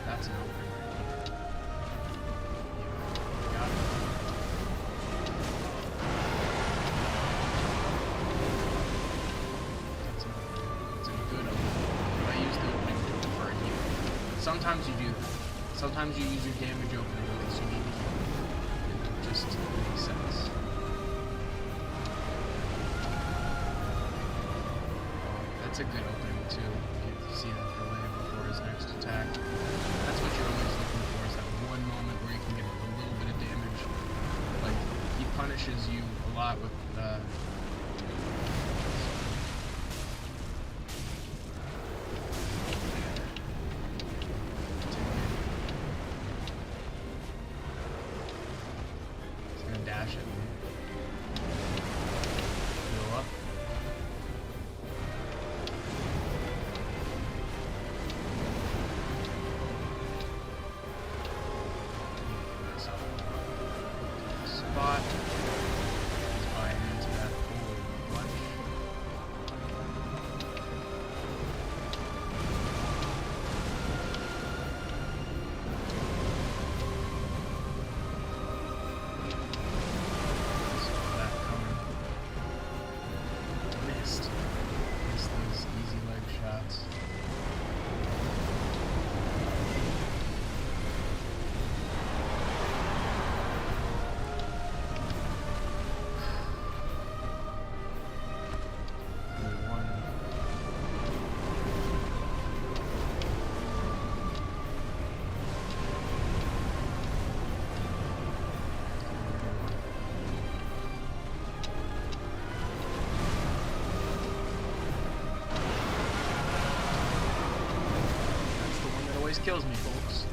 That's an opening right there. Yeah, got it. It's a good opening. I use the opening for a heal. Sometimes you do that. Sometimes you use your damage opening because you need to heal. It just makes sense. That's a good opening too. You get to see that delay before his next attack. That's what you're always looking for, is that one moment where you can get a little bit of punishes you a lot with it's gonna dash at me. Heal up. Spot. Let's buy into that holy clutch. Saw that coming. Missed. Missed those easy leg shots. Kills me, folks.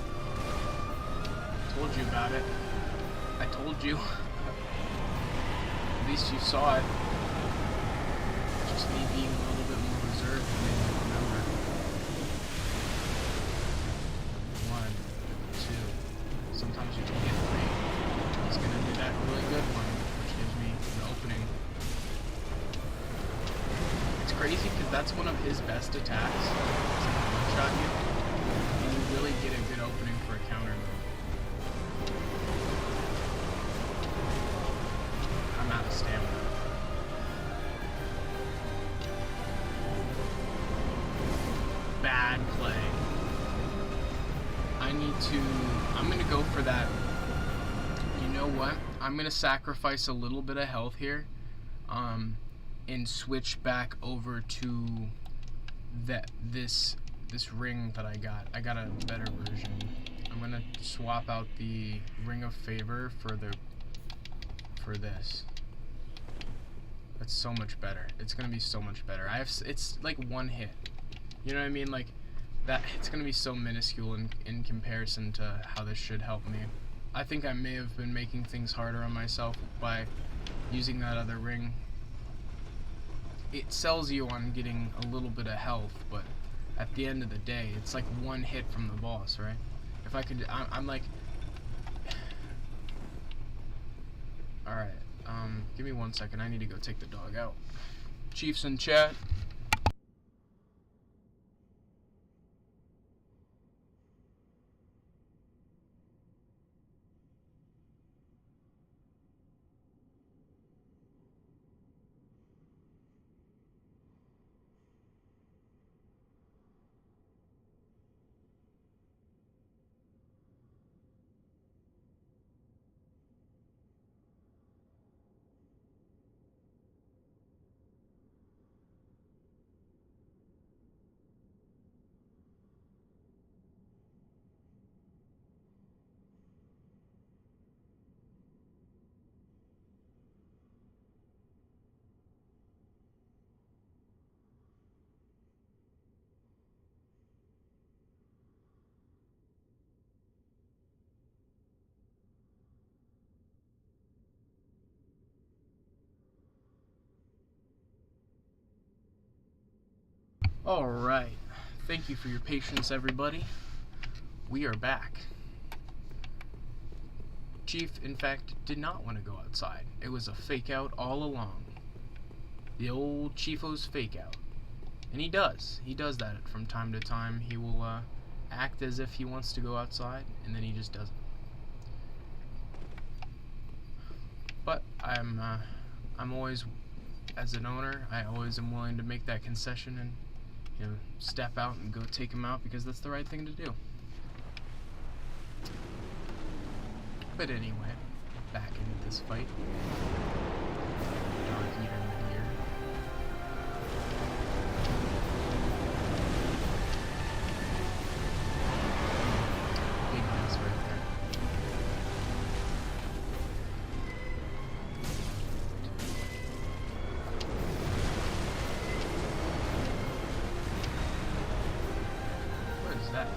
Told you about it. I told you. At least you saw it. Just me being a little bit more reserved than maybe you remember. 1, 2. Sometimes you can get 3. He's gonna do that really good one, which gives me an opening. It's crazy because that's one of his best attacks. It's like a one-shot you. Really get a good opening for a counter move. I'm out of stamina. Bad play. I'm gonna go for that. You know what? I'm gonna sacrifice a little bit of health here, and switch back over to this ring that I got. I got a better version. I'm gonna swap out the Ring of Favor for this. That's so much better. It's gonna be so much better. It's like one hit. You know what I mean? Like that. It's gonna be so minuscule in comparison to how this should help me. I think I may have been making things harder on myself by using that other ring. It sells you on getting a little bit of health, but at the end of the day, it's like one hit from the boss, right? If I could, I'm like, all right. Give me 1 second. I need to go take the dog out. Chiefs in chat. Alright, thank you for your patience, everybody. We are back. Chief, in fact, did not want to go outside. It was a fake out all along. The old Chifo's fake out. And he does that from time to time. He will act as if he wants to go outside, and then he just doesn't. But I'm always, as an owner, I always am willing to make that concession and, you know, step out and go take him out because that's the right thing to do. But anyway, back into this fight. Darkeater Midir. Big mess right there. that?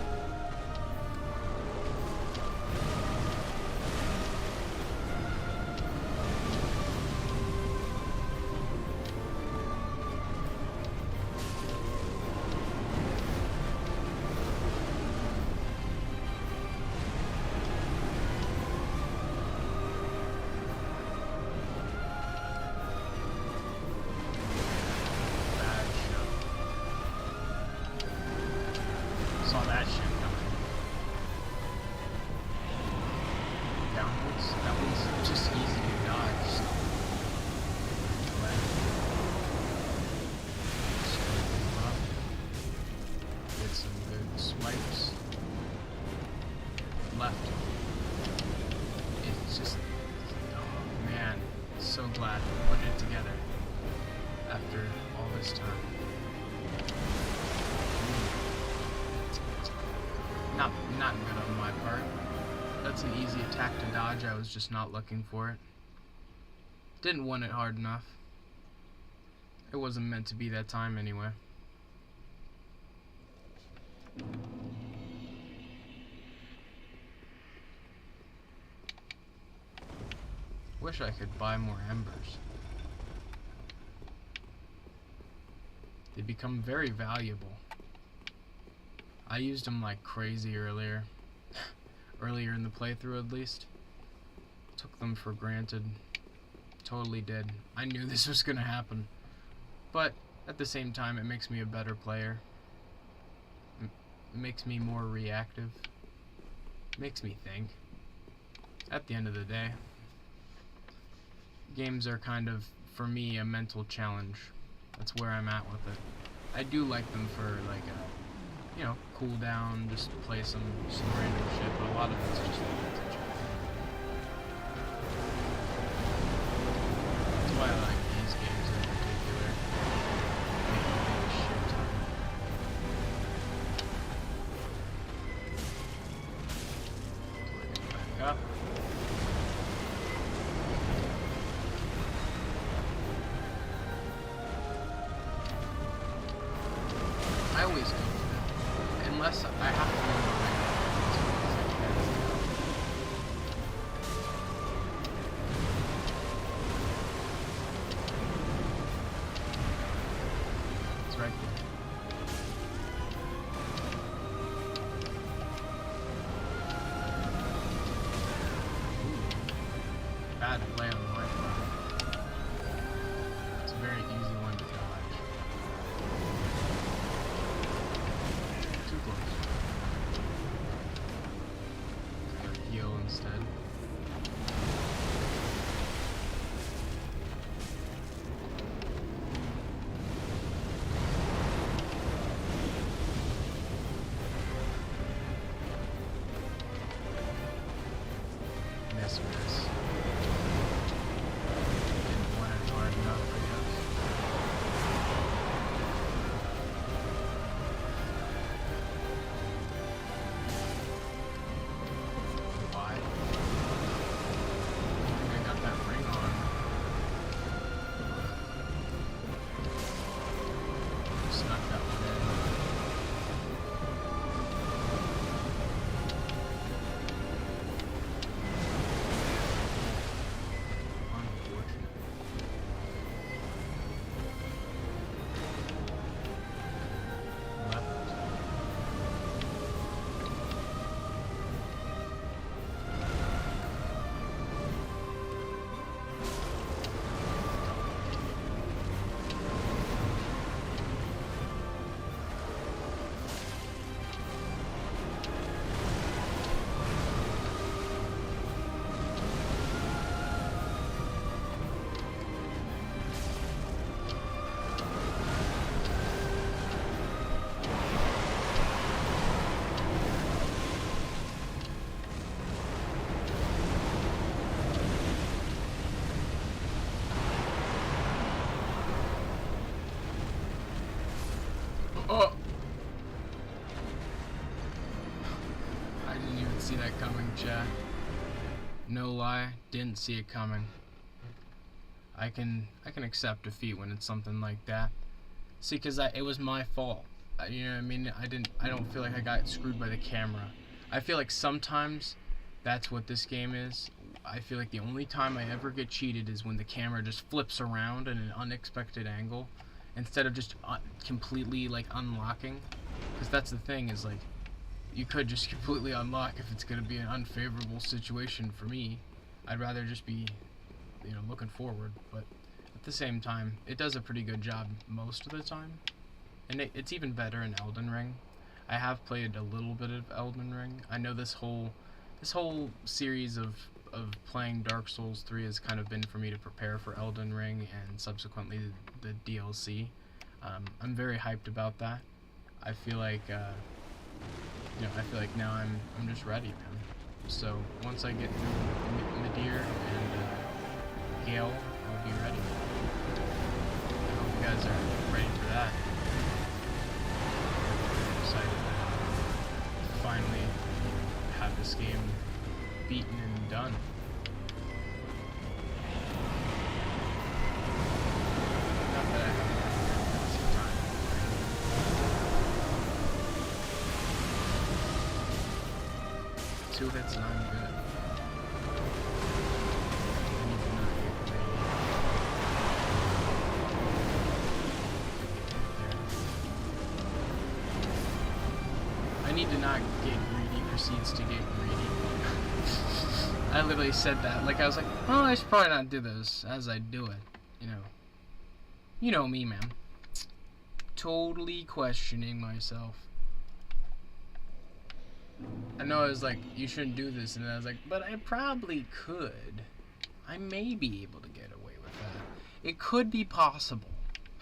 That shit coming. Downwards? That one's just easy to dodge. So. Up. Get some good swipes. Left. It's just, oh man, so glad we put it together after all this time. Not good on my part. That's an easy attack to dodge. I was just not looking for it. Didn't want it hard enough. It wasn't meant to be that time anyway. Wish I could buy more embers. They become very valuable. I used them like crazy earlier. Earlier in the playthrough at least. Took them for granted. Totally did. I knew this was gonna happen. But at the same time, it makes me a better player. It makes me more reactive. Makes me think. At the end of the day. Games are kind of, for me, a mental challenge. That's where I'm at with it. I do like them for like a, you know, cool down, just play some random shit, but a lot of it's just vintage. That's why I like these games in particular. Make me think of shit ton. So we're getting back up. I always go for that. Unless I have to go right. It's right there. Ooh. Bad play on my part. It's a very easy one to dodge. Too close. Gotta heal instead. Miss. Didn't want it hard enough, I guess. Why? I think I got that ring on. Snuck that one in. Unfortunate. Left. Oh! I didn't even see that coming, chat. No lie, didn't see it coming. I can accept defeat when it's something like that. See, 'cause it was my fault. You know what I mean? I don't feel like I got screwed by the camera. I feel like sometimes that's what this game is. I feel like the only time I ever get cheated is when the camera just flips around at an unexpected angle instead of just completely like unlocking. Because that's the thing, is like you could just completely unlock if it's going to be an unfavorable situation for me. I'd rather just be, you know, looking forward, but at the same time, it does a pretty good job most of the time. And it's even better in Elden Ring. I have played a little bit of Elden Ring. I know this whole series of playing Dark Souls 3 has kind of been for me to prepare for Elden Ring and subsequently the DLC. I'm very hyped about that. I feel like I feel like now I'm just ready, man. So once I get through Midir and Gale, I'll be ready. I hope you guys are ready for that. I'm excited to finally have this game beaten and done. Not that I have some time. 2 hits and I'm good. I need to not get greedy proceeds to get greedy. I literally said that. Like, I was like, oh, I should probably not do this as I do it. You know. You know me, man. Totally questioning myself. I know I was like, you shouldn't do this, and then I was like, but I probably could. I may be able to get away with that. It could be possible.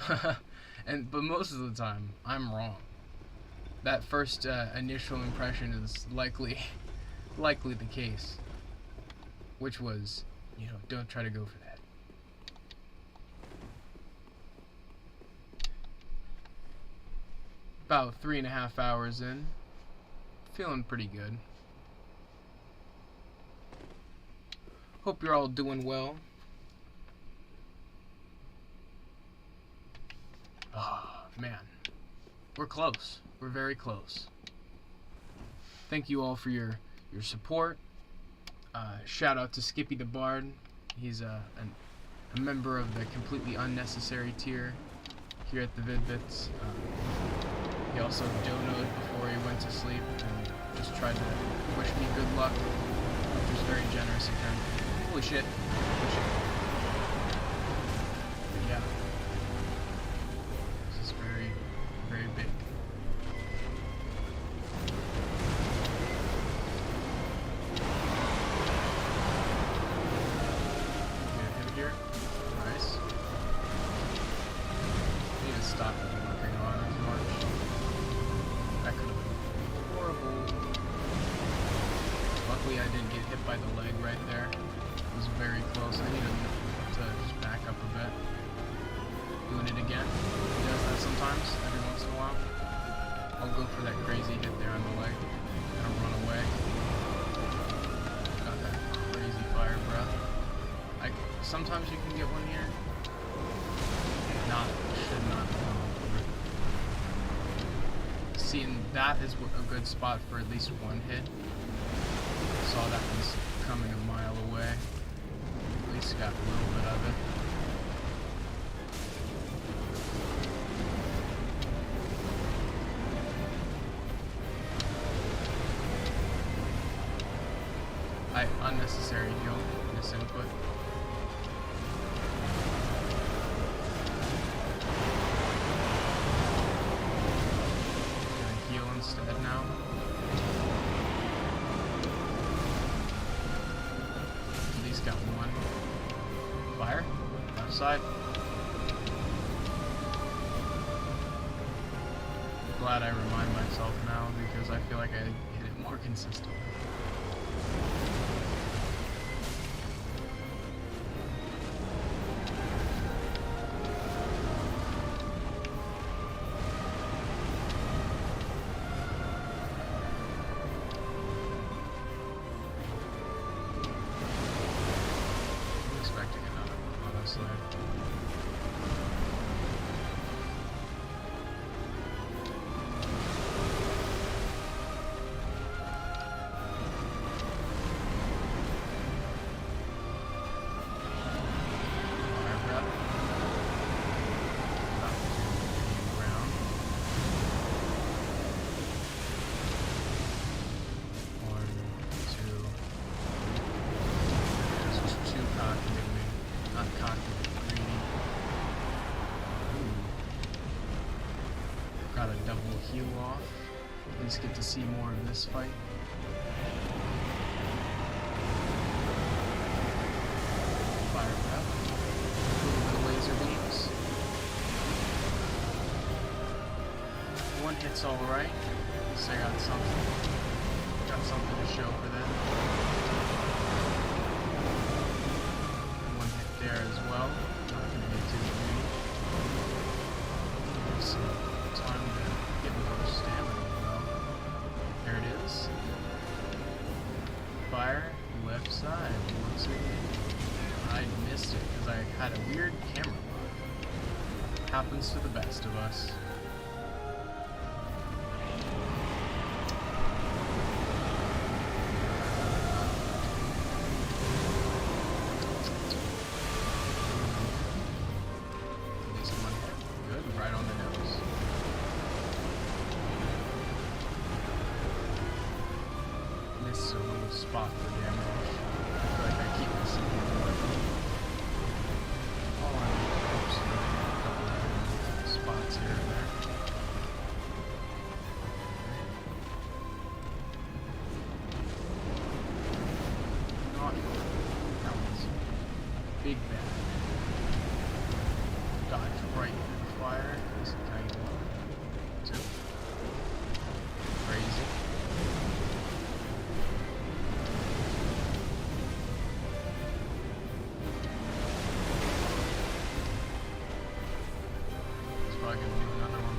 But most of the time, I'm wrong. That first initial impression is likely the case. Which was, you know, don't try to go for that. About 3.5 hours in. Feeling pretty good. Hope you're all doing well. Oh, man. We're close. We're very close. Thank you all for your support. Shout out to Skippy the Bard. He's a member of the completely unnecessary tier here at the Vid-Bits. He also donoed before he went to sleep and just tried to wish me good luck, which was very generous of him. Holy shit. Holy shit. But yeah. This is very, very big. Get him here. Nice. I need to stop working on it as much. That could have been horrible. Luckily I didn't get hit by the leg right there. It was very close. I need to just back up a bit. Doing it again. He does that sometimes, every once in a while. I'll go for that crazy hit there on the leg. And I'll run away. Got that crazy fire breath. Sometimes you can get one here. Should not be. See, and that is a good spot for at least one hit. Saw that one's coming a mile away. At least got a little bit of it. Unnecessary heal, misinput. Instead now. At least got one. Fire. Left side. Glad I remind myself now because I feel like I hit it more consistently. heal off. At least get to see more of this fight. Fire breath. A little bit of laser beams. One hit's alright. At least I got something. Got something to show for that. One hit there as well. Not gonna get too greedy. There's some time to get more stamina though. There it is. Fire, left side, once again. I missed it because I had a weird camera bug. Happens to the best of us. Spot for damage. I feel like I keep missing him. All on oops, a couple of spots here and there. Not good. That was big bad. Dodge right in the fire. Can I get one? Two. Crazy. Probably gonna do another one.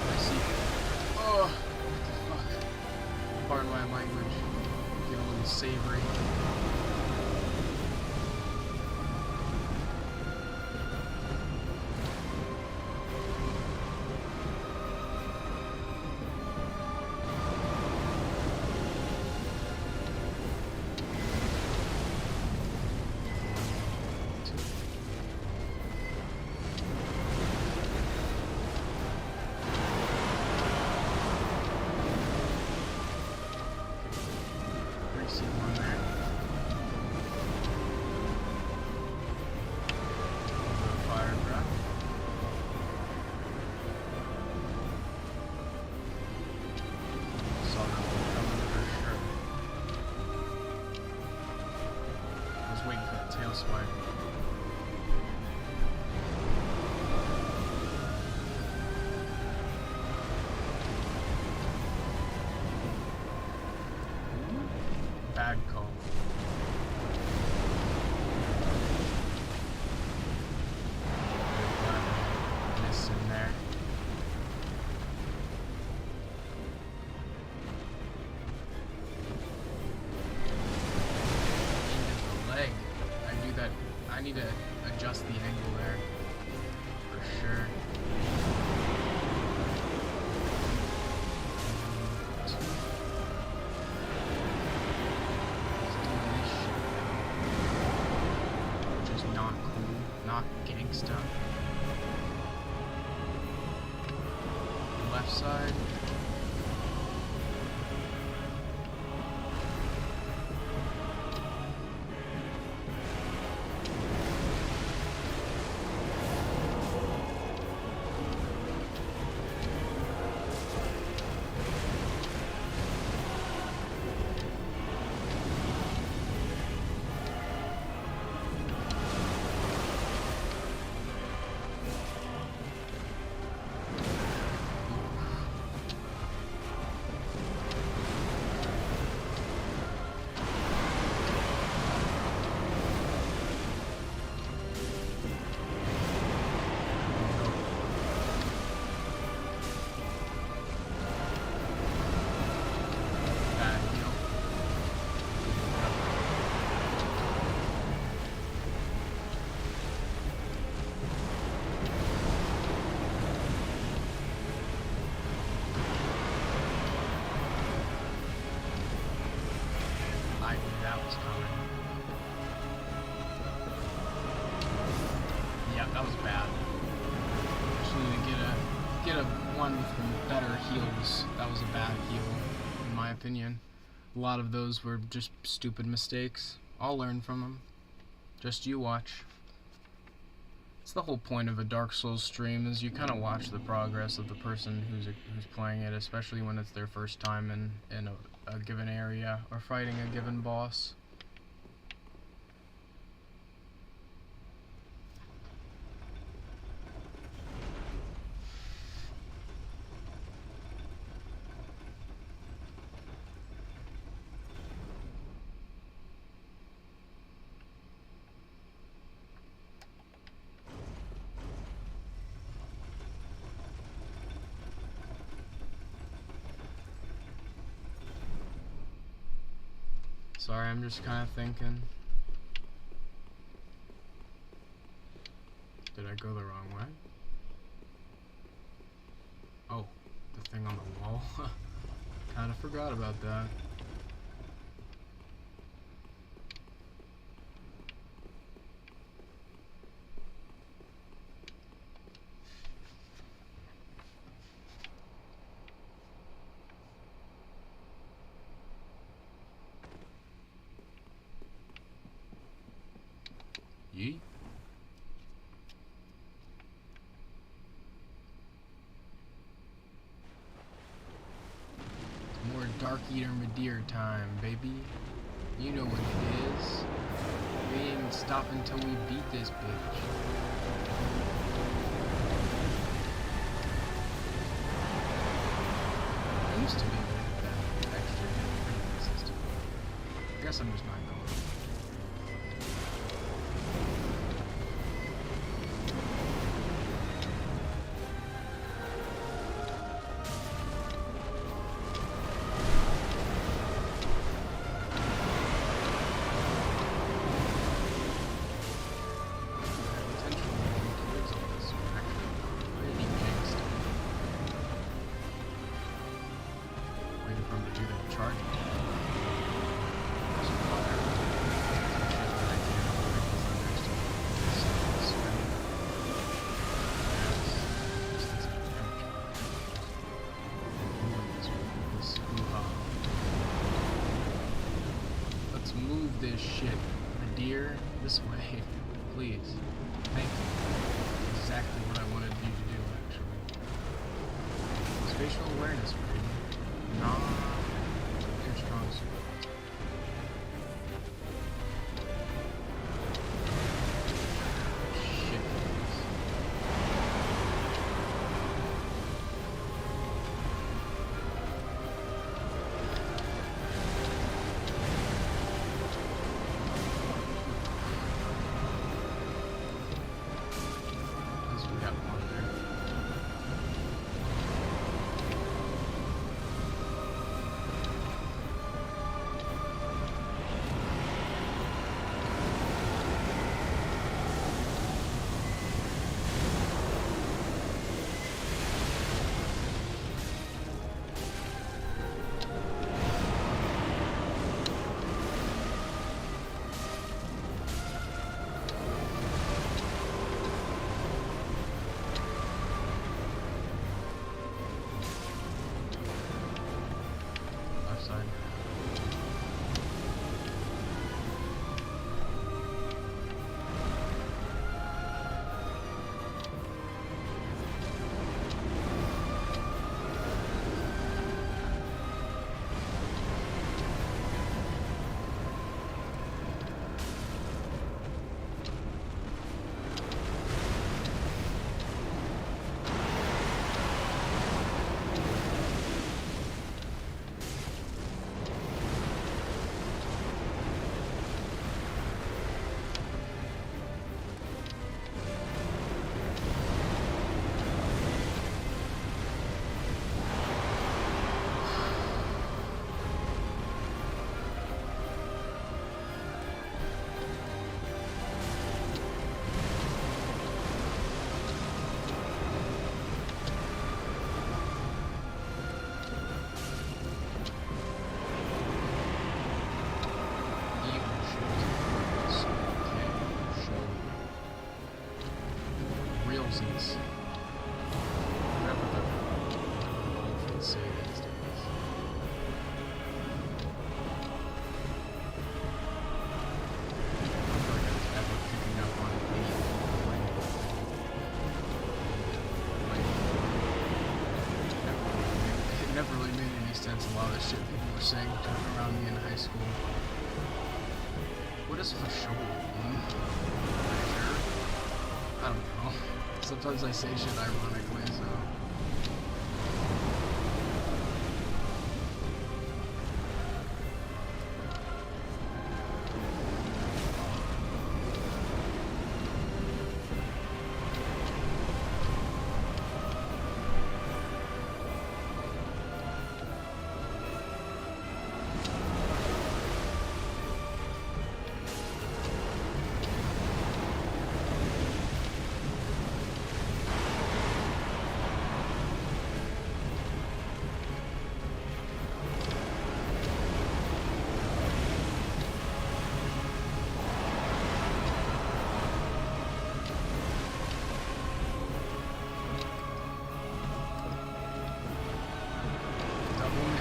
I see. Oh, what the fuck? Pardon my language. Get a little savory. Tail swipe. Bad call. Miss in there. I need to adjust the angle there, for sure. Let's do this shit now. Which is not cool, not gangsta. Left side. That was bad. Actually, to get a one with better heals. That was a bad heal, in my opinion. A lot of those were just stupid mistakes. I'll learn from them. Just you watch. That's the whole point of a Dark Souls stream, is you kind of watch the progress of the person who's playing it, especially when it's their first time in a given area or fighting a given boss. Sorry, I'm just kind of thinking. Did I go the wrong way? Oh, the thing on the wall. Kind of forgot about that. Yeet. More Darkeater Midir time, baby. You know what it is. We ain't stop until we beat this bitch. I used to be able to get that extra hit pretty consistently. I guess I'm just not going. This shit, Midir, this way, please. Thank you. Exactly what I wanted you to do, actually. Spatial awareness, baby. Nah, your strong suit. Shit. never really made any sense, a lot of the shit people were saying around me in high school. What does for sure mean? Sure? I don't know. Sometimes I say shit ironically, so...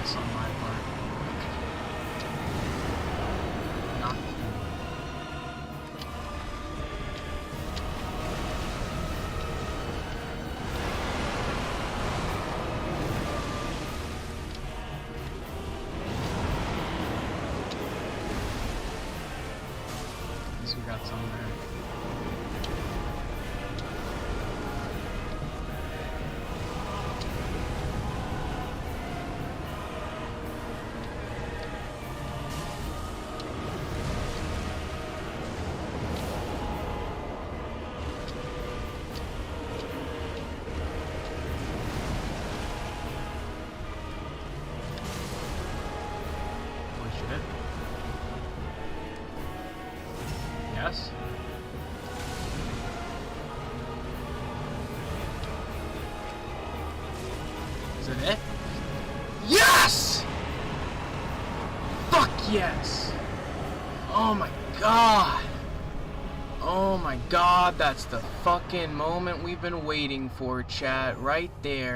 On my part. Not cool. At least we got some there. Yes? Is that it? Yes! Fuck yes! Oh my god! Oh my god, that's the fucking moment we've been waiting for, chat, right there.